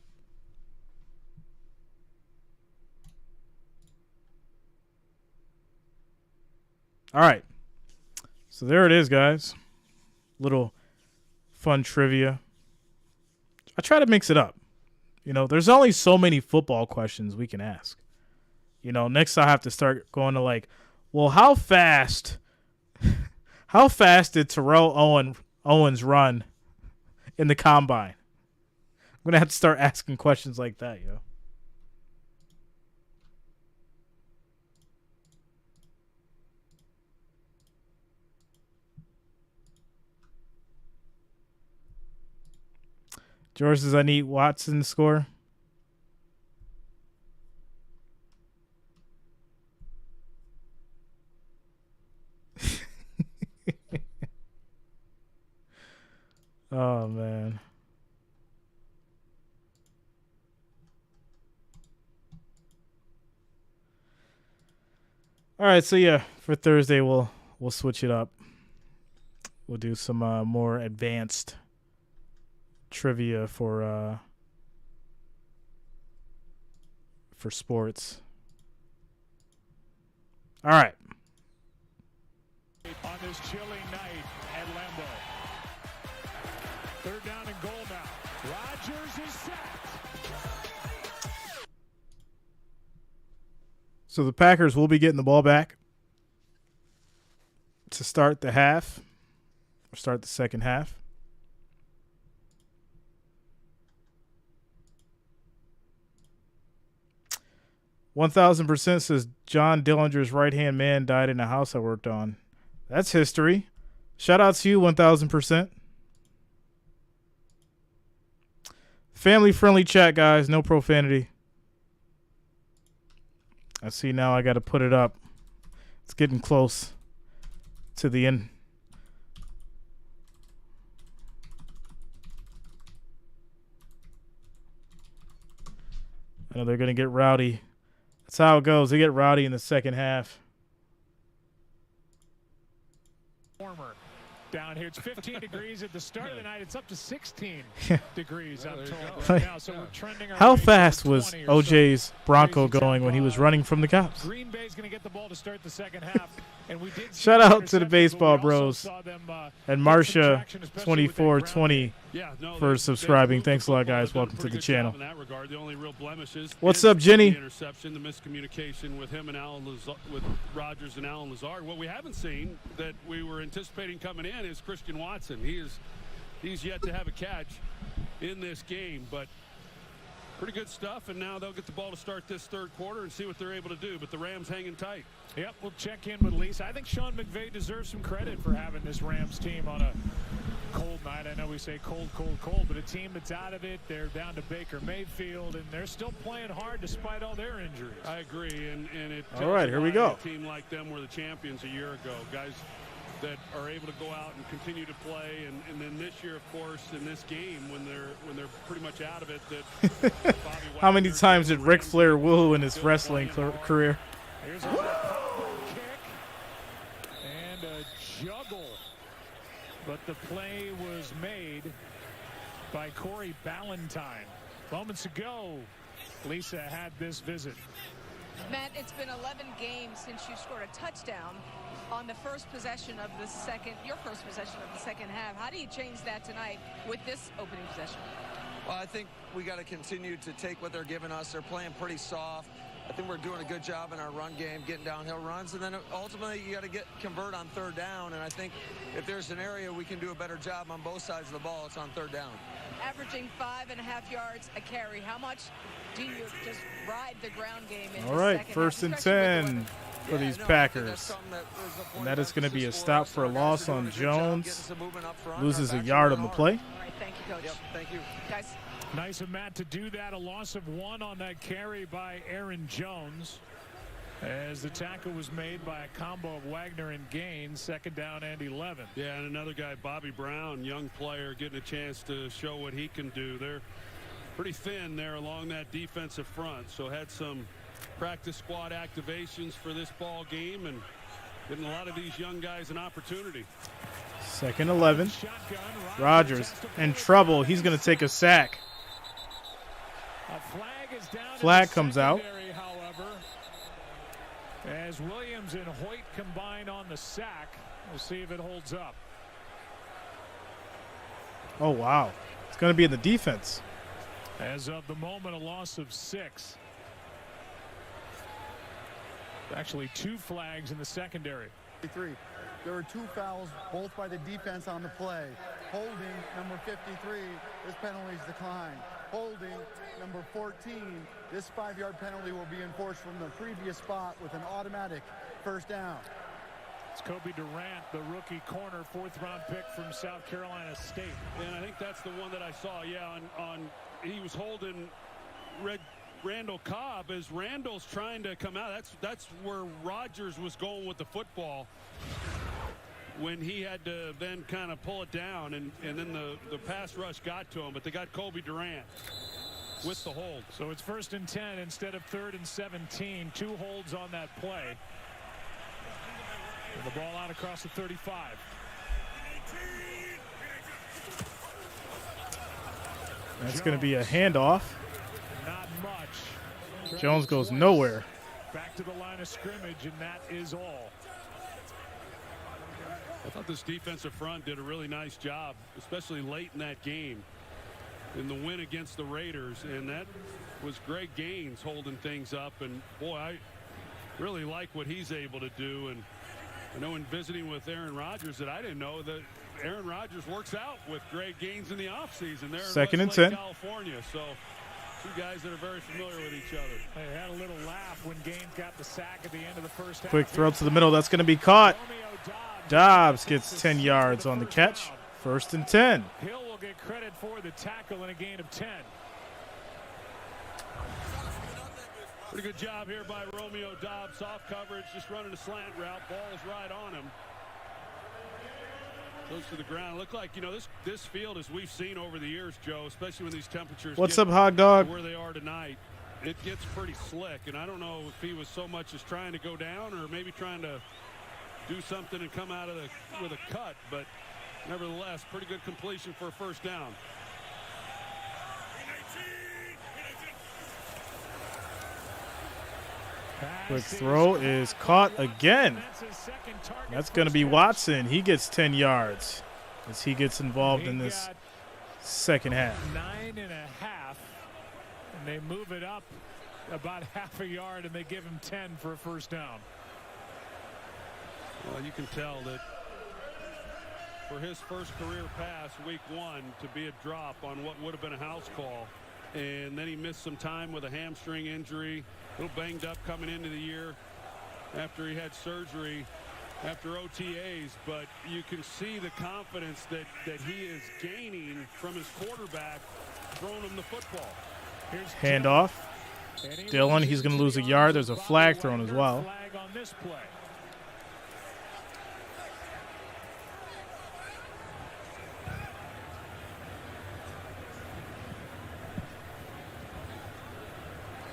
All right. So there it is, guys. Little fun trivia. I try to mix it up. You know, there's only so many football questions we can ask. You know, next I have to start going to like, well, how fast did Terrell Owens run in the combine? I'm going to have to start asking questions like that, yo. George says, I need Watson score. Oh, man. All right, so yeah, for Thursday we'll switch it up. We'll do some more advanced trivia for sports. All right. On this chilly night at Lambeau. 3rd down and goal now. Rodgers is sacked. So the Packers will be getting the ball back to start the half, or start the second half. %, says John Dillinger's right-hand man died in a house I worked on. That's history. Shout out to you, 1000%. Family-friendly chat, guys. No profanity. I see now I got to put it up. It's getting close to the end. I know they're going to get rowdy. That's how it goes. They get rowdy in the second half. Warmer down here. It's 15 degrees at the start of the night. It's up to 16 degrees, I'm told, right now. So we're trending our How way fast towards was 20 or so. OJ's Bronco going when he was running from the cops? Green Bay's going to get the ball to start the second half. And we did see Shout out to the interceptions, baseball but we also bros saw them, and get some Marcia traction, especially with that ground 2420 game. for subscribing. Thanks a lot, guys. Welcome to the channel. The only real blemish is What's up, Jenny? The interception, the miscommunication with him and with Rodgers and Alan Lazard. What we haven't seen that we were anticipating coming in is Christian Watson. He's yet to have a catch in this game, but pretty good stuff. And now they'll get the ball to start this third quarter and see what they're able to do. But the Rams hanging tight. Yep, we'll check in with Lisa. I think Sean McVay deserves some credit for having this Rams team on a cold night. I know we say cold, but a team that's out of it. They're down to Baker Mayfield, and they're still playing hard despite all their injuries. I agree, and it all right, here we go. A team like them were the champions a year ago. Guys that are able to go out and continue to play, and then this year, of course, in this game when they're pretty much out of it. That How many times did Ric Flair woo in his wrestling career? Here's a kick and a juggle, but the play was made by Corey Ballantyne. Moments ago, Lisa had this visit. Matt, it's been 11 games since you scored a touchdown on the first possession of the your first possession of the second half. How do you change that tonight with this opening possession? Well, I think we got to continue to take what they're giving us. They're playing pretty soft. I think we're doing a good job in our run game, getting downhill runs, and then ultimately you got to convert on third down. And I think if there's an area we can do a better job on both sides of the ball, it's on third down. Averaging 5.5 yards a carry. How much do you just ride the ground game in All the right, second first half, and especially 10 for these Packers. And that is going to be a stop for a loss on Jones. Loses a yard on the play. All right, thank you, Coach. Yep, thank you. Guys. Nice of Matt to do that. A loss of 1 on that carry by Aaron Jones, as the tackle was made by a combo of Wagner and Gaines. Second down and 11. Yeah, and another guy, Bobby Brown, young player, getting a chance to show what he can do. They're pretty thin there along that defensive front, so had some practice squad activations for this ball game and getting a lot of these young guys an opportunity. Second 11. Rodgers in trouble. He's going to take a sack. Flag comes out. However, as Williams and Hoyt combine on the sack, we'll see if it holds up. Oh, wow. It's going to be in the defense. As of the moment, a loss of 6. Actually, 2 flags in the secondary. 53. There were 2 fouls, both by the defense on the play. Holding, number 53, this penalty is declined. Holding, number 14, this 5-yard penalty will be enforced from the previous spot with an automatic first down. It's Kobe Durant, the rookie corner, 4th-round pick from South Carolina State. And I think that's the one that I saw, yeah, he was holding Randall Cobb as Randall's trying to come out. That's where Rodgers was going with the football when he had to then kind of pull it down, and then the pass rush got to him, but they got Kobe Durant with the hold. So it's 1st and 10 instead of 3rd and 17. 2 holds on that play. And the ball out across the 35. That's going to be a handoff. Not much. Jones goes nowhere. Back to the line of scrimmage, and that is all. I thought this defensive front did a really nice job, especially late in that game in the win against the Raiders, and that was Greg Gaines holding things up. And boy, I really like what he's able to do. And I know in visiting with Aaron Rodgers that I didn't know that Aaron Rodgers works out with Greg Gaines in the offseason there in Second and Westlake, 10. California. So 2 guys that are very familiar with each other. They had a little laugh when Gaines got the sack at the end of the first half. Quick throw to the middle. That's going to be caught. Dobbs gets 10 yards on the catch. 1st and 10. Hill will get credit for the tackle in a gain of 10. Pretty good job here by Romeo Dobbs. Soft coverage, just running a slant route. Ball is right on him. Close to the ground. Look like, this field, as we've seen over the years, Joe, especially when these temperatures What's get up, Hog Dog? where they are tonight, it gets pretty slick. And I don't know if he was so much as trying to go down or maybe trying to do something and come out of with a cut. But nevertheless, pretty good completion for a first down. Quick throw is caught again. That's going to be Watson. He gets 10 yards as he gets involved in this second half. 9.5, and they move it up about half a yard, and they give him 10 for a first down. Well, you can tell that for his first career pass, week 1, to be a drop on what would have been a house call. And then he missed some time with a hamstring injury, a little banged up coming into the year after he had surgery after OTAs. But you can see the confidence that he is gaining from his quarterback throwing him the football. Handoff. Dillon, he's going to lose a yard. There's a flag thrown as well. Flag on this play.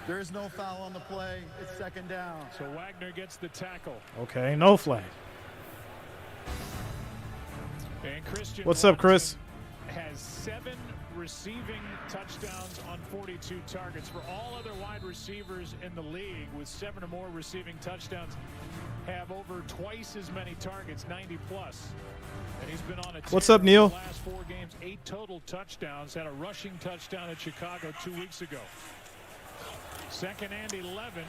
There is no foul on the play. It's second down. So Wagner gets the tackle. Okay, no flag. And Christian What's up, Chris? has 7 receiving touchdowns on 42 targets. For all other wide receivers in the league with 7 or more receiving touchdowns have over twice as many targets, 90 plus. And he's been on a What's up, Neil? The last 4 games, 8 total touchdowns. Had a rushing touchdown at Chicago 2 weeks ago. Second and 11.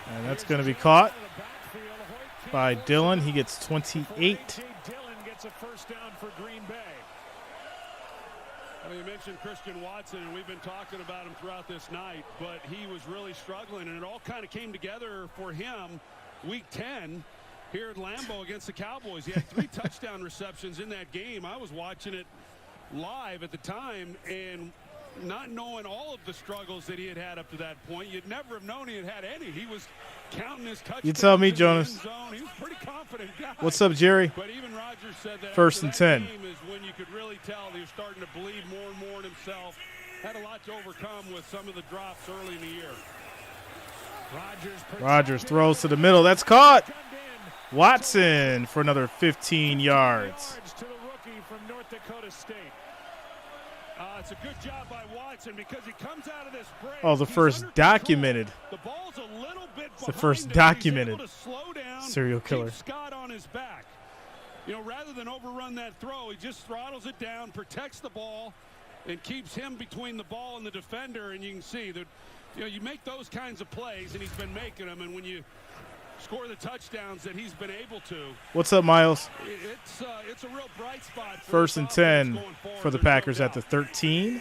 And that's going to be caught by Dillon. He gets 28. Dillon gets a first down for Green Bay. Well, you mentioned Christian Watson, and we've been talking about him throughout this night, but he was really struggling, and it all kind of came together for him week 10 here at Lambeau against the Cowboys. He had 3 touchdown receptions in that game. I was watching it live at the time, and not knowing all of the struggles that he had had up to that point, you'd never have known he had had any. He was counting his touchdowns. You tell me, Jonas. He was a pretty confident guy. What's up, Jerry? But even Rodgers said that first and 10. game is when you could really tell he was starting to believe more and more in himself. Had a lot to overcome with some of the drops early in the year. Rodgers throws to the middle. That's caught. Watson for another 15 yards. To the rookie from North Dakota State. It's a good job by Watson because he comes out of this break. Oh, the first documented. The ball's a little bit it's the first documented serial killer. Scott on his back. Rather than overrun that throw, he just throttles it down, protects the ball, and keeps him between the ball and the defender. And you can see that, you make those kinds of plays, and he's been making them. And when you score the touchdowns that he's been able to. What's up, Miles? It's a real bright spot. First and 10 for the Packers at the 13.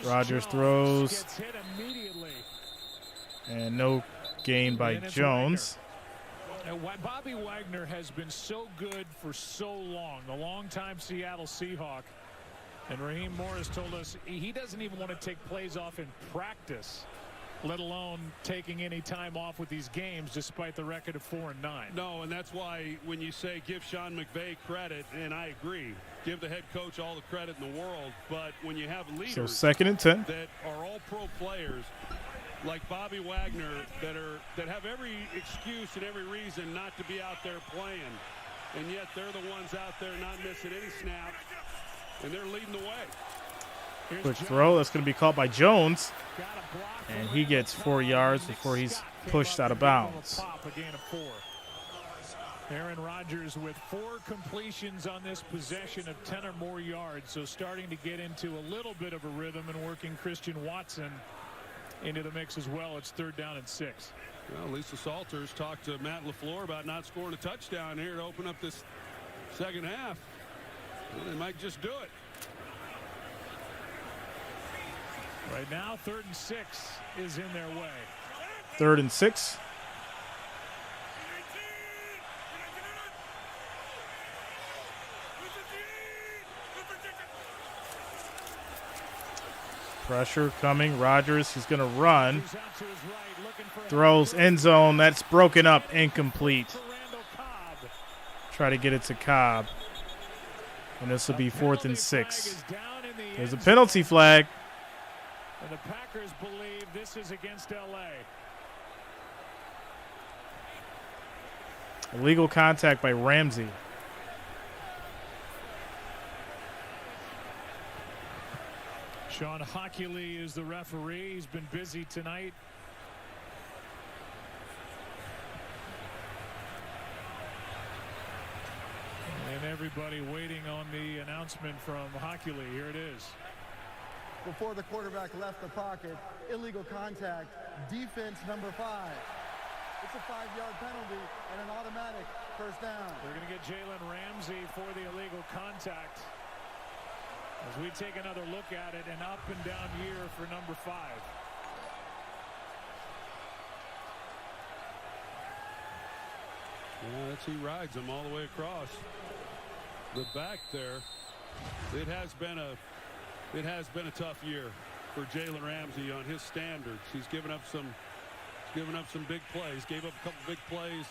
Rodgers throws. Gets hit immediately. And no gain by Jones. Bobby Wagner has been so good for so long, the longtime Seattle Seahawk. And Raheem Morris told us he doesn't even want to take plays off in practice, let alone taking any time off with these games, despite the record of 4-9. No, and that's why when you say give Sean McVay credit, and I agree, give the head coach all the credit in the world, but when you have leaders so second and 10 that are all pro players like Bobby Wagner that have every excuse and every reason not to be out there playing, and yet they're the ones out there not missing any snaps, and they're leading the way. Quick throw. That's going to be caught by Jones. And he gets 4 yards before he's pushed out of bounds. Aaron Rodgers with 4 completions on this possession of 10 or more yards. So starting to get into a little bit of a rhythm and working Christian Watson into the mix as well. It's 3rd down and 6. Well, Lisa Salters talked to Matt LaFleur about not scoring a touchdown here to open up this second half. Well, they might just do it. Right now, 3rd and 6 is in their way. 3rd and 6. Pressure coming. Rodgers, he's going to run. Throws end zone. That's broken up. Incomplete. Try to get it to Cobb. And this will be 4th and 6. There's a penalty flag. And the Packers believe this is against L.A. Illegal contact by Ramsey. Sean Hockley is the referee. He's been busy tonight. And everybody waiting on the announcement from Hockley. Here it is. Before the quarterback left the pocket, illegal contact, defense number 5. It's a 5-yard penalty and an automatic first down. They're going to get Jalen Ramsey for the illegal contact. As we take another look at it, an up and down year for number 5. Yeah, he rides him all the way across the back there. It has been a tough year for Jalen Ramsey on his standards. He's given up some big plays. Gave up a couple big plays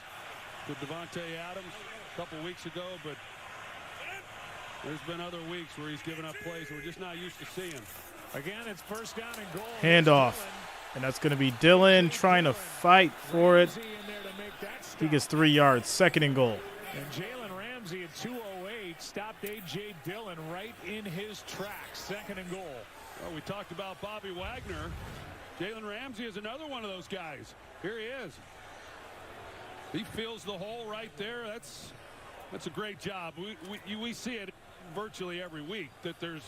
to Devontae Adams a couple weeks ago, but there's been other weeks where he's given up plays we're just not used to seeing. Again, it's first down and goal. Handoff. And that's going to be Dillon trying to fight for it. He gets 3 yards. 2nd and goal. And Jalen Ramsey at 2:08 stopped A.J. Dillon right in his tracks. 2nd and goal. Well, we talked about Bobby Wagner. Jalen Ramsey is another one of those guys. Here he is. He fills the hole right there. That's a great job. We see it virtually every week that there's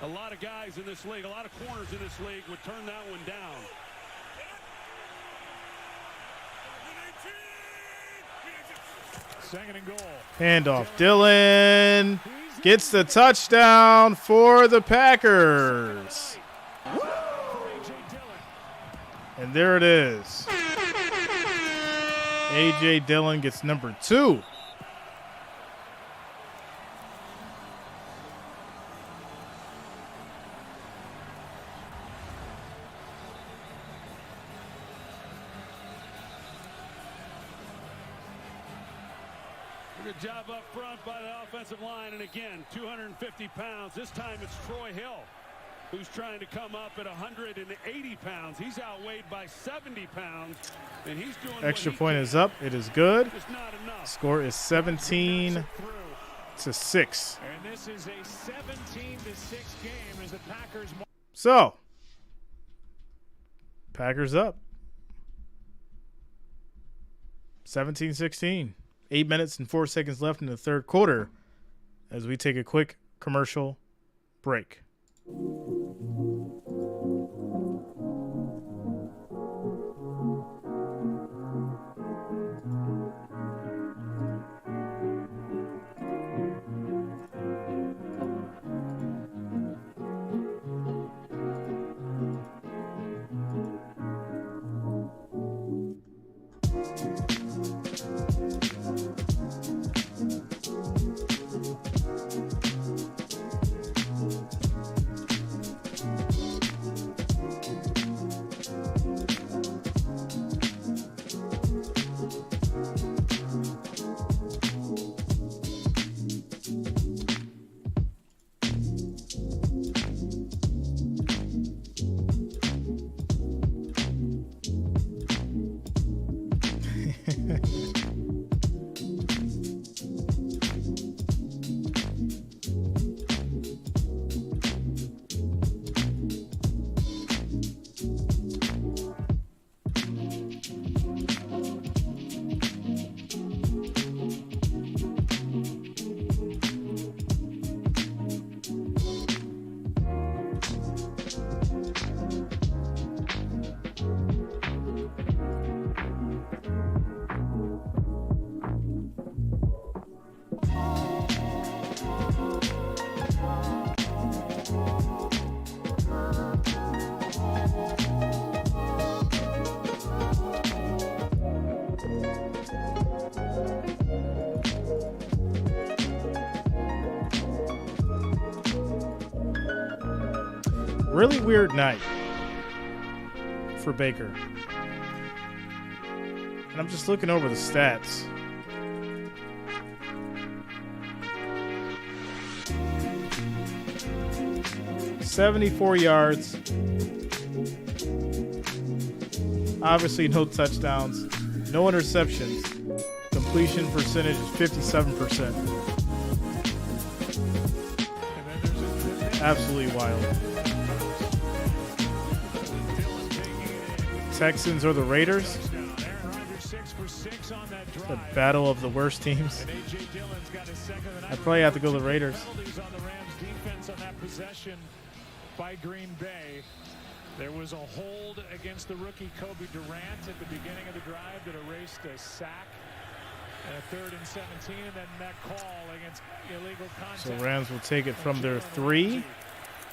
a lot of guys in this league, a lot of corners in this league would turn that one down. Second and goal. Handoff. Dillon gets the touchdown for the Packers. And there it is. A.J. Dillon gets number 2. Good job up front by the offensive line, and again, 250 pounds. This time it's Troy Hill, who's trying to come up at 180 pounds. He's outweighed by 70 pounds, and he's doing Extra point is up. It is good. Just not enough. Score is 17-6. And this is a 17-6 game as the Packers. So, Packers up. 17-16. 8 minutes and 4 seconds left in the third quarter as we take a quick commercial break. Really weird night for Baker. And I'm just looking over the stats. $74 yards. Obviously, no touchdowns, no interceptions. Completion percentage is 57%. Absolutely wild. Texans or the Raiders? The battle of the worst teams. I'd probably have to go to the Raiders. By Green Bay. There was a hold against the rookie Kobe Durant at the beginning of the drive that erased a sack. And a 3rd and 17, and then that call against illegal contact. So Rams will take it from their 3.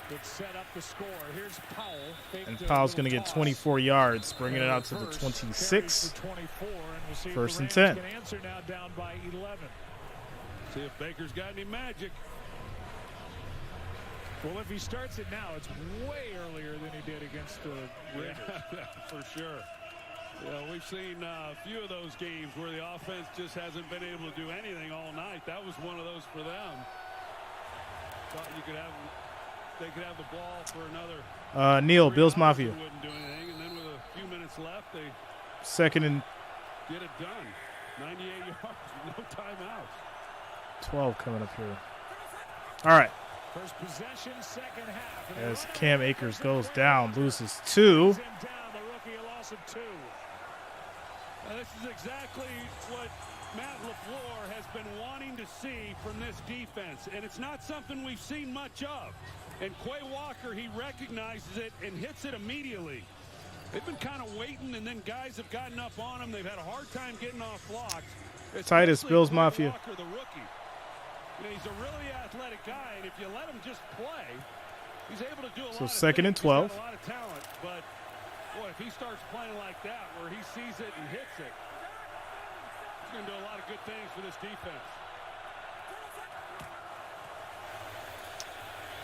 That set up the score. Here's Powell. And Powell's going to get 24 yards, bringing it out to the 26. 1st and 10. Answer now down by 11. See if Baker's got any magic. Well, if he starts it now, it's way earlier than he did against the Raiders. Yeah, for sure. Yeah, we've seen a few of those games where the offense just hasn't been able to do anything all night. That was one of those for them. Thought they could have the ball for another. Neil, Bills Mafia. Wouldn't do anything, and then with a few minutes left, they 2nd and get it done. 98 yards, no timeouts. 12 coming up here. All right. First possession, second half. As Cam Akers goes down, loses 2. Now, this is exactly what Matt LaFleur has been wanting to see from this defense, and it's not something we've seen much of. And Quay Walker, he recognizes it and hits it immediately. They've been kind of waiting, and then guys have gotten up on him. They've had a hard time getting off blocks. Titus, Bills Mafia. Walker, the rookie. You know, he's a really athletic guy, and if you let him just play, he's able to do a lot of 2nd and 12. He's got a lot of talent, but boy, if he starts playing like that, where he sees it and hits it, he's going to do a lot of good things for this defense.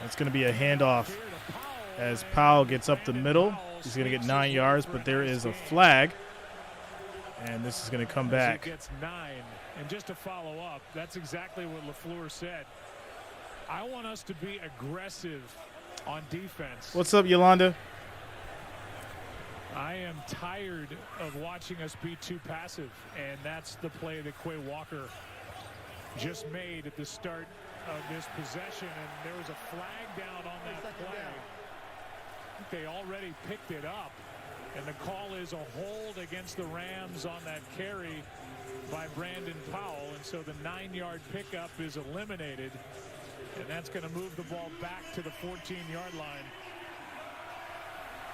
It's going to be a handoff as Powell gets up the middle. He's going to get 9 yards, but there is a flag, and this is going to come back. He gets 9. And just to follow up, that's exactly what LaFleur said. I want us to be aggressive on defense. What's up, Yolanda? I am tired of watching us be too passive, and that's the play that Quay Walker just made at the start of this possession, and there was a flag down on that play. I think they already picked it up, and the call is a hold against the Rams on that carry by Brandon Powell, and so the 9-yard pickup is eliminated, and that's going to move the ball back to the 14-yard line.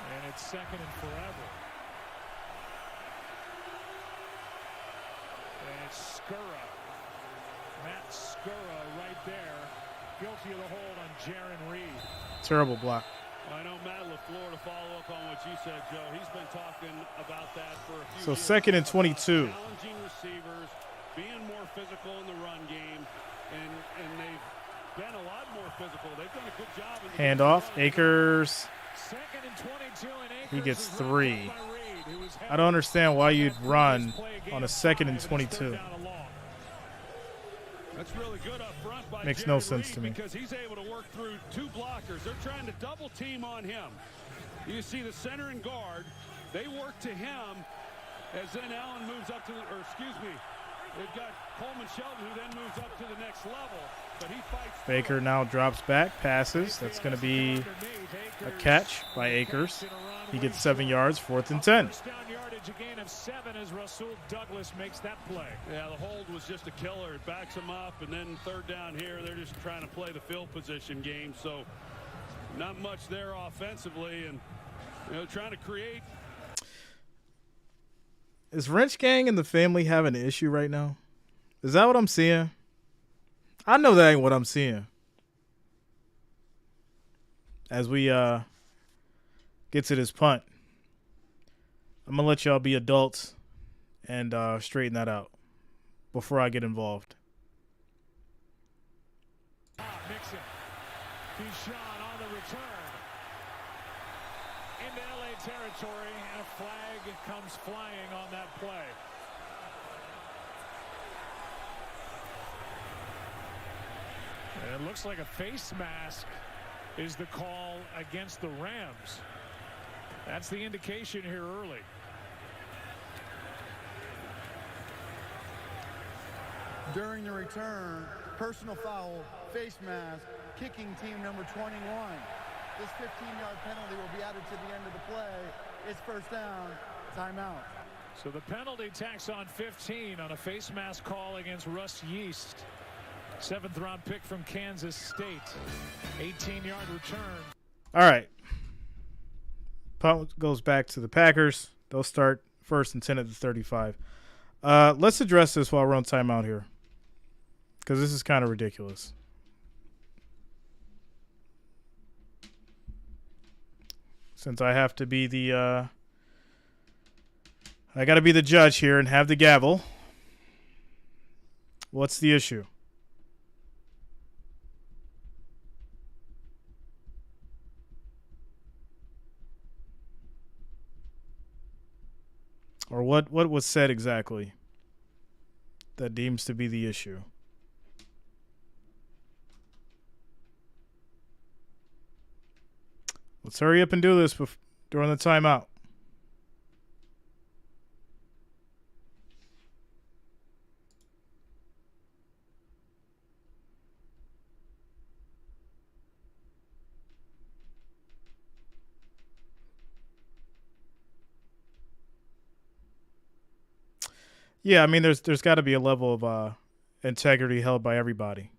And it's 2nd and forever. And it's Skura. Matt Skura right there. Guilty of the hold on Jaron Reed. Terrible block. I know Matt LaFleur, to follow up on what you said, Joe, he's been talking about that for a few So years. 2nd and 22. Challenging receivers, being more physical in the run game, and they've been a lot more physical. They've done a good job. Handoff, Akers. 2nd and 22, and Akers He gets is 3. I don't understand why you'd run on a 2nd and 22. That's really good up front by Makes Jerry no sense Reed, to me. because he's able to work through 2 blockers. They're trying to double team on him. You see the center and guard. They work to him as then Allen moves up to they've got Coleman Shelton, who then moves up to the next level. But he fights. Baker now drops back, passes. That's going to be a catch by Akers. He gets 7 yards, 4th and 10. A gain of 7 as Rasul Douglas makes that play. Yeah, the hold was just a killer. It backs him up, and then 3rd down here, they're just trying to play the field position game. So not much there offensively, and trying to create. Is Wrench Gang and the family having an issue right now? Is that what I'm seeing? I know that ain't what I'm seeing. As we get to this punt, I'm going to let y'all be adults and straighten that out before I get involved. Mixon. Deshaun on the return. territory, and a flag comes flying on that play. And it looks like a face mask is the call against the Rams. That's the indication here early. During the return, personal foul, face mask, kicking team number 21. This 15-yard penalty will be added to the end of the play. It's first down, timeout. So the penalty tacks on 15 on a face mask call against Russ Yeast. 7th-round pick from Kansas State. 18-yard return. All right. Punt goes back to the Packers. They'll start 1st and 10 at the 35. Let's address this while we're on timeout here, because this is kind of ridiculous. Since I have to be the I got to be the judge here and have the gavel. What's the issue? Or what was said exactly that deems to be the issue? Let's hurry up and do this during the timeout. Yeah, I mean, there's got to be a level of integrity held by everybody.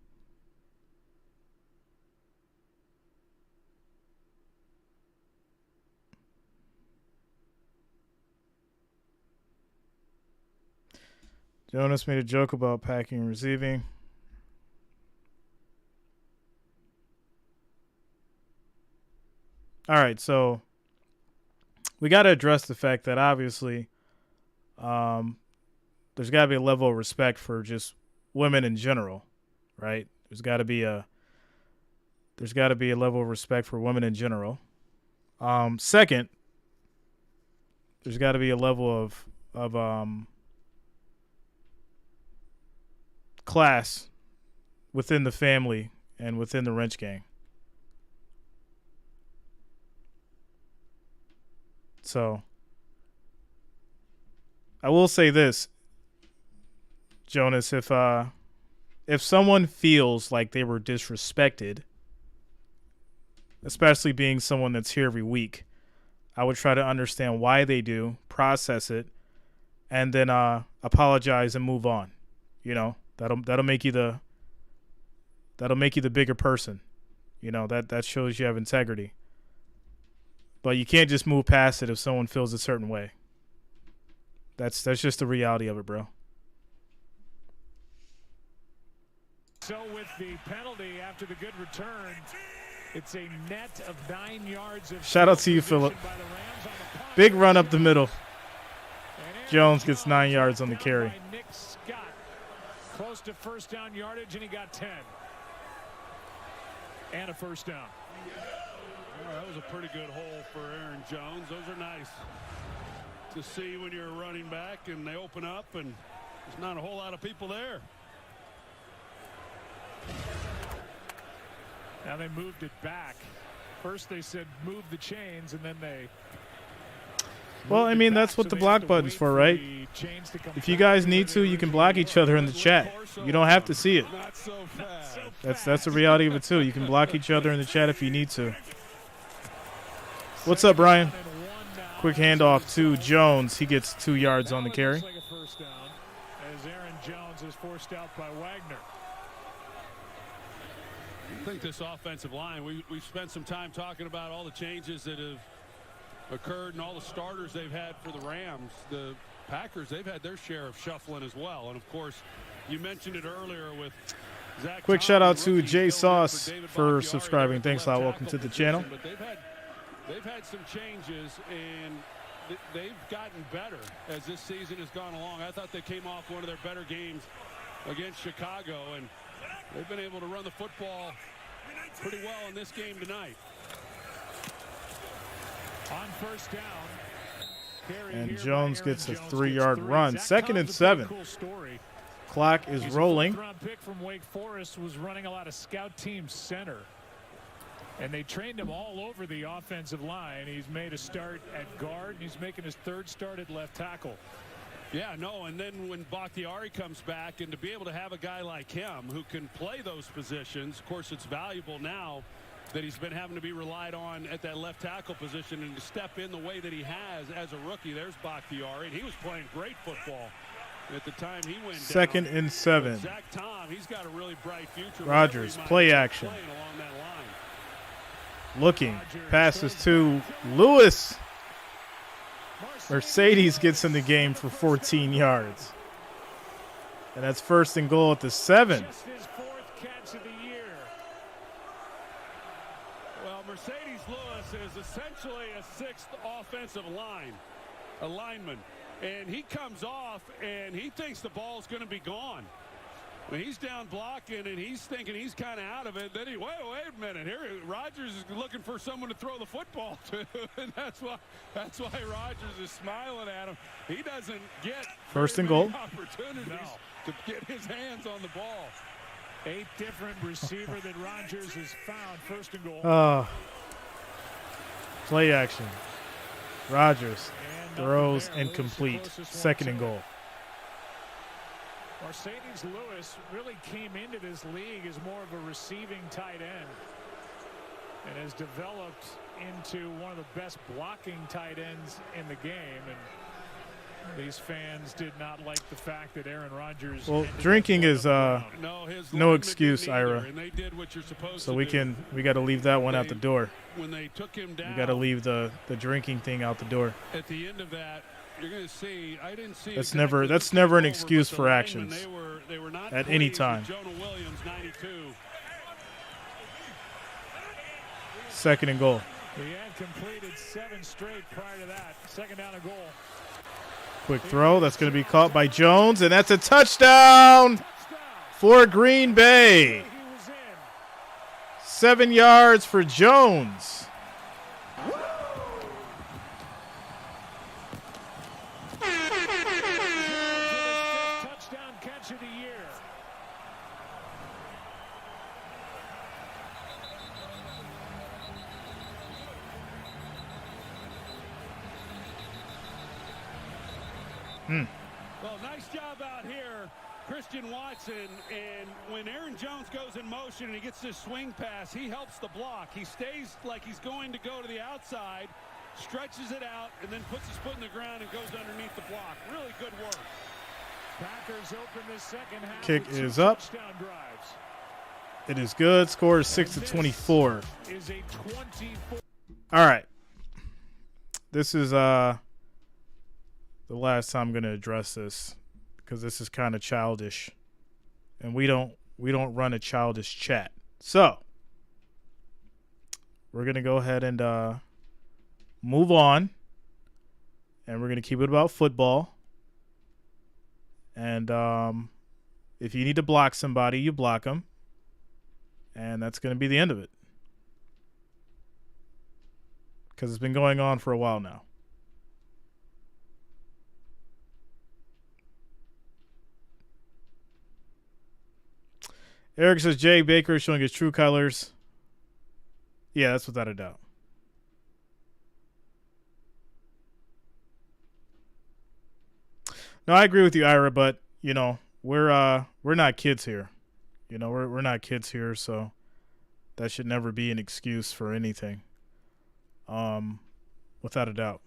Jonas made a joke about packing and receiving. All right, so we got to address the fact that obviously there's got to be a level of respect for just women in general, right? There's got to be a level of respect for women in general. Second, there's got to be a level of class within the family and within the wrench gang. So I will say this, Jonas, if someone feels like they were disrespected, especially being someone that's here every week, I would try to understand why they do, process it, and then apologize and move on. You know, that'll make you the bigger person. You know, that shows you have integrity. But you can't just move past it if someone feels a certain way. That's just the reality of it, bro. So with the penalty after the good return, it's a net of 9 yards of shout out to you, Philip. Big run up the middle. Jones gets 9 yards on the carry. Nick Scott, close to first down yardage, and he got 10. And a first down. Well, that was a pretty good hole for Aaron Jones. Those are nice to see when you're a running back and they open up and there's not a whole lot of people there. Now they moved it back. First they said move the chains, and then they... Well, I mean, that's what the block button's for, right? If you guys need to, you can block each other in the chat. You don't have to see it. That's the reality of it, too. You can block each other in the chat if you need to. What's up, Brian? Quick handoff to Jones. He gets 2 yards on the carry. As Aaron Jones is forced out by Wagner. I think this offensive line, we've spent some time talking about all the changes that have occurred and all the starters they've had for the Rams. The Packers, they've had their share of shuffling as well. And, of course, you mentioned it earlier with Zach. Quick shout out to Jay Sauce for subscribing. Thanks a lot. Welcome to the channel. But they've had some changes, and they've gotten better as this season has gone along. I thought they came off one of their better games against Chicago, and they've been able to run the football pretty well in this game tonight. On first down. And Jones gets a 3-yard run. 2nd and 7. Cool story. Clock is rolling. He's a 4th-round pick from Wake Forest, was running a lot of scout team center. And they trained him all over the offensive line. He's made a start at guard, and he's making his 3rd start at left tackle. Yeah, no, and then when Bakhtiari comes back, and to be able to have a guy like him who can play those positions, of course it's valuable now that he's been having to be relied on at that left tackle position, and to step in the way that he has as a rookie. There's Bakhtiari, and he was playing great football at the time he went 2nd down. and 7. Zach Tom, he's got a really bright future. Rogers, play action. Along that line. Looking, passes to Lewis. Mercedes gets in the game for 14 yards. And that's 1st and goal at the 7. Just his 4th catch of the year. Well, Mercedes Lewis is essentially a 6th offensive lineman. And he comes off, and he thinks the ball's going to be gone. When he's down blocking and he's thinking he's kind of out of it, then wait a minute. Here, Rodgers is looking for someone to throw the football to, and that's why Rodgers is smiling at him. He doesn't get 1st and goal. Opportunities to get his hands on the ball. 8 different receiver that Rodgers has found. 1st and goal. Play action. Rodgers throws incomplete. 2nd and goal. Mercedes Lewis really came into this league as more of a receiving tight end and has developed into one of the best blocking tight ends in the game. And these fans did not like the fact that Aaron Rodgers. Well, drinking is no excuse, Ira. And they did what you're supposed So to we got to leave that one out the door. When they took him down, We got to leave the drinking thing out the door. At the end of that, you're going to see. I didn't see. That's exactly never an over, excuse but for the actions. linemen, they were not At any pleased time. with Jonah Williams, 92. 2nd and goal. He had completed 7 straight prior to that. 2nd down and goal. Quick throw. That's going to be caught by Jones, and that's a touchdown for Green Bay. 7 yards for Jones. Touchdown catch of the year. Well, nice job out here, Christian Watson. And when Aaron Jones goes in motion and he gets this swing pass, he helps the block. He stays like he's going to go to the outside, stretches it out, and then puts his foot in the ground and goes underneath the block. Really good work. Packers open this second half. Kick with 2 is up. touchdown drives. It is good. Score is 6-24. Is a 24. All right. This is the last time I'm going to address this because this is kind of childish, and we don't run a childish chat. So we're going to go ahead and move on, and we're going to keep it about football. And if you need to block somebody, you block them, and that's going to be the end of it because it's been going on for a while now. Eric says Jay Baker is showing his true colors. Yeah, that's without a doubt. No, I agree with you, Ira, but you know, we're not kids here. You know, we're not kids here, so that should never be an excuse for anything. Without a doubt.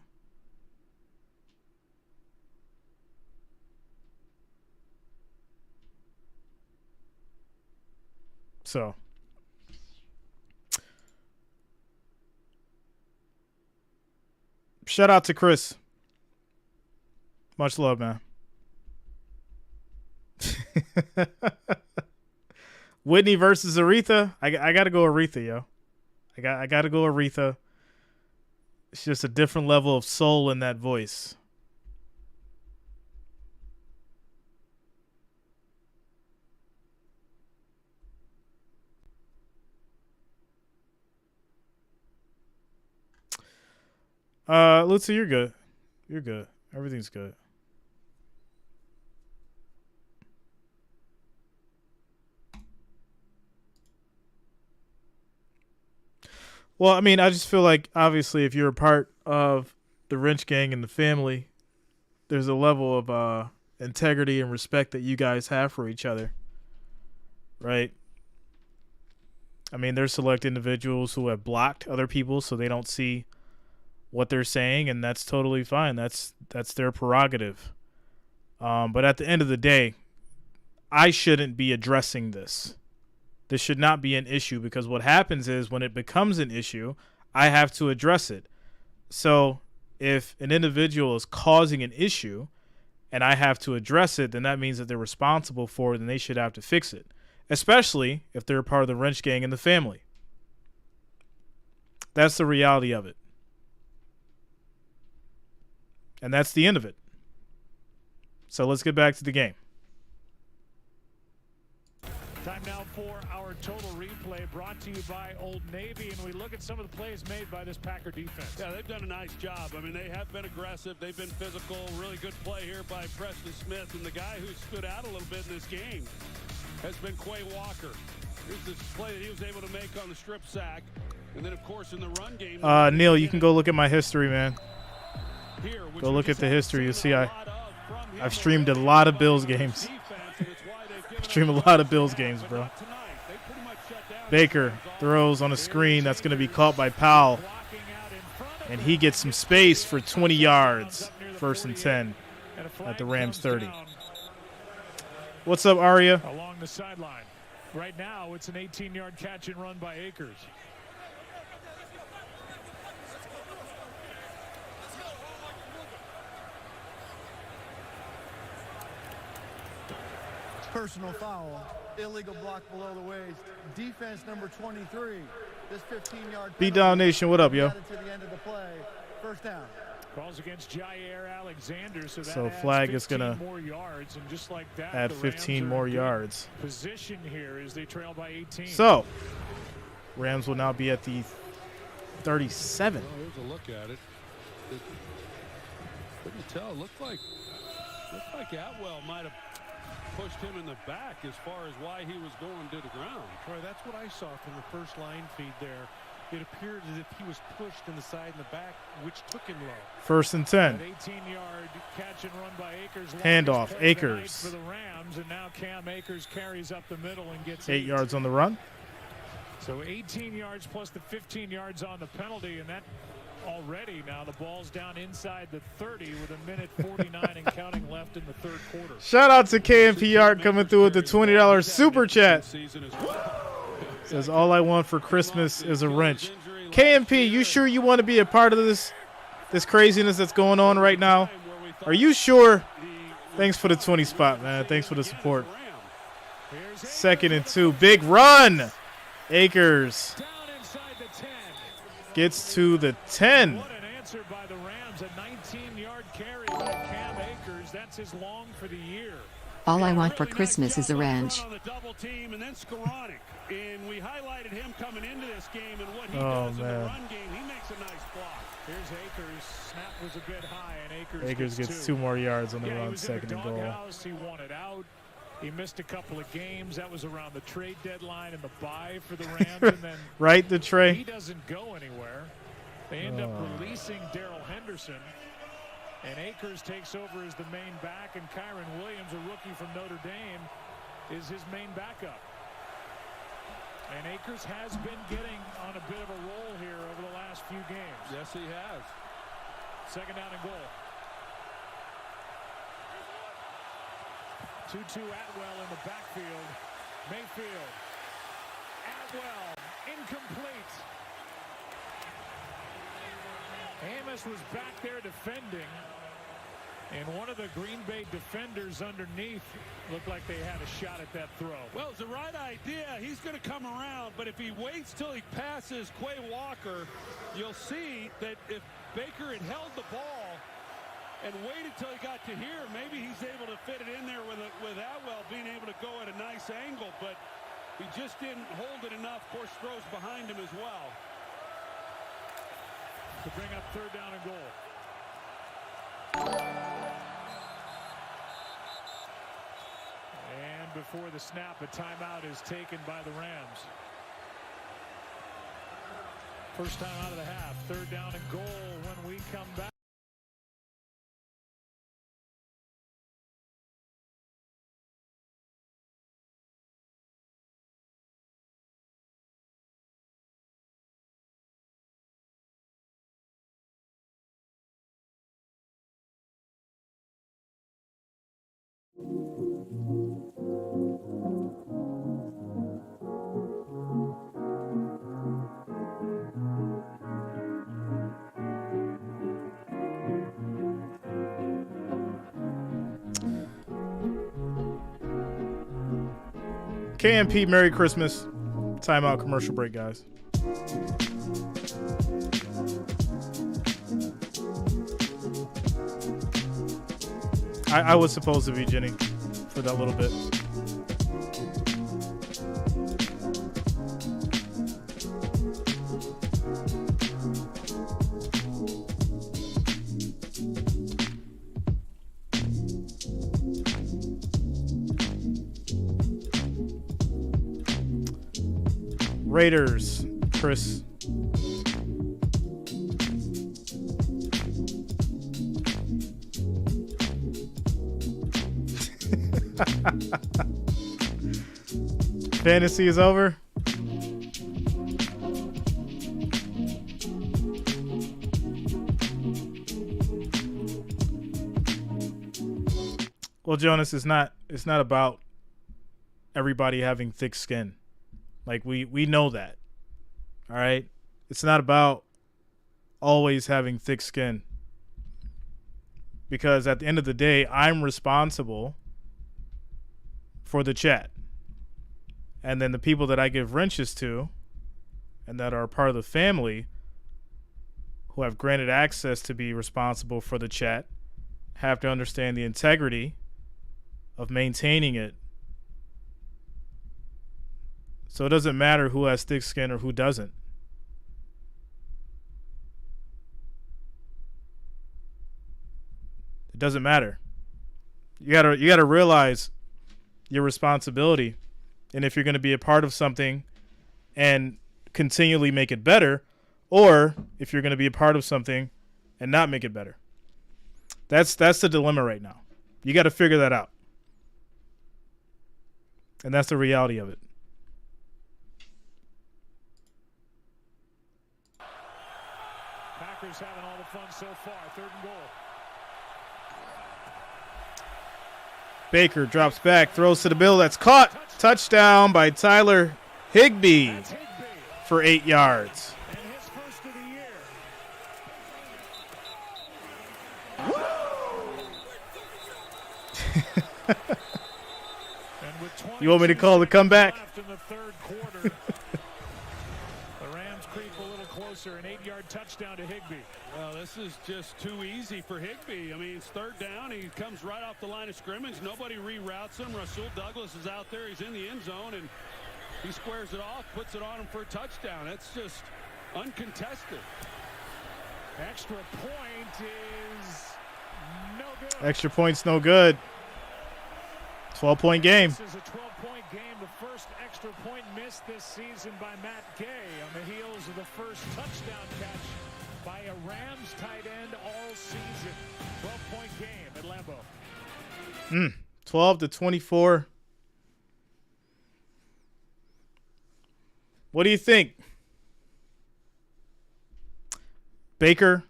So shout out to Chris. Much love, man. Whitney versus Aretha. I gotta go Aretha, yo. I gotta go Aretha. It's just a different level of soul in that voice. Lucy, you're good. You're good. Everything's good. Well, I mean, I just feel like, obviously, if you're a part of the Wrench gang and the family, there's a level of integrity and respect that you guys have for each other, right? I mean, there's select individuals who have blocked other people so they don't see what they're saying, and that's totally fine. That's their prerogative. But at the end of the day, I shouldn't be addressing this. This should not be an issue, because what happens is when it becomes an issue, I have to address it. So if an individual is causing an issue and I have to address it, then that means that they're responsible for it and they should have to fix it, especially if they're a part of the Wrench gang and the family. That's the reality of it. And that's the end of it. So let's get back to the game. Time now for our total replay, brought to you by Old Navy, and we look at some of the plays made by this Packer defense. Yeah, they've done a nice job. I mean, they have been aggressive. They've been physical. Really good play here by Preston Smith. And the guy who stood out a little bit in this game has been Quay Walker. Here's this play that he was able to make on the strip sack. And then, of course, in the run game. Neil, you can go look at my history, man. Go look at the history. You'll see I've streamed a lot of Bills games. Stream a lot of Bills games, bro. Baker throws on a screen that's going to be caught by Powell. And he gets some space for 20 yards. 1st and 10 at the Rams 30. What's up, Aria? Along the sideline. Right now, it's an 18-yard catch and run by Akers. Personal foul, illegal block below the waist. Defense number 23. This 15-yard Beat Down Nation, what up, yo? to the end of the play. First down. Calls against Jair Alexander, so flag is gonna more yards, and just like that, add 15 more yards. Position here as they trail by 18. So, Rams will now be at the 37. Well, here's a look at it. Couldn't tell. Looked like Atwell might have pushed him in the back as far as why he was going to the ground. Troy, that's what I saw from the first line feed there. It appeared as if he was pushed in the side and the back, which took him low. 1st and 10. An 18-yard catch and run by Akers. Handoff, Akers. For the Rams, and now Cam Akers carries up the middle and gets 8 yards on the run. So 18 yards plus the 15 yards on the penalty, and that already now the ball's down inside the 30 with 1:49 and counting left in the third quarter. Shout out to KMPR coming through with the $20 super chat. Says, all I want for Christmas is a wrench. KMP, you sure you want to be a part of this craziness that's going on right now? Are you sure? Thanks for the 20 spot, man. Thanks for the support. 2nd and 2. Big run. Akers gets to the 10. What an answer by the Rams. A 19-yard carry by Cam Akers. That's his long for the year. All I want for Christmas is a wrench. And we highlighted him coming into this game and what he Oh, does man. in the run game. He makes a nice block. Here's Akers. Snap was a bit high, and Akers gets 2 more yards on the He run, was in the 2nd and goal. doghouse. He wanted out. He missed a couple of games. That was around the trade deadline and the bye for the Rams. And then Right, the tray? he doesn't go anywhere. They end up releasing Darrell Henderson. And Akers takes over as the main back, and Kyron Williams, a rookie from Notre Dame, is his main backup. And Akers has been getting on a bit of a roll here over the last few games. Yes, he has. 2nd down and goal. 2-2 Atwell in the backfield. Mayfield. Atwell. Incomplete. Amos was back there defending. And one of the Green Bay defenders underneath looked like they had a shot at that throw. Well, it's the right idea. He's going to come around, but if he waits till he passes Quay Walker, you'll see that if Baker had held the ball and waited till he got to here, maybe he's able to fit it in there with Atwell being able to go at a nice angle, but he just didn't hold it enough. Of course, throws behind him as well. to bring up 3rd down and goal. And before the snap, a timeout is taken by the Rams. First time out of the half. 3rd down and goal when we come back. KMP, Merry Christmas. Timeout, commercial break, guys. I was supposed to be Jenny for that little bit. Raiders, Chris. Fantasy is over. Well, Jonas, it's not about everybody having thick skin. Like we know that. All right? It's not about always having thick skin. Because at the end of the day, I'm responsible for the chat. And then the people that I give wrenches to and that are part of the family who have granted access to be responsible for the chat have to understand the integrity of maintaining it. So it doesn't matter who has thick skin or who doesn't. It doesn't matter. You gotta realize your responsibility, and if you're going to be a part of something and continually make it better, or if you're going to be a part of something and not make it better. That's the dilemma right now. You got to figure that out, and that's the reality of it. Packers having all the fun so far. 3rd and goal. Baker drops back, throws to the middle. That's caught. Touchdown by Tyler Higbee for 8 yards. And his first of the year. You want me to call the comeback? In the 3rd quarter. The Rams creep a little closer. An 8-yard touchdown to Higbee. Well, this is just too easy for Higbee. I mean, it's 3rd down. He comes right off the line of scrimmage. Nobody reroutes him. Rasul Douglas is out there. He's in the end zone, and he squares it off, puts it on him for a touchdown. It's just uncontested. Extra point is no good. Extra point's no good. 12-point game. This is a 12-point game. The first extra point missed this season by Matt Gay on the heels of the first touchdown catch by a Rams tight end all season. 12-point game at Lambeau. 12-24. What do you think? Baker,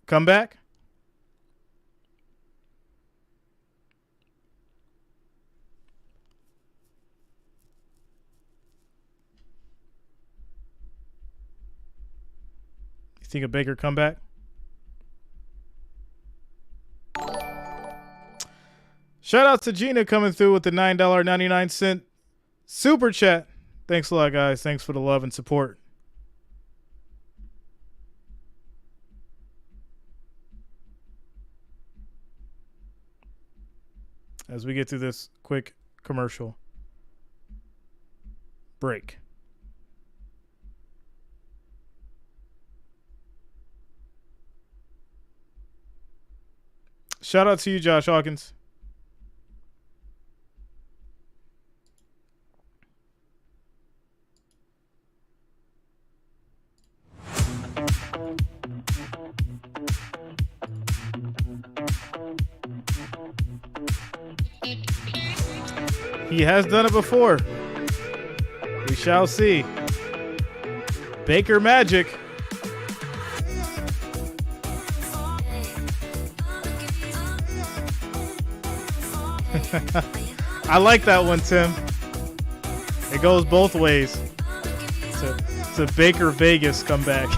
comeback? You think a Baker comeback? Shout out to Gina coming through with the $9.99 super chat. Thanks a lot, guys. Thanks for the love and support. As we get through this quick commercial break. Shout out to you, Josh Hawkins. He has done it before. We shall see. Baker Magic. I like that one, Tim. It goes both ways. It's a Baker Vegas comeback.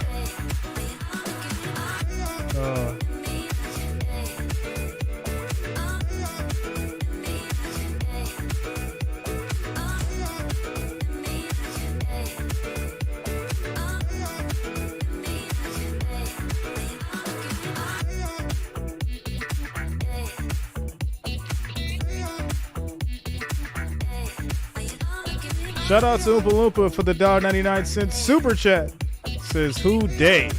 Shout out to Oompa Loompa for the $1.99 super chat. Says who day?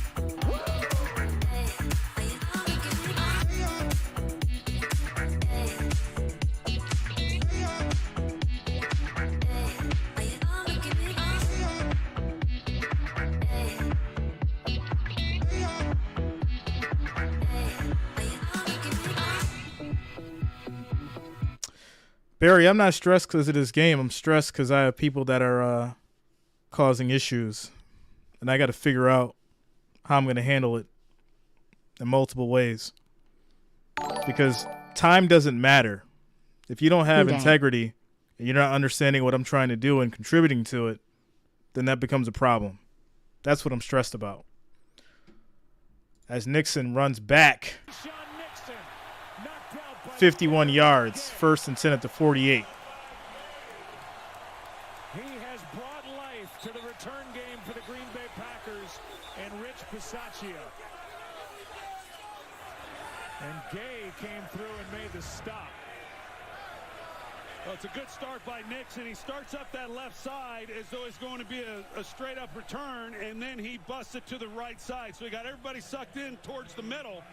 Barry, I'm not stressed because of this game. I'm stressed because I have people that are causing issues. And I got to figure out how I'm going to handle it in multiple ways. Because time doesn't matter. If you don't have integrity and you're not understanding what I'm trying to do and contributing to it, then that becomes a problem. That's what I'm stressed about. As Nixon runs back. 51 yards, 1st and 10 at the 48. He has brought life to the return game for the Green Bay Packers and Rich Bisaccia. And Gay came through and made the stop. Well, it's a good start by Nixon. He starts up that left side as though it's going to be a straight-up return, and then he busts it to the right side. So he got everybody sucked in towards the middle.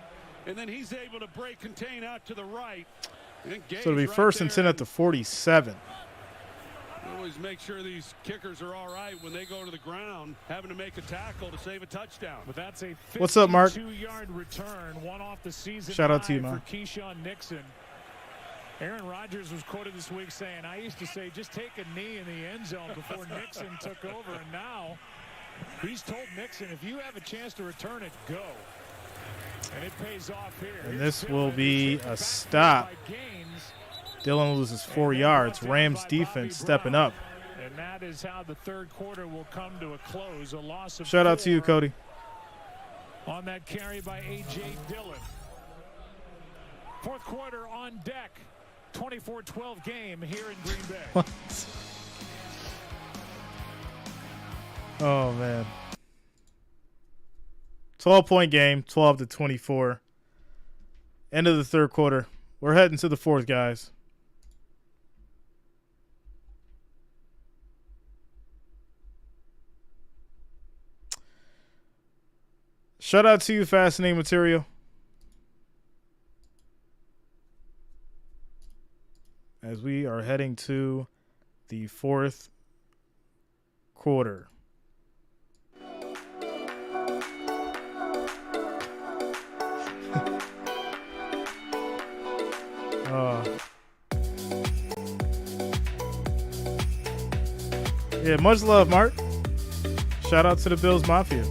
And then he's able to break, contain out to the right. So it'll be 1st and 10 at the 47. Always make sure these kickers are all right when they go to the ground, having to make a tackle to save a touchdown. But that's a What's up, Mark? 52-yard return, one off the season. Shout out to you, man. For Keyshawn Nixon. Aaron Rodgers was quoted this week saying, I used to say, just take a knee in the end zone before Nixon took over. And now he's told Nixon, if you have a chance to return it, go. And it pays off here. And this will be a stop. Dillon loses 4 yards. Rams defense stepping up. And that is how the third quarter will come to a close. A loss of Shout out to you, Cody. On that carry by A.J. Dillon. Fourth quarter on deck. 24-12 game here in Green Bay. What? Oh, man. 12-point game, 12-24. End of the third quarter. We're heading to the fourth, guys. Shout out to you, Fascinating Material. As we are heading to the fourth quarter. Yeah, much love, Mark. Shout out to the Bills Mafia.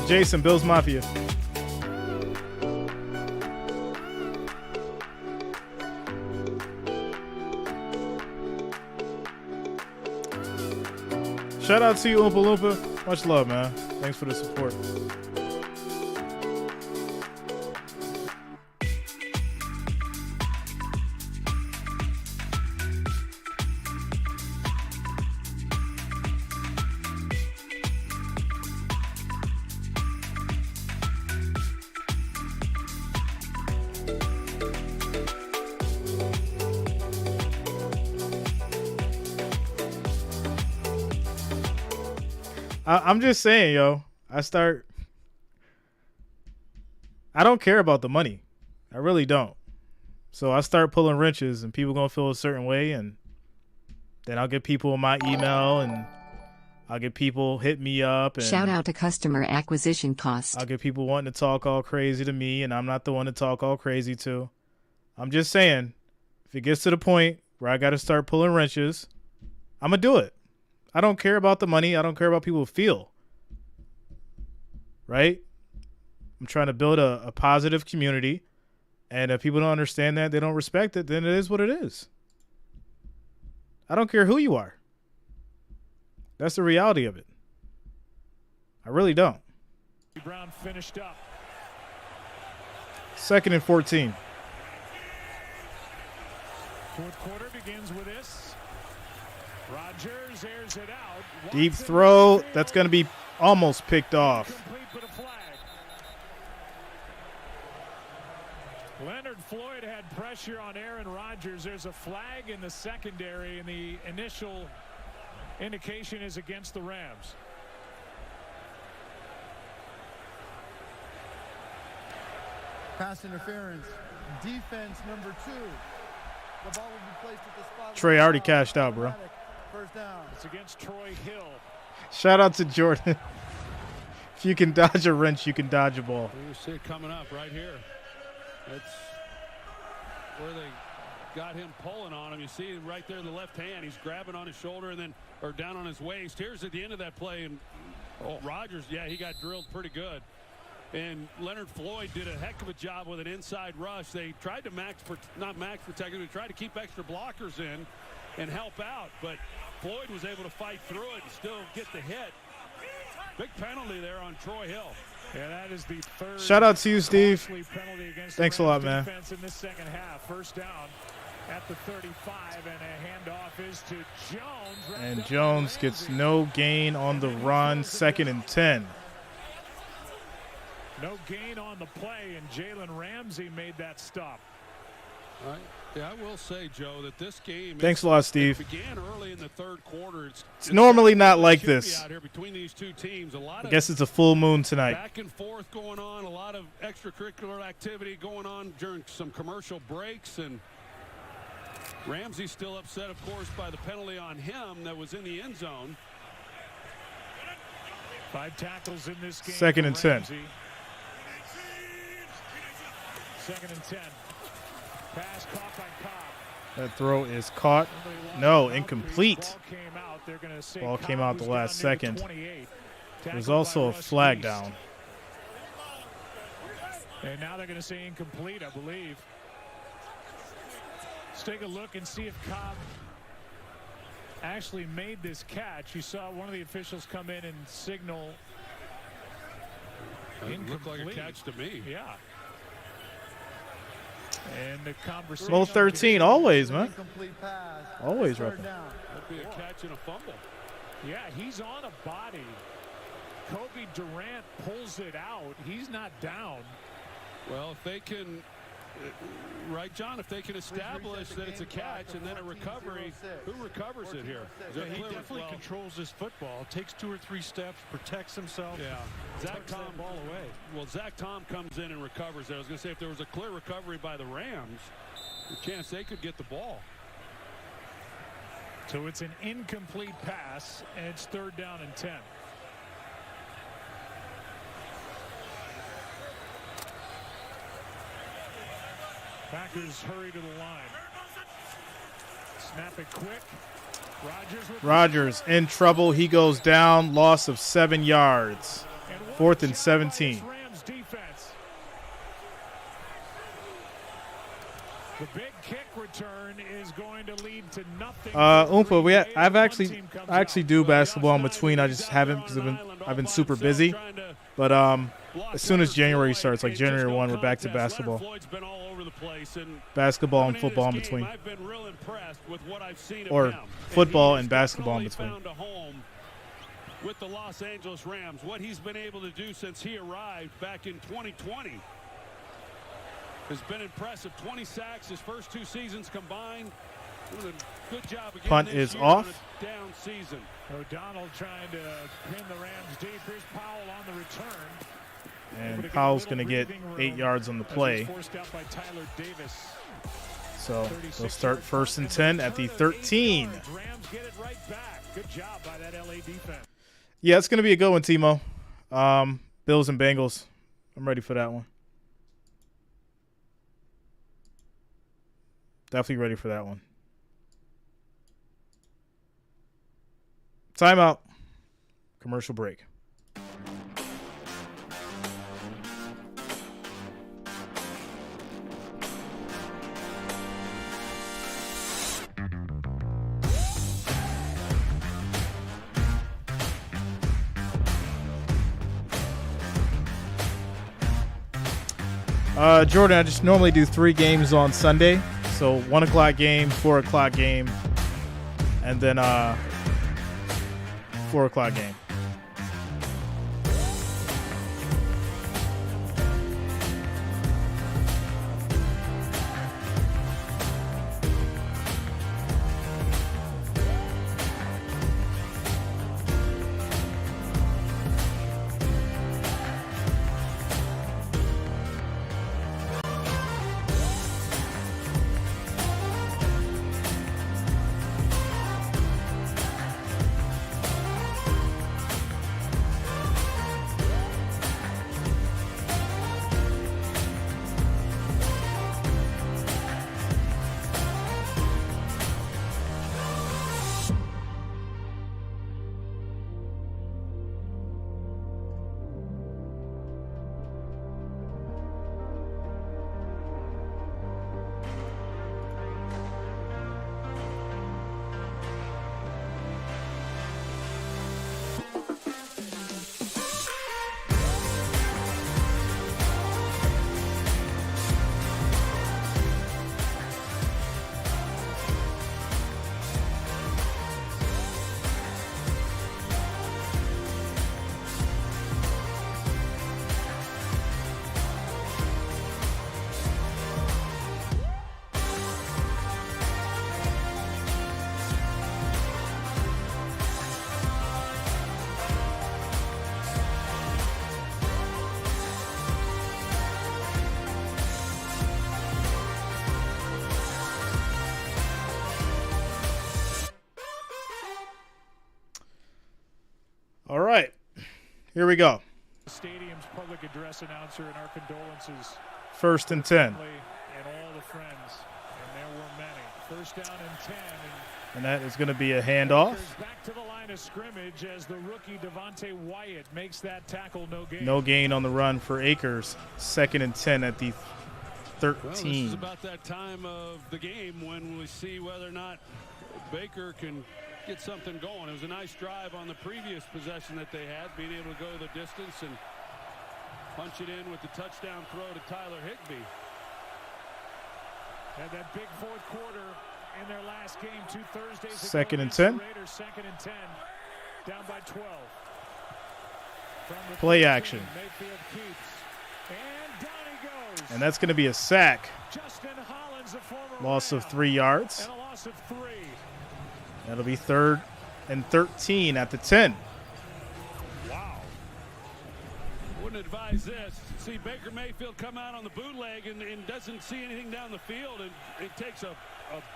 Jason, Bills Mafia. Shout out to you, Oompa Loompa. Much love, man. Thanks for the support. I'm just saying, yo. I don't care about the money. I really don't. So I start pulling wrenches, and people gonna feel a certain way, and then I'll get people in my email, and I'll get people hit me up. And Shout out to customer acquisition cost. I'll get people wanting to talk all crazy to me, and I'm not the one to talk all crazy to. I'm just saying, if it gets to the point where I got to start pulling wrenches, I'm going to do it. I don't care about the money. I don't care about people feel. Right? I'm trying to build a positive community, and if people don't understand that, they don't respect it, then it is what it is. I don't care who you are. That's the reality of it. I really don't. Brown finished up. 2nd and 14. Fourth quarter begins with this. Rogers airs it out. Deep throw. That's going to be almost picked off. Complete with a flag. Leonard Floyd had pressure on Aaron Rodgers. There's a flag in the secondary, and the initial indication is against the Rams. Pass interference. Defense number 2. The ball will be placed at the spot. Trey already cashed out, bro. First down. It's against Troy Hill. Shout out to Jordan. If you can dodge a wrench, you can dodge a ball. You see it coming up right here. It's where they got him pulling on him. You see it right there in the left hand. He's grabbing on his shoulder and then or down on his waist. Here's at the end of that play, and Rodgers, yeah, he got drilled pretty good. And Leonard Floyd did a heck of a job with an inside rush. They tried to not max protect him, they tried to keep extra blockers in and help out, but Floyd was able to fight through it and still get the hit. Big penalty there on Troy Hill. Yeah, that is the third. Shout out to you, Steve. Thanks a lot, man. In this second half. First down at the 35, and a handoff is to Jones. And Jones gets no gain on the run. 2nd and 10. No gain on the play, and Jalen Ramsey made that stop. All right. Yeah, I will say, Joe, that this game. Thanks a lot, Steve. It began early in the third quarter. It's normally not like this. Out here between these two teams. I guess it's a full moon tonight. Back and forth going on, a lot of extracurricular activity going on during some commercial breaks, and Ramsey's still upset, of course, by the penalty on him that was in the end zone. 5 tackles in this game. 2nd and 10. 2nd and 10. Pass caught by Cobb. That throw is caught. No, incomplete. Ball came out the last second. There's also a flag down. And now they're going to say incomplete, I believe. Let's take a look and see if Cobb actually made this catch. You saw one of the officials come in and signal It looked like a catch to me. Yeah. And the conversation. Low 13, always, man. Always, That'd be a catch and a fumble. Yeah, he's on a body. Kobe Durant pulls it out. He's not down. Well, if they can, right, John, if they can establish that it's a catch and then a recovery, who recovers it here? Yeah, he definitely controls his football, takes 2 or 3 steps, protects himself. Yeah. Zach Tom ball away. Well, Zach Tom comes in and recovers it. I was going to say, if there was a clear recovery by the Rams, a chance they could get the ball. So it's an incomplete pass, and it's 3rd down and 10. Packers hurry to the line. Snap it quick. Rodgers in trouble. He goes down. Loss of 7 yards. 4th and 17. Rams defense. The big kick return is going to lead to nothing. Oompa, I actually do basketball in between. I just haven't because I've been super busy. But as soon as January starts, like January 1, we're back to basketball. Basketball and football in between. Or football and basketball in between. With the Los Angeles Rams, what he's been able to do since he arrived back in 2020 has been impressive. 20 sacks his first 2 seasons combined. One of the Good job again Punt this is year off. on a down season. O'Donnell trying to pin the Rams deep. Here's Powell on the return. And Powell's going to get 8 yards on the play. Forced out by Tyler Davis. So they'll start 1st and 10 at the 13. Rams get it right back. Good job by that LA defense. Yeah, it's going to be a good one, Timo. Bills and Bengals. I'm ready for that one. Definitely ready for that one. Timeout. Commercial break. Jordan, I just normally do 3 games on Sunday. So 1 o'clock game, 4 o'clock game, and then 4 o'clock game. All right, here we go. Stadium's public address announcer and our condolences. 1st and 10. And all the friends, and there were many. 1st down and 10. And that is going to be a handoff. Back to the line of scrimmage as the rookie Devontae Wyatt makes that tackle, no gain. No gain on the run for Akers. 2nd and 10 at the 13. Well, this is about that time of the game when we see whether or not Baker can get something going. It was a nice drive on the previous possession that they had, being able to go the distance and punch it in with the touchdown throw to Tyler Higbee. Had that big 4th quarter in their last game 2 Thursdays ago. 2nd and 10. Raiders 2nd and 10. Down by 12. Play action. Mayfield keeps. And down he goes. And that's going to be a sack. Justin Hollins, a former Loss of Ram. 3 yards. And a loss of 3. That'll be 3rd and 13 at the 10. Wow. Wouldn't advise this. See Baker Mayfield come out on the bootleg and doesn't see anything down the field, and it takes a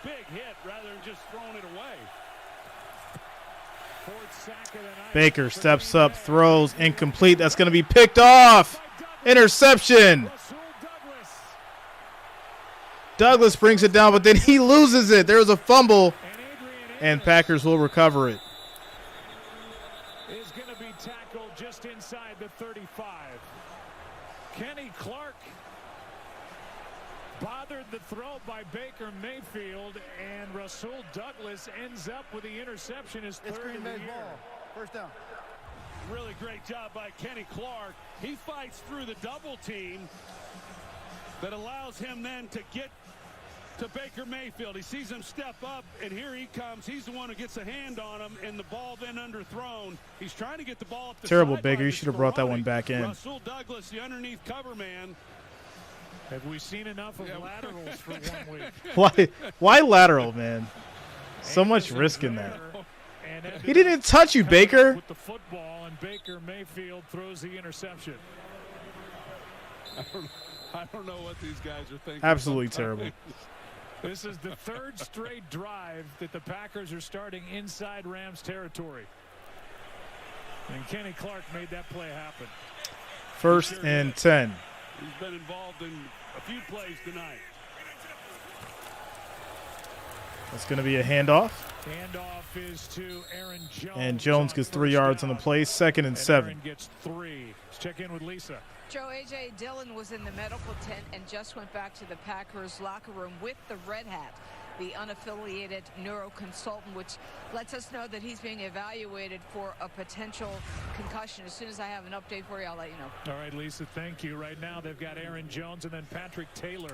big hit rather than just throwing it away. 4th sack of the night. Baker steps up, throws, incomplete. That's going to be picked off. Interception. Douglas brings it down, but then he loses it. There's a fumble, and Packers will recover it. Is going to be tackled just inside the 35. Kenny Clark bothered the throw by Baker Mayfield, and Rasul Douglas ends up with the interception. His 3rd of the year. Ball. 1st down. Really great job by Kenny Clark. He fights through the double team that allows him then to get to Baker Mayfield. He sees him step up, and here he comes. He's the one who gets a hand on him, and the ball then underthrown. He's trying to get the ball up the Terrible, sideline. Baker. You should have brought that one back in. Rasul Douglas, the underneath cover man. Have we seen enough of laterals for 1 week? Why lateral, man? So much risk in that. He didn't touch you, Baker. With the football, and Baker Mayfield throws the interception. I don't know what these guys are thinking. Absolutely terrible. This is the third straight drive that the Packers are starting inside Rams territory. And Kenny Clark made that play happen. First and 10. He's been involved in a few plays tonight. That's going to be a handoff. Handoff is to Aaron Jones. And Jones gets 3 yards on the play. 2nd and 7. Aaron gets 3. Let's check in with Lisa. Joe, A.J. Dillon was in the medical tent and just went back to the Packers locker room with the red hat, the unaffiliated neuroconsultant, which lets us know that he's being evaluated for a potential concussion. As soon as I have an update for you, I'll let you know. All right, Lisa, thank you. Right now they've got Aaron Jones and then Patrick Taylor,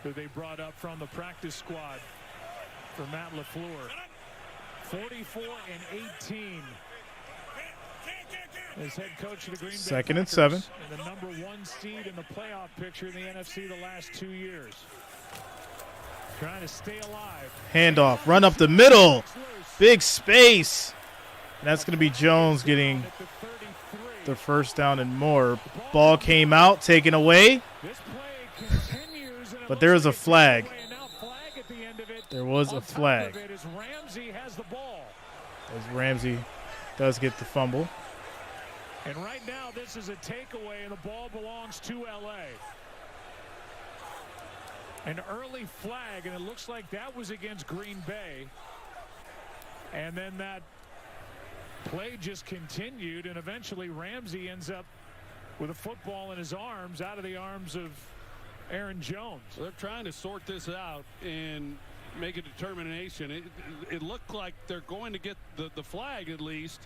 who they brought up from the practice squad for Matt LaFleur. 44 and 18. As head coach of the Green Bay 2nd and Packers, 7. And the #1 seed in the playoff picture in the NFC the last 2 years. Trying to stay alive. Handoff. Run up the middle. Big space. And that's going to be Jones getting the first down and more. Ball came out, taken away. But there is a flag. There was a flag. Ramsey has the ball. As Ramsey does get the fumble. And right now, this is a takeaway, and the ball belongs to L.A. An early flag, and it looks like that was against Green Bay. And then that play just continued, and eventually Ramsey ends up with a football in his arms, out of the arms of Aaron Jones. They're trying to sort this out and make a determination. It looked like they're going to get the flag at least.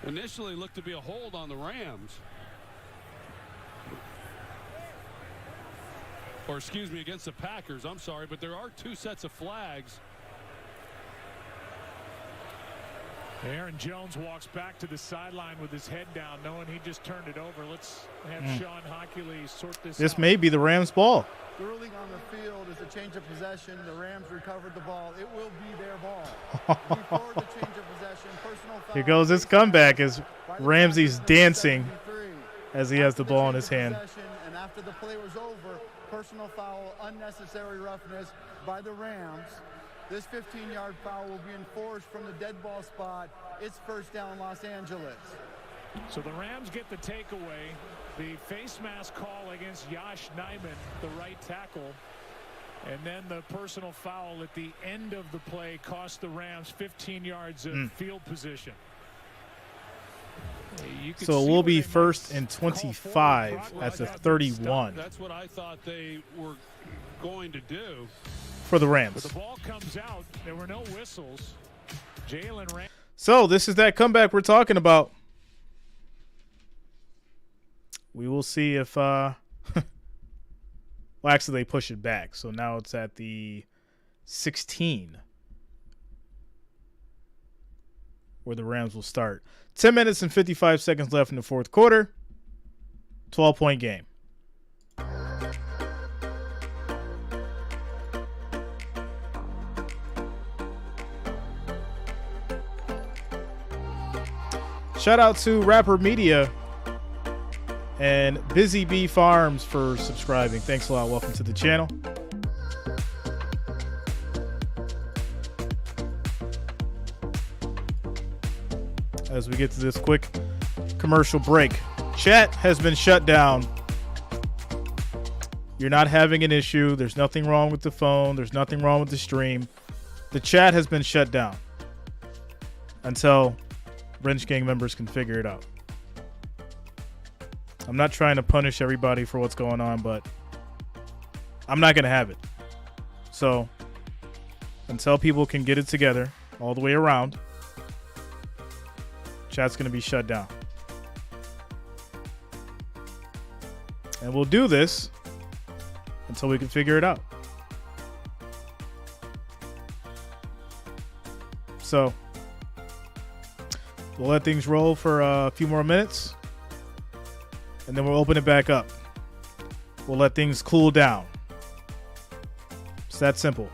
Initially looked to be a hold on the Rams. Or excuse me, against the Packers. I'm sorry, but there are 2 sets of flags. Aaron Jones walks back to the sideline with his head down, knowing he just turned it over. Let's have Sean Hockley sort this out. This may be the Rams' ball. Ruling on the field is a change of possession. The Rams recovered the ball. It will be their ball. Before the change of possession, personal foul. Here goes his comeback as Ramsey's dancing as he has the ball in his hand. And after the play was over, personal foul, unnecessary roughness by the Rams. This 15-yard foul will be enforced from the dead ball spot. It's first down, Los Angeles. So the Rams get the takeaway. The face mask call against Yosh Nijman, the right tackle. And then the personal foul at the end of the play cost the Rams 15 yards of field position. So it will be 1st and 25 at the 31. That's what I thought they were going to do. For the Rams. But the ball comes out. There were no whistles. Jalen Ramsey. So this is that comeback we're talking about. We will see if well, actually they push it back. So now it's at the 16 where the Rams will start. 10 minutes and 55 seconds left in the 4th quarter. 12-point game. Shout out to Rapper Media and Busy Bee Farms for subscribing. Thanks a lot. Welcome to the channel. As we get to this quick commercial break, chat has been shut down. You're not having an issue. There's nothing wrong with the phone. There's nothing wrong with the stream. The chat has been shut down until Wrench Gang members can figure it out. I'm not trying to punish everybody for what's going on, but I'm not going to have it. So until people can get it together all the way around, chat's going to be shut down. And we'll do this until we can figure it out. So we'll let things roll for a few more minutes, and then we'll open it back up. We'll let things cool down. It's that simple.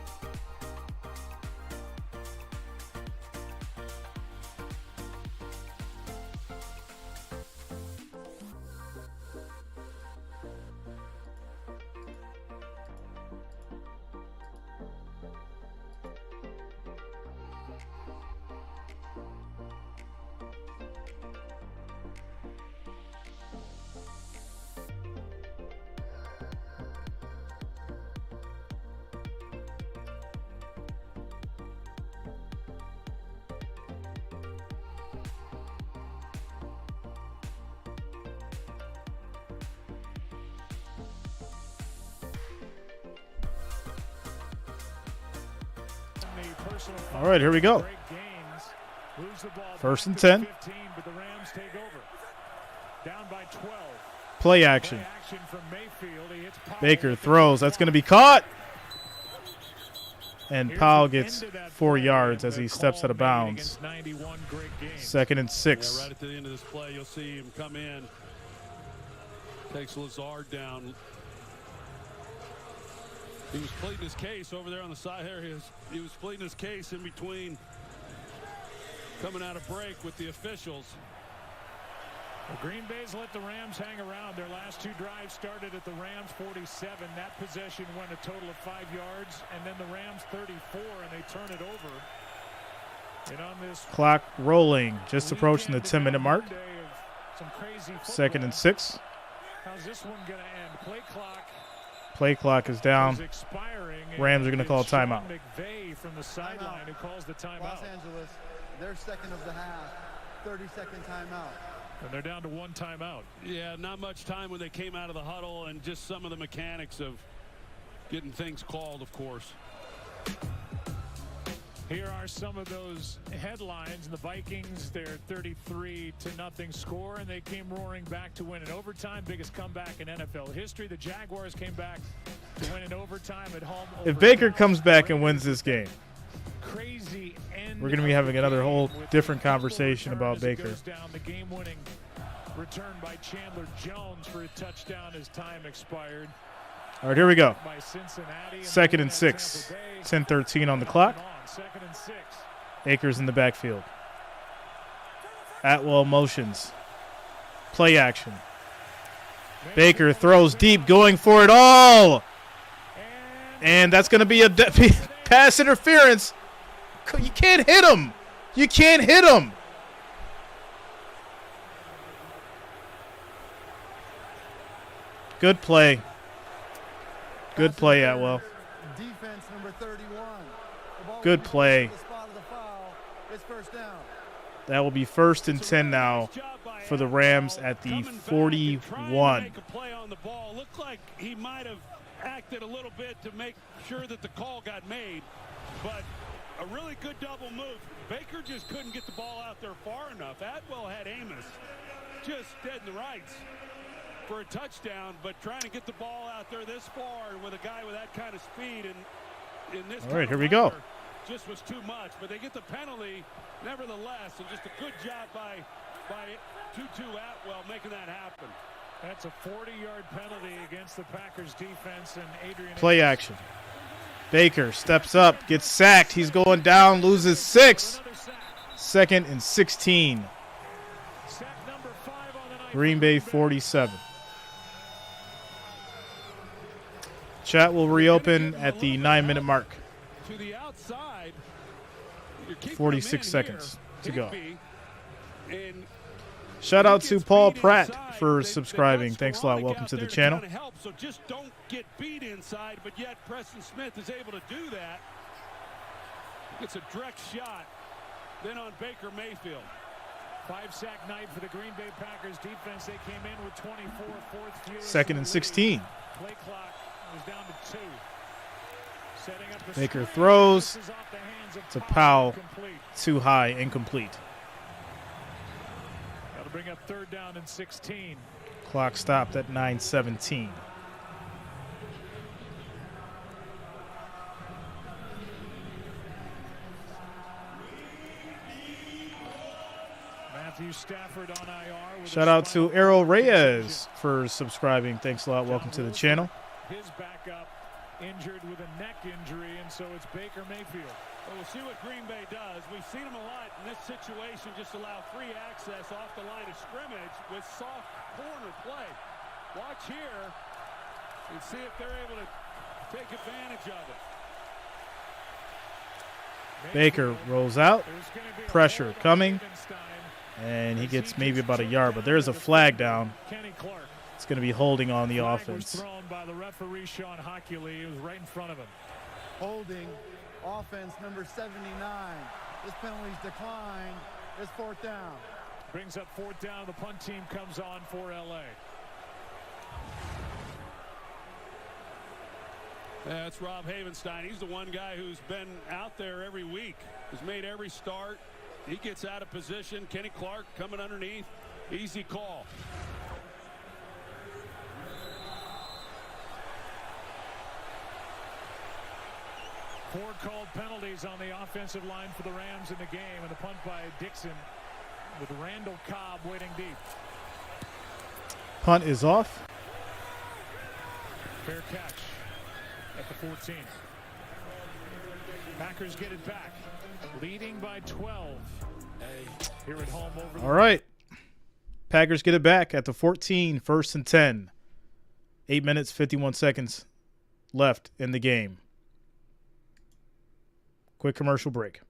All right, here we go. First and 10. But the Rams take over. Down by 12. Play action. From Mayfield. He hits Baker throws. That's going to be caught. And Powell gets 4 yards as he steps out of bounds. 2nd and 6. Yeah, right at the end of this play, you'll see him come in. Takes Lazard down. He was pleading his case over there on the side. There he is. He was pleading his case in between coming out of break with the officials. The Green Bay's let the Rams hang around. Their last 2 drives started at the Rams 47. That possession went a total of 5 yards, and then the Rams 34, and they turn it over. And on this Clock rolling, just approaching the 10-minute mark. 2nd and 6. How's this one going to end? Play clock is down. Expiring. Rams are going to call a timeout. McVay from the sideline who calls the timeout. Los Angeles, their second of the half, 30-second timeout. And they're down to 1 timeout. Yeah, not much time when they came out of the huddle, and just some of the mechanics of getting things called, of course. Here are some of those headlines. The Vikings, their 33-0 score, and they came roaring back to win in overtime. Biggest comeback in NFL history. The Jaguars came back to win in overtime at home. If Baker comes back and wins this game, crazy end, we're going to be having another whole different conversation about Baker. The game-winning return by Chandler Jones for a touchdown as time expired. All right, here we go. By Cincinnati. 2nd and 6. 10:13 on the clock. 2nd and 6. Akers in the backfield. Atwell motions. Play action. Baker throws deep, going for it all. And that's going to be a pass interference. You can't hit him. You can't hit him. Good play. Good play, Atwell. Defense number 31. Good play. The spot of the foul. It's first down. That will be 1st and 10 now for the Rams at the 41. Make a play on the ball. Looked like he might have acted a little bit to make sure that the call got made, but a really good double move. Baker just couldn't get the ball out there far enough. Atwell had Amos just dead in the rights for a touchdown, but trying to get the ball out there this far with a guy with that kind of speed and in this all right, here we go. Just was too much, but they get the penalty nevertheless, and just a good job by Tutu Atwell making that happen. That's a 40-yard penalty against the Packers defense, and Adrian. Play action. Baker steps up, gets sacked. He's going down, loses 6. 2nd and 16. Green Bay 47. Chat will reopen at the 9-minute mark. To the outside. 46 seconds to go. Shout out to Paul Pratt for subscribing. Thanks a lot. Welcome to the channel. So just don't get beat inside, but yet Preston Smith is able to do that. It's a direct shot. Then on Baker Mayfield. 5-sack night for the Green Bay Packers defense. They came in with 24, 4th fewest. 2nd and 16. Play clock was down to 2. Setting up the Baker throws off the hands of to Powell. Incomplete. Too high, incomplete. That'll bring up 3rd down and 16. Clock stopped at 9:17. Matthew Stafford on IR. Shout out to Errol Reyes for subscribing. Thanks a lot. Welcome to the channel. His backup injured with a neck injury, and so it's Baker Mayfield. Well, we'll see what Green Bay does. We've seen them a lot in this situation, just allow free access off the line of scrimmage with soft corner play. Watch here and see if they're able to take advantage of it. Baker rolls out. Pressure coming. And he gets maybe about a yard, but there's a flag down. It's going to be holding on the offense. Was thrown by the referee, Sean Hockley. He was right in front of him. Holding offense number 79. This penalty's declined. It's 4th down. Brings up 4th down. The punt team comes on for L.A. That's Rob Havenstein. He's the one guy who's been out there every week, has made every start. He gets out of position. Kenny Clark coming underneath. Easy call. Four called penalties on the offensive line for the Rams in the game, and the punt by Dixon with Randall Cobb waiting deep. Punt is off. Fair catch at the 14. Packers get it back, leading by 12. Here at home over. All right. Packers get it back at the 14, 1st and 10. 8 minutes, 51 seconds left in the game. Quick commercial break.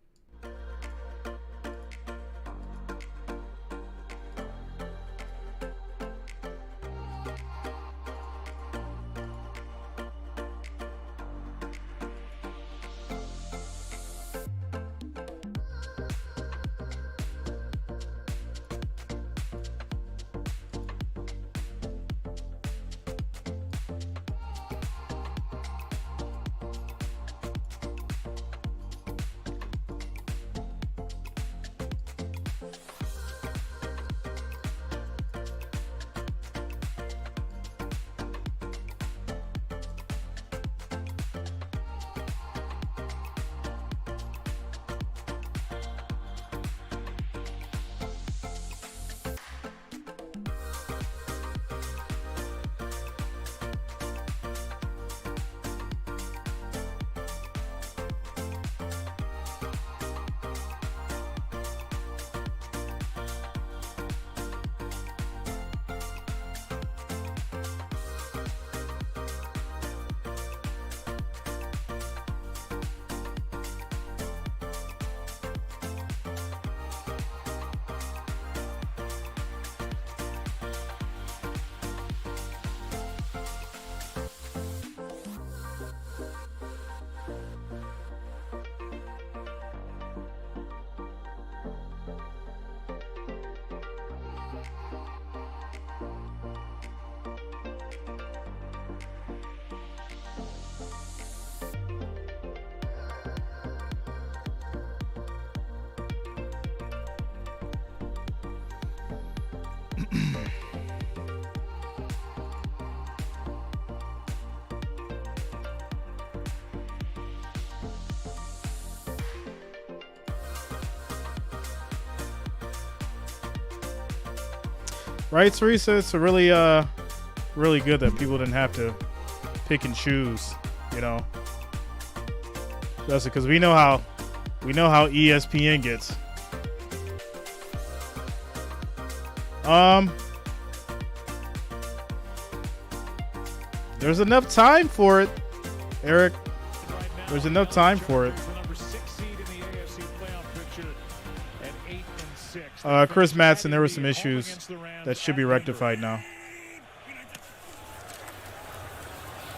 Right, Teresa? It's really good that people didn't have to pick and choose, you know. That's because we know how ESPN gets. There's enough time for it, Eric. There's enough time for it. Chris Mattson, there were some issues that should be rectified now.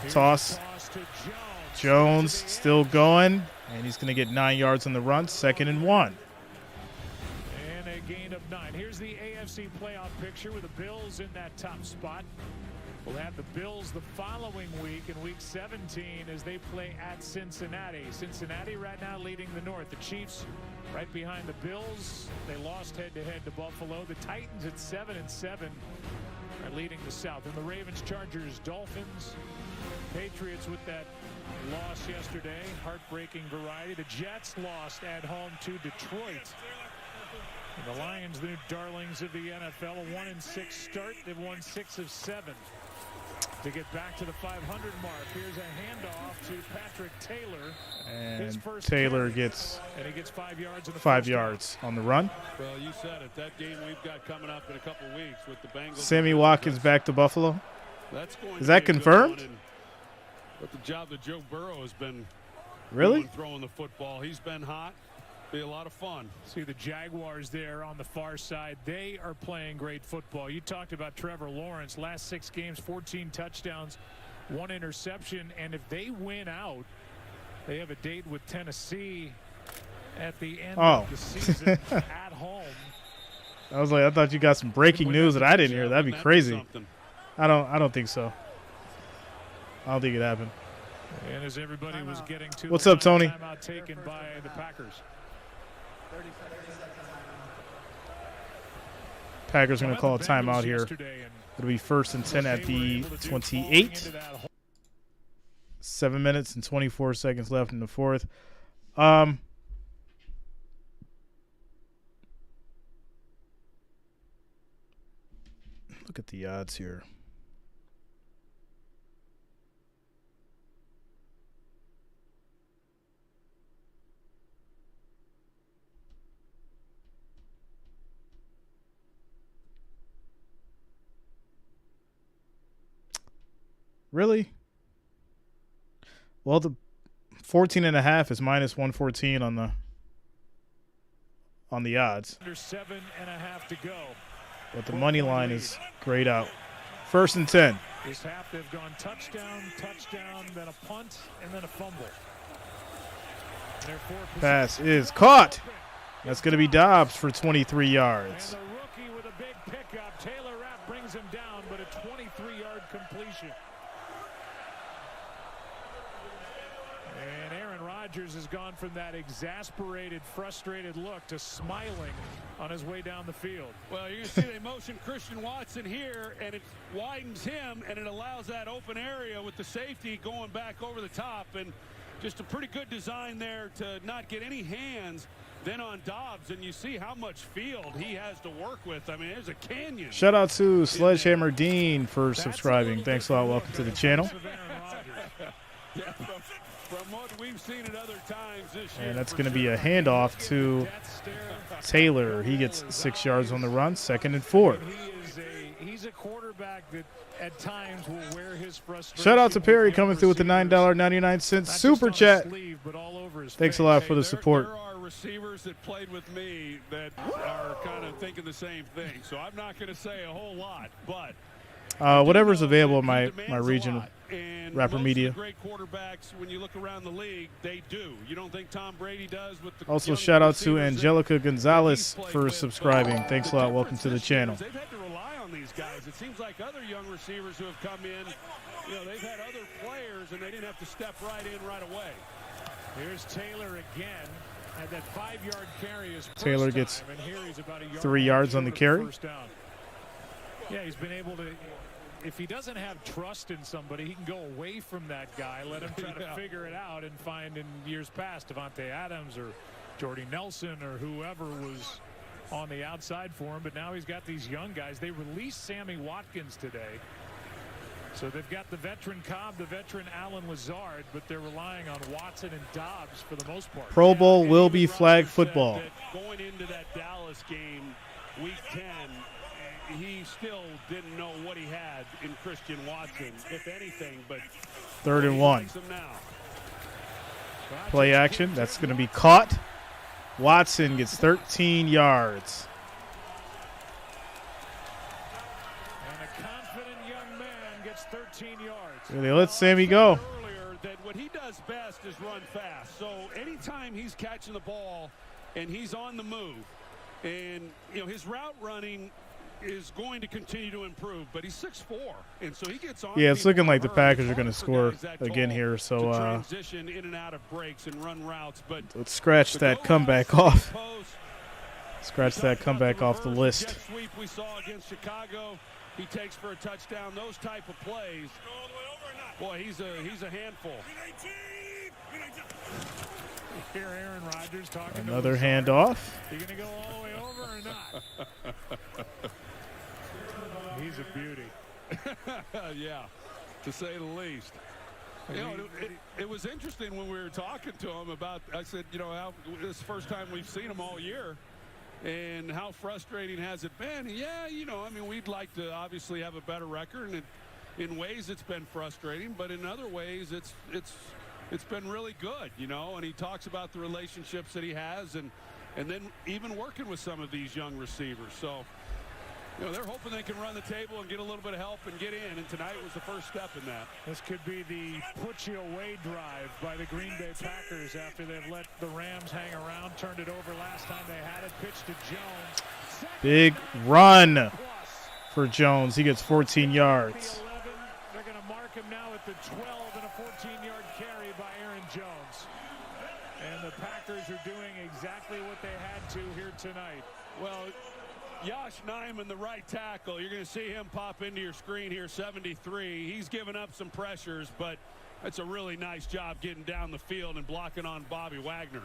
Toss. Jones still going, and he's going to get 9 yards on the run, 2nd and 1. And a gain of 9. Here's the AFC playoff picture with the Bills in that top spot. We'll have the Bills the following week in Week 17 as they play at Cincinnati. Cincinnati right now leading the North. The Chiefs right behind the Bills. They lost head-to-head to Buffalo. The Titans at 7-7 are leading the South. And the Ravens, Chargers, Dolphins, Patriots with that loss yesterday. Heartbreaking variety. The Jets lost at home to Detroit. And the Lions, the new darlings of the NFL, a 1-6 start. They've won 6 of 7 to get back to the 500 mark. Here's a handoff to Patrick Taylor. And Taylor gets 5 yards in the 5 yards on the run. Well, you said it. That game we've got coming up in a couple weeks with the Bengals. Sammy Watkins back to Buffalo. That's going Is that confirmed? But the job that Joe Burrow has been really throwing the football. He's been hot. Be a lot of fun. See the Jaguars there on the far side. They are playing great football. You talked about Trevor Lawrence. Last 6 games, 14 touchdowns, 1 interception. And if they win out, they have a date with Tennessee at the end of the season at home. I thought you got some breaking news that I didn't hear. That'd be crazy. I don't think so. I don't think it happened. And as everybody was getting to What's the up, Tony? timeout taken by the Packers. Packers going to call a timeout here. It'll be 1st and 10 at the 28. 7 minutes and 24 seconds left in the fourth. Look at the odds here. Really? Well, the 14.5 is minus 114 on the odds. Under 7.5 to go. But the money line is grayed out. 1st and 10. This half they've gone touchdown, then a punt, and then a fumble. Pass is caught. That's going to be Dobbs for 23 yards. And the rookie with a big pickup. Taylor Rapp brings him down, but a 23-yard completion. And Aaron Rodgers has gone from that exasperated, frustrated look to smiling on his way down the field. Well, you're going to see they motion Christian Watson here, and it widens him, and it allows that open area with the safety going back over the top. And just a pretty good design there to not get any hands then on Dobbs, and you see how much field he has to work with. I mean, there's a canyon. Shout out to Sledgehammer Dean for subscribing. Thanks a lot. Welcome to the channel. Yeah, from what we've seen at other times this year. And that's going to be a handoff to Taylor. He gets 6 yards on the run, 2nd and 4. He's a quarterback that at times will wear his frustration. Shout out to Perry coming through with the $9.99 super chat. Thanks a lot for the support. There are receivers that played with me that are kind of thinking the same thing. So I'm not going to say a whole lot, but whatever's available in my region, and Rapper Media. Great quarterbacks, when you look around the league, they do. You don't think Tom Brady does with the Also, shout out to Angelica Gonzalez for subscribing. Thanks a lot. Welcome to the channel. They've had to rely on these guys. It seems like other young receivers who have come in, you know, they've had other players, and they didn't have to step right in right away. Here's Taylor again. And that 5-yard carry is Taylor first gets time, and here he's about a yard 3 yards on the carry. first down. Yeah, he's been able to. If he doesn't have trust in somebody, he can go away from that guy, let him try to figure it out, and find in years past Devontae Adams or Jordy Nelson or whoever was on the outside for him. But now he's got these young guys. They released Sammy Watkins today. So they've got the veteran Cobb, the veteran Allen Lazard, but they're relying on Watson and Dobbs for the most part. Pro Bowl will be flag football. Going into that Dallas game, Week 10, he still didn't know what he had in Christian Watson, if anything. But 3rd and 1. Play action. That's going to be caught. Watson gets 13 yards. And a confident young man gets 13 yards. They let Sammy go. Earlier that what he does best is run fast. So anytime he's catching the ball and he's on the move, and you know his route running is going to continue to improve, but he's 6'4", and so he gets on. Yeah, it's looking like the Packers are going to score again here. So transition in and out of breaks and run routes, but let's scratch that comeback off. Scratch that comeback off the list. Jet sweep we saw against Chicago, he takes for a touchdown. Those type of plays. Boy, he's a handful. Here, Aaron Rodgers talking. Another handoff. You gonna go all the way over or not? He's a beauty. Yeah, to say the least. You know, it was interesting when we were talking to him about. I said, you know, this is the first time we've seen him all year, and how frustrating has it been? Yeah, you know, I mean, we'd like to obviously have a better record, and in ways it's been frustrating, but in other ways it's been really good, you know. And he talks about the relationships that he has, and then even working with some of these young receivers. So, you know, they're hoping they can run the table and get a little bit of help and get in, and tonight was the first step in that. This could be the put-you-away drive by the Green Bay Packers after they've let the Rams hang around, turned it over last time they had it, pitched to Jones. Big run for Jones. He gets 14 yards. They're going to mark him now at the 12 and a 14-yard carry. tonight. Well, Josh Nyman, the right tackle, you're going to see him pop into your screen here, 73. He's given up some pressures, but that's a really nice job getting down the field and blocking on Bobby Wagner.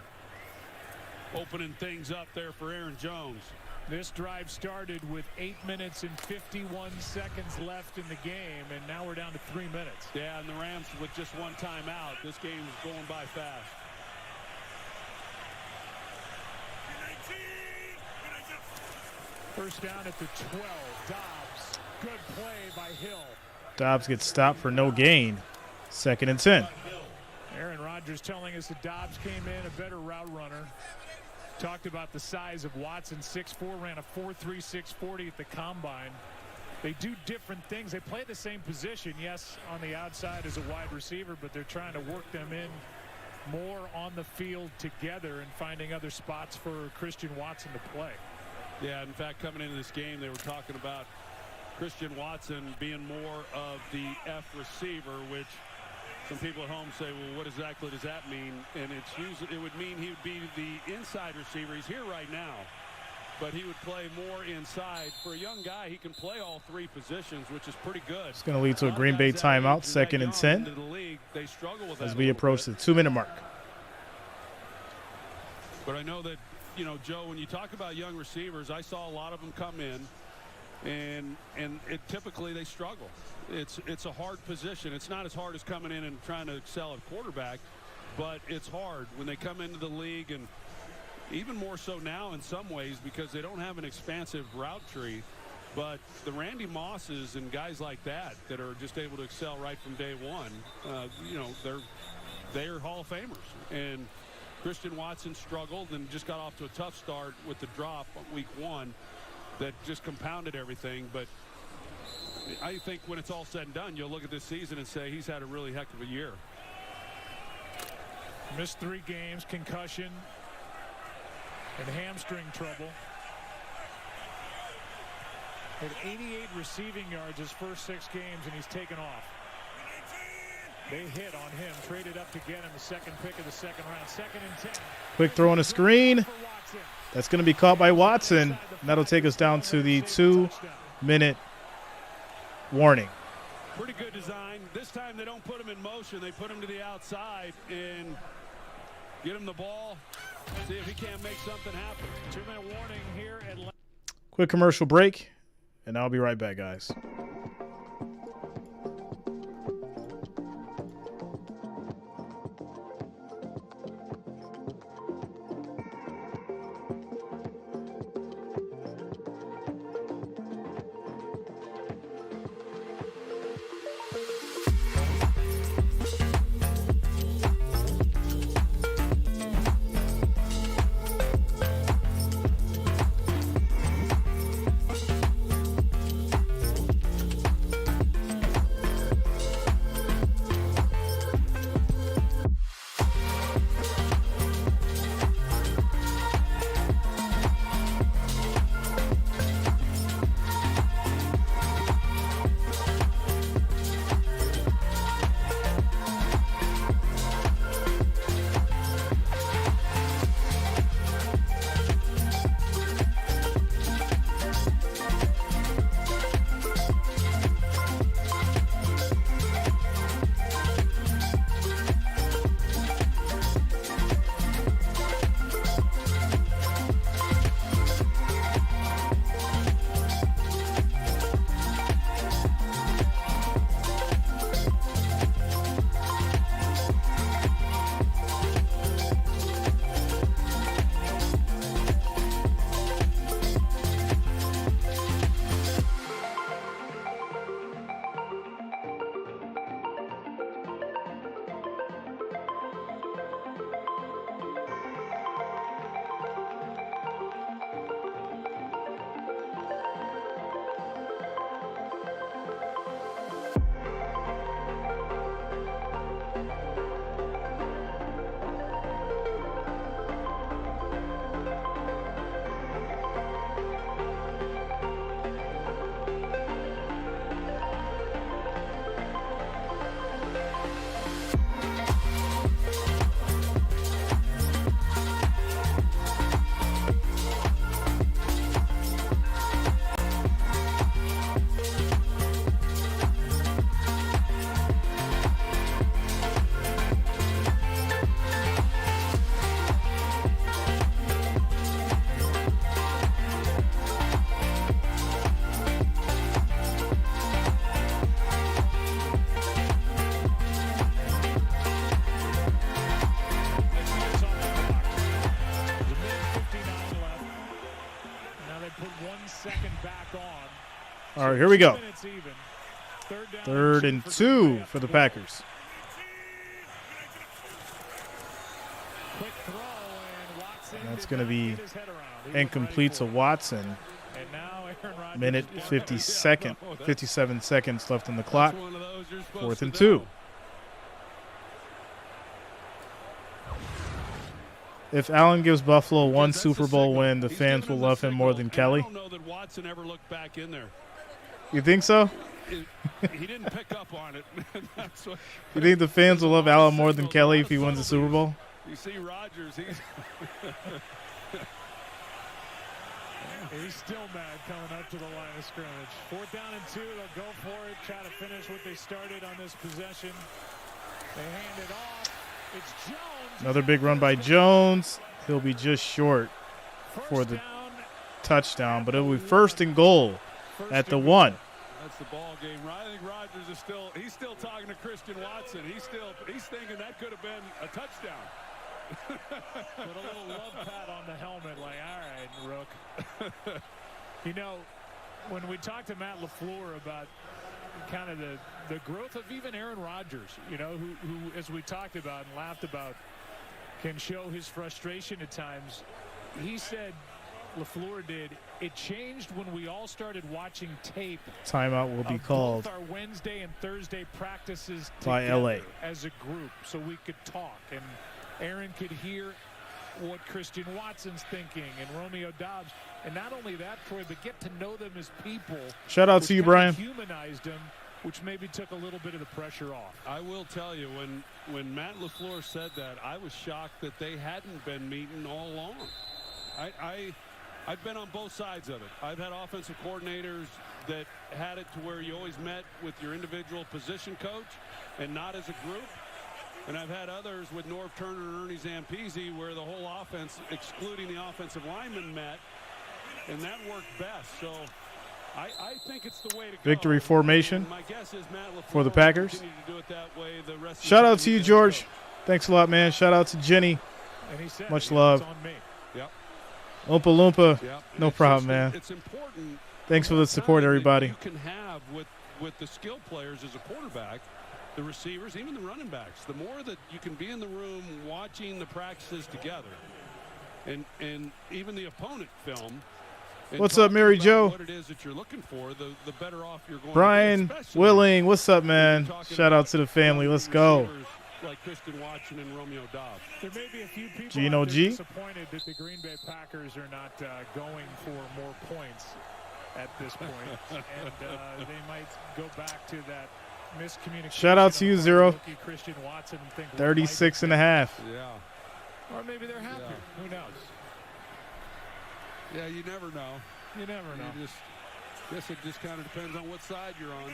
Opening things up there for Aaron Jones. This drive started with 8 minutes and 51 seconds left in the game, and now we're down to 3 minutes. Yeah, and the Rams with just one timeout. This game is going by fast. First down at the 12. Dobbs. Good play by Hill. Dobbs gets stopped for no gain. 2nd and 10. Aaron Rodgers telling us that Dobbs came in a better route runner. Talked about the size of Watson, 6'4", ran a 4.3 640 at the combine. They do different things. They play the same position, yes, on the outside as a wide receiver, but they're trying to work them in more on the field together and finding other spots for Christian Watson to play. Yeah, in fact, coming into this game, they were talking about Christian Watson being more of the F receiver, which some people at home say, well, what exactly does that mean? And it's usually, it would mean he would be the inside receiver. He's here right now, but he would play more inside. For a young guy, he can play all 3 positions, which is pretty good. It's going to lead to a Green Bay timeout, 2nd and 10, they struggle with that as we approach the 2-minute mark. But I know that, you know, Joe, when you talk about young receivers, I saw a lot of them come in, and typically they struggle. It's a hard position. It's not as hard as coming in and trying to excel at quarterback, but it's hard when they come into the league, and even more so now in some ways because they don't have an expansive route tree. But the Randy Mosses and guys like that are just able to excel right from day one, you know, they're Hall of Famers. And Christian Watson struggled and just got off to a tough start with the drop on week 1 that just compounded everything. But I think when it's all said and done, you'll look at this season and say he's had a really heck of a year. Missed 3 games, concussion, and hamstring trouble. Had 88 receiving yards his first 6 games, and he's taken off. They hit on him, traded up to get him, the 2nd pick of the 2nd round. 2nd and 10. Quick throw on a screen. That's going to be caught by Watson. And that'll take us down to the 2-minute warning. Pretty good design. This time they don't put him in motion. They put him to the outside and get him the ball. See if he can't make something happen. 2-minute warning here at Quick commercial break, and I'll be right back, guys. All right, here we go. Minutes even. Third and 2 for the Packers. Quick throw, and Watson That's did going to not be get his head around. He went incomplete right to for it. Watson. And now Aaron Rodgers Minute is 57 seconds left on the clock. That's one of those you're supposed 4th to and do. 2. If Allen gives Buffalo one That's Super the Bowl signal. win, the He's fans giving will them the love him more signal, than and Kelly. I don't know that Watson ever looked back in there. You think so? He didn't pick up on it. That's what, You think the fans will love Allen more than Kelly if he wins the Super Bowl? You see Rodgers, he's still mad coming up to the line of scrimmage. 4th down and 2. They'll go for it, try to finish what they started on this possession. They hand it off. It's Jones. Another big run by Jones. He'll be just short for the touchdown, but it'll be 1st and goal at the 1. That's the ball game. I think Rodgers is he's still talking to Christian Watson. He's thinking that could have been a touchdown. Put a little love pat on the helmet, like, all right, Rook. You know, when we talked to Matt LaFleur about kind of the growth of even Aaron Rodgers, you know, who, as we talked about and laughed about, can show his frustration at times. He said, LaFleur did, it changed when we all started watching tape. Timeout will be called both our Wednesday and Thursday practices by together LA as a group, so we could talk and Aaron could hear what Christian Watson's thinking and Romeo Doubs, and not only that, Troy, but get to know them as people. Shout out to you, Brian. Humanized them, which maybe took a little bit of the pressure off. I will tell you, when Matt LaFleur said that, I was shocked that they hadn't been meeting all along. I've been on both sides of it. I've had offensive coordinators that had it to where you always met with your individual position coach and not as a group. And I've had others with Norv Turner and Ernie Zampese where the whole offense, excluding the offensive lineman, met, and that worked best. So I think it's the way to go. Victory formation My guess is Matt LaFleur for the Packers. will continue to do it that way the rest of the Shout out time to you, he's George. coach. Thanks a lot, man. Shout out to Jenny. And he said, Much yeah, love. it's on me. Yep. Oompa Loompa. Yep. No It's problem, just- man. It's important. Thanks for the support, time that everybody. You can have with the skill players as a quarterback, the receivers, even the running backs. The more that you can be in the room watching the practices together, and even the opponent film. and What's up, talking Mary about Jo? What it is that you're looking for, the better off you're going. Brian to be, especially Willing, what's up, when man? you're talking Shout out about to the family. Let's young go. receivers Like Christian Watson and Romeo Doubs. There may be a few people Gino out there G. disappointed that the Green Bay Packers are not going for more points at this point, and they might go back to that miscommunication. Shout out to you, of Zero. rookie Christian Watson and think, what 36 and a half. Yeah. might- or maybe they're happier. Yeah. Who knows? Yeah, you never know. You never know. You guess it just kind of depends on what side you're on.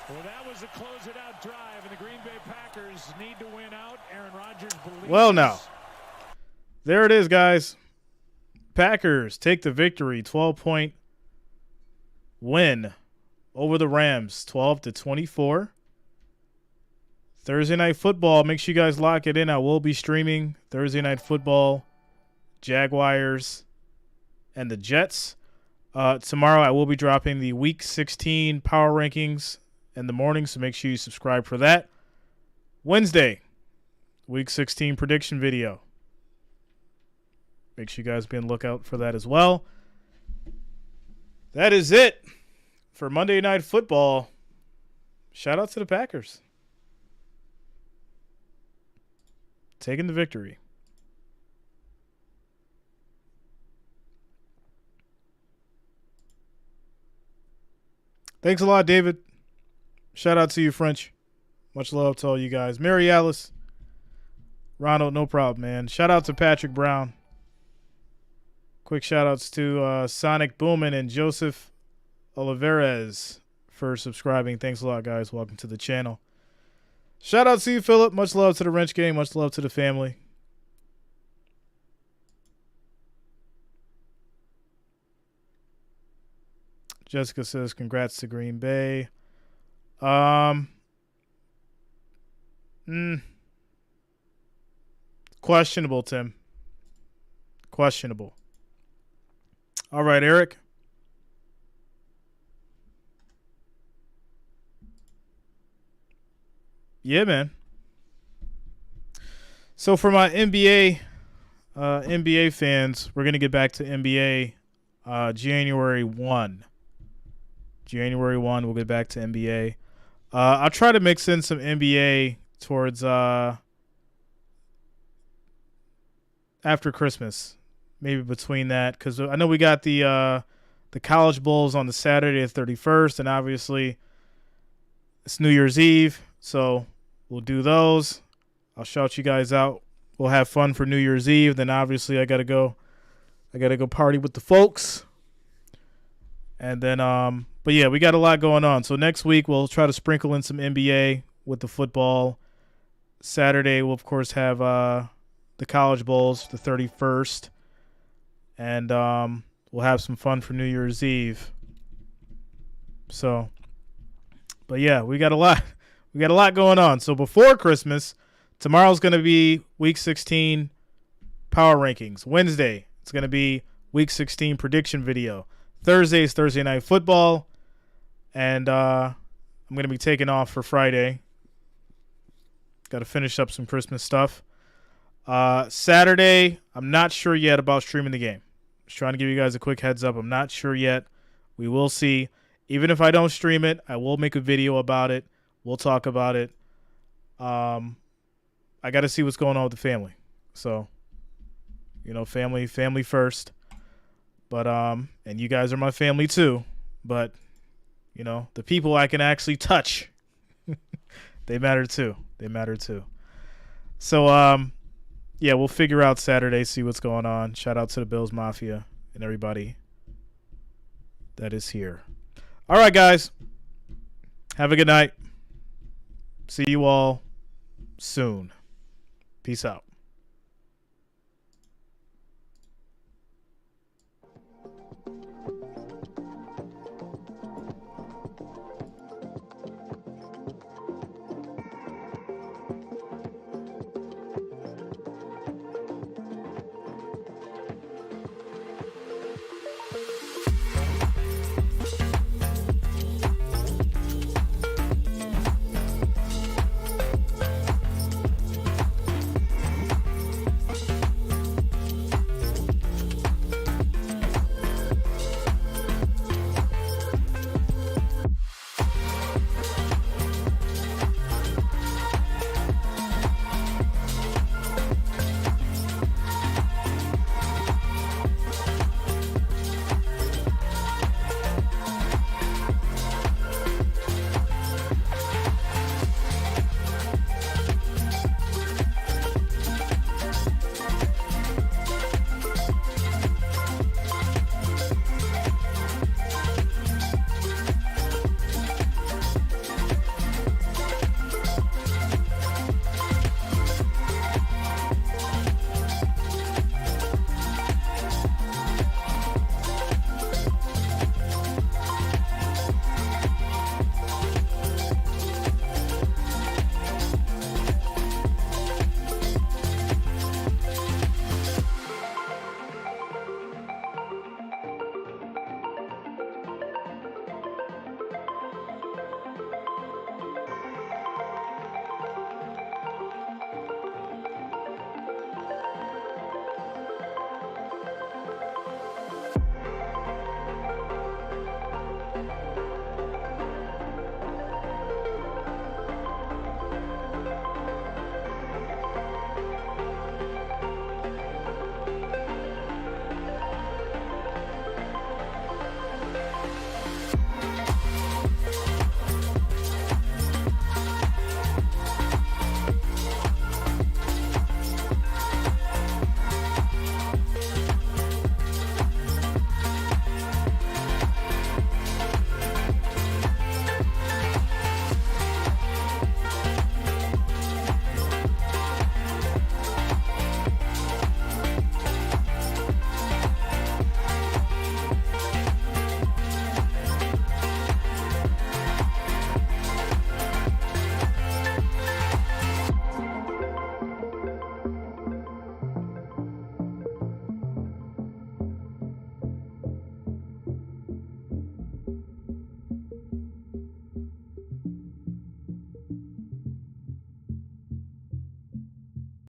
Well, that was a close-it-out drive, and the Green Bay Packers need to win out. Aaron Rodgers believes. Well, now, there it is, guys. Packers take the victory, 12-point win over the Rams, 12-24. Thursday Night Football, make sure you guys lock it in. I will be streaming Thursday Night Football, Jaguars, and the Jets. Tomorrow I will be dropping the Week 16 Power Rankings in the morning, so make sure you subscribe for that. Wednesday, Week 16 prediction video. Make sure you guys be on the lookout for that as well. That is it for Monday Night Football. Shout out to the Packers. Taking the victory. Thanks a lot, David. Shout out to you, French. Much love to all you guys. Mary Alice. Ronald, no problem, man. Shout out to Patrick Brown. Quick shout outs to Sonic Boomin and Joseph Olivares for subscribing. Thanks a lot, guys. Welcome to the channel. Shout out to you, Philip. Much love to the Wrench Gang. Much love to the family. Jessica says, congrats to Green Bay. Questionable, Tim. Questionable. All right, Eric. Yeah, man. So for my NBA fans, we're gonna get back to NBA January 1. January 1, we'll get back to NBA. I'll try to mix in some NBA towards after Christmas, maybe between that, because I know we got the college bowls on the Saturday the 31st, and obviously it's New Year's Eve, so we'll do those. I'll shout you guys out. We'll have fun for New Year's Eve. Then obviously I gotta go party with the folks. And then but yeah, we got a lot going on. So next week we'll try to sprinkle in some NBA with the football. Saturday we'll of course have the college bowls, the 31st. And we'll have some fun for New Year's Eve. So but yeah, we got a lot going on. So before Christmas, tomorrow's going to be Week 16 Power Rankings. Wednesday, it's going to be Week 16 prediction video. Thursday is Thursday Night Football. And I'm going to be taking off for Friday. Got to finish up some Christmas stuff. Saturday, I'm not sure yet about streaming the game. Just trying to give you guys a quick heads up. I'm not sure yet. We will see. Even if I don't stream it, I will make a video about it. We'll talk about it. I got to see what's going on with the family. So, family first. But and you guys are my family too. But the people I can actually touch, they matter too. So yeah, we'll figure out Saturday, see what's going on. Shout out to the Bills Mafia and everybody that is here. All right, guys. Have a good night. See you all soon. Peace out.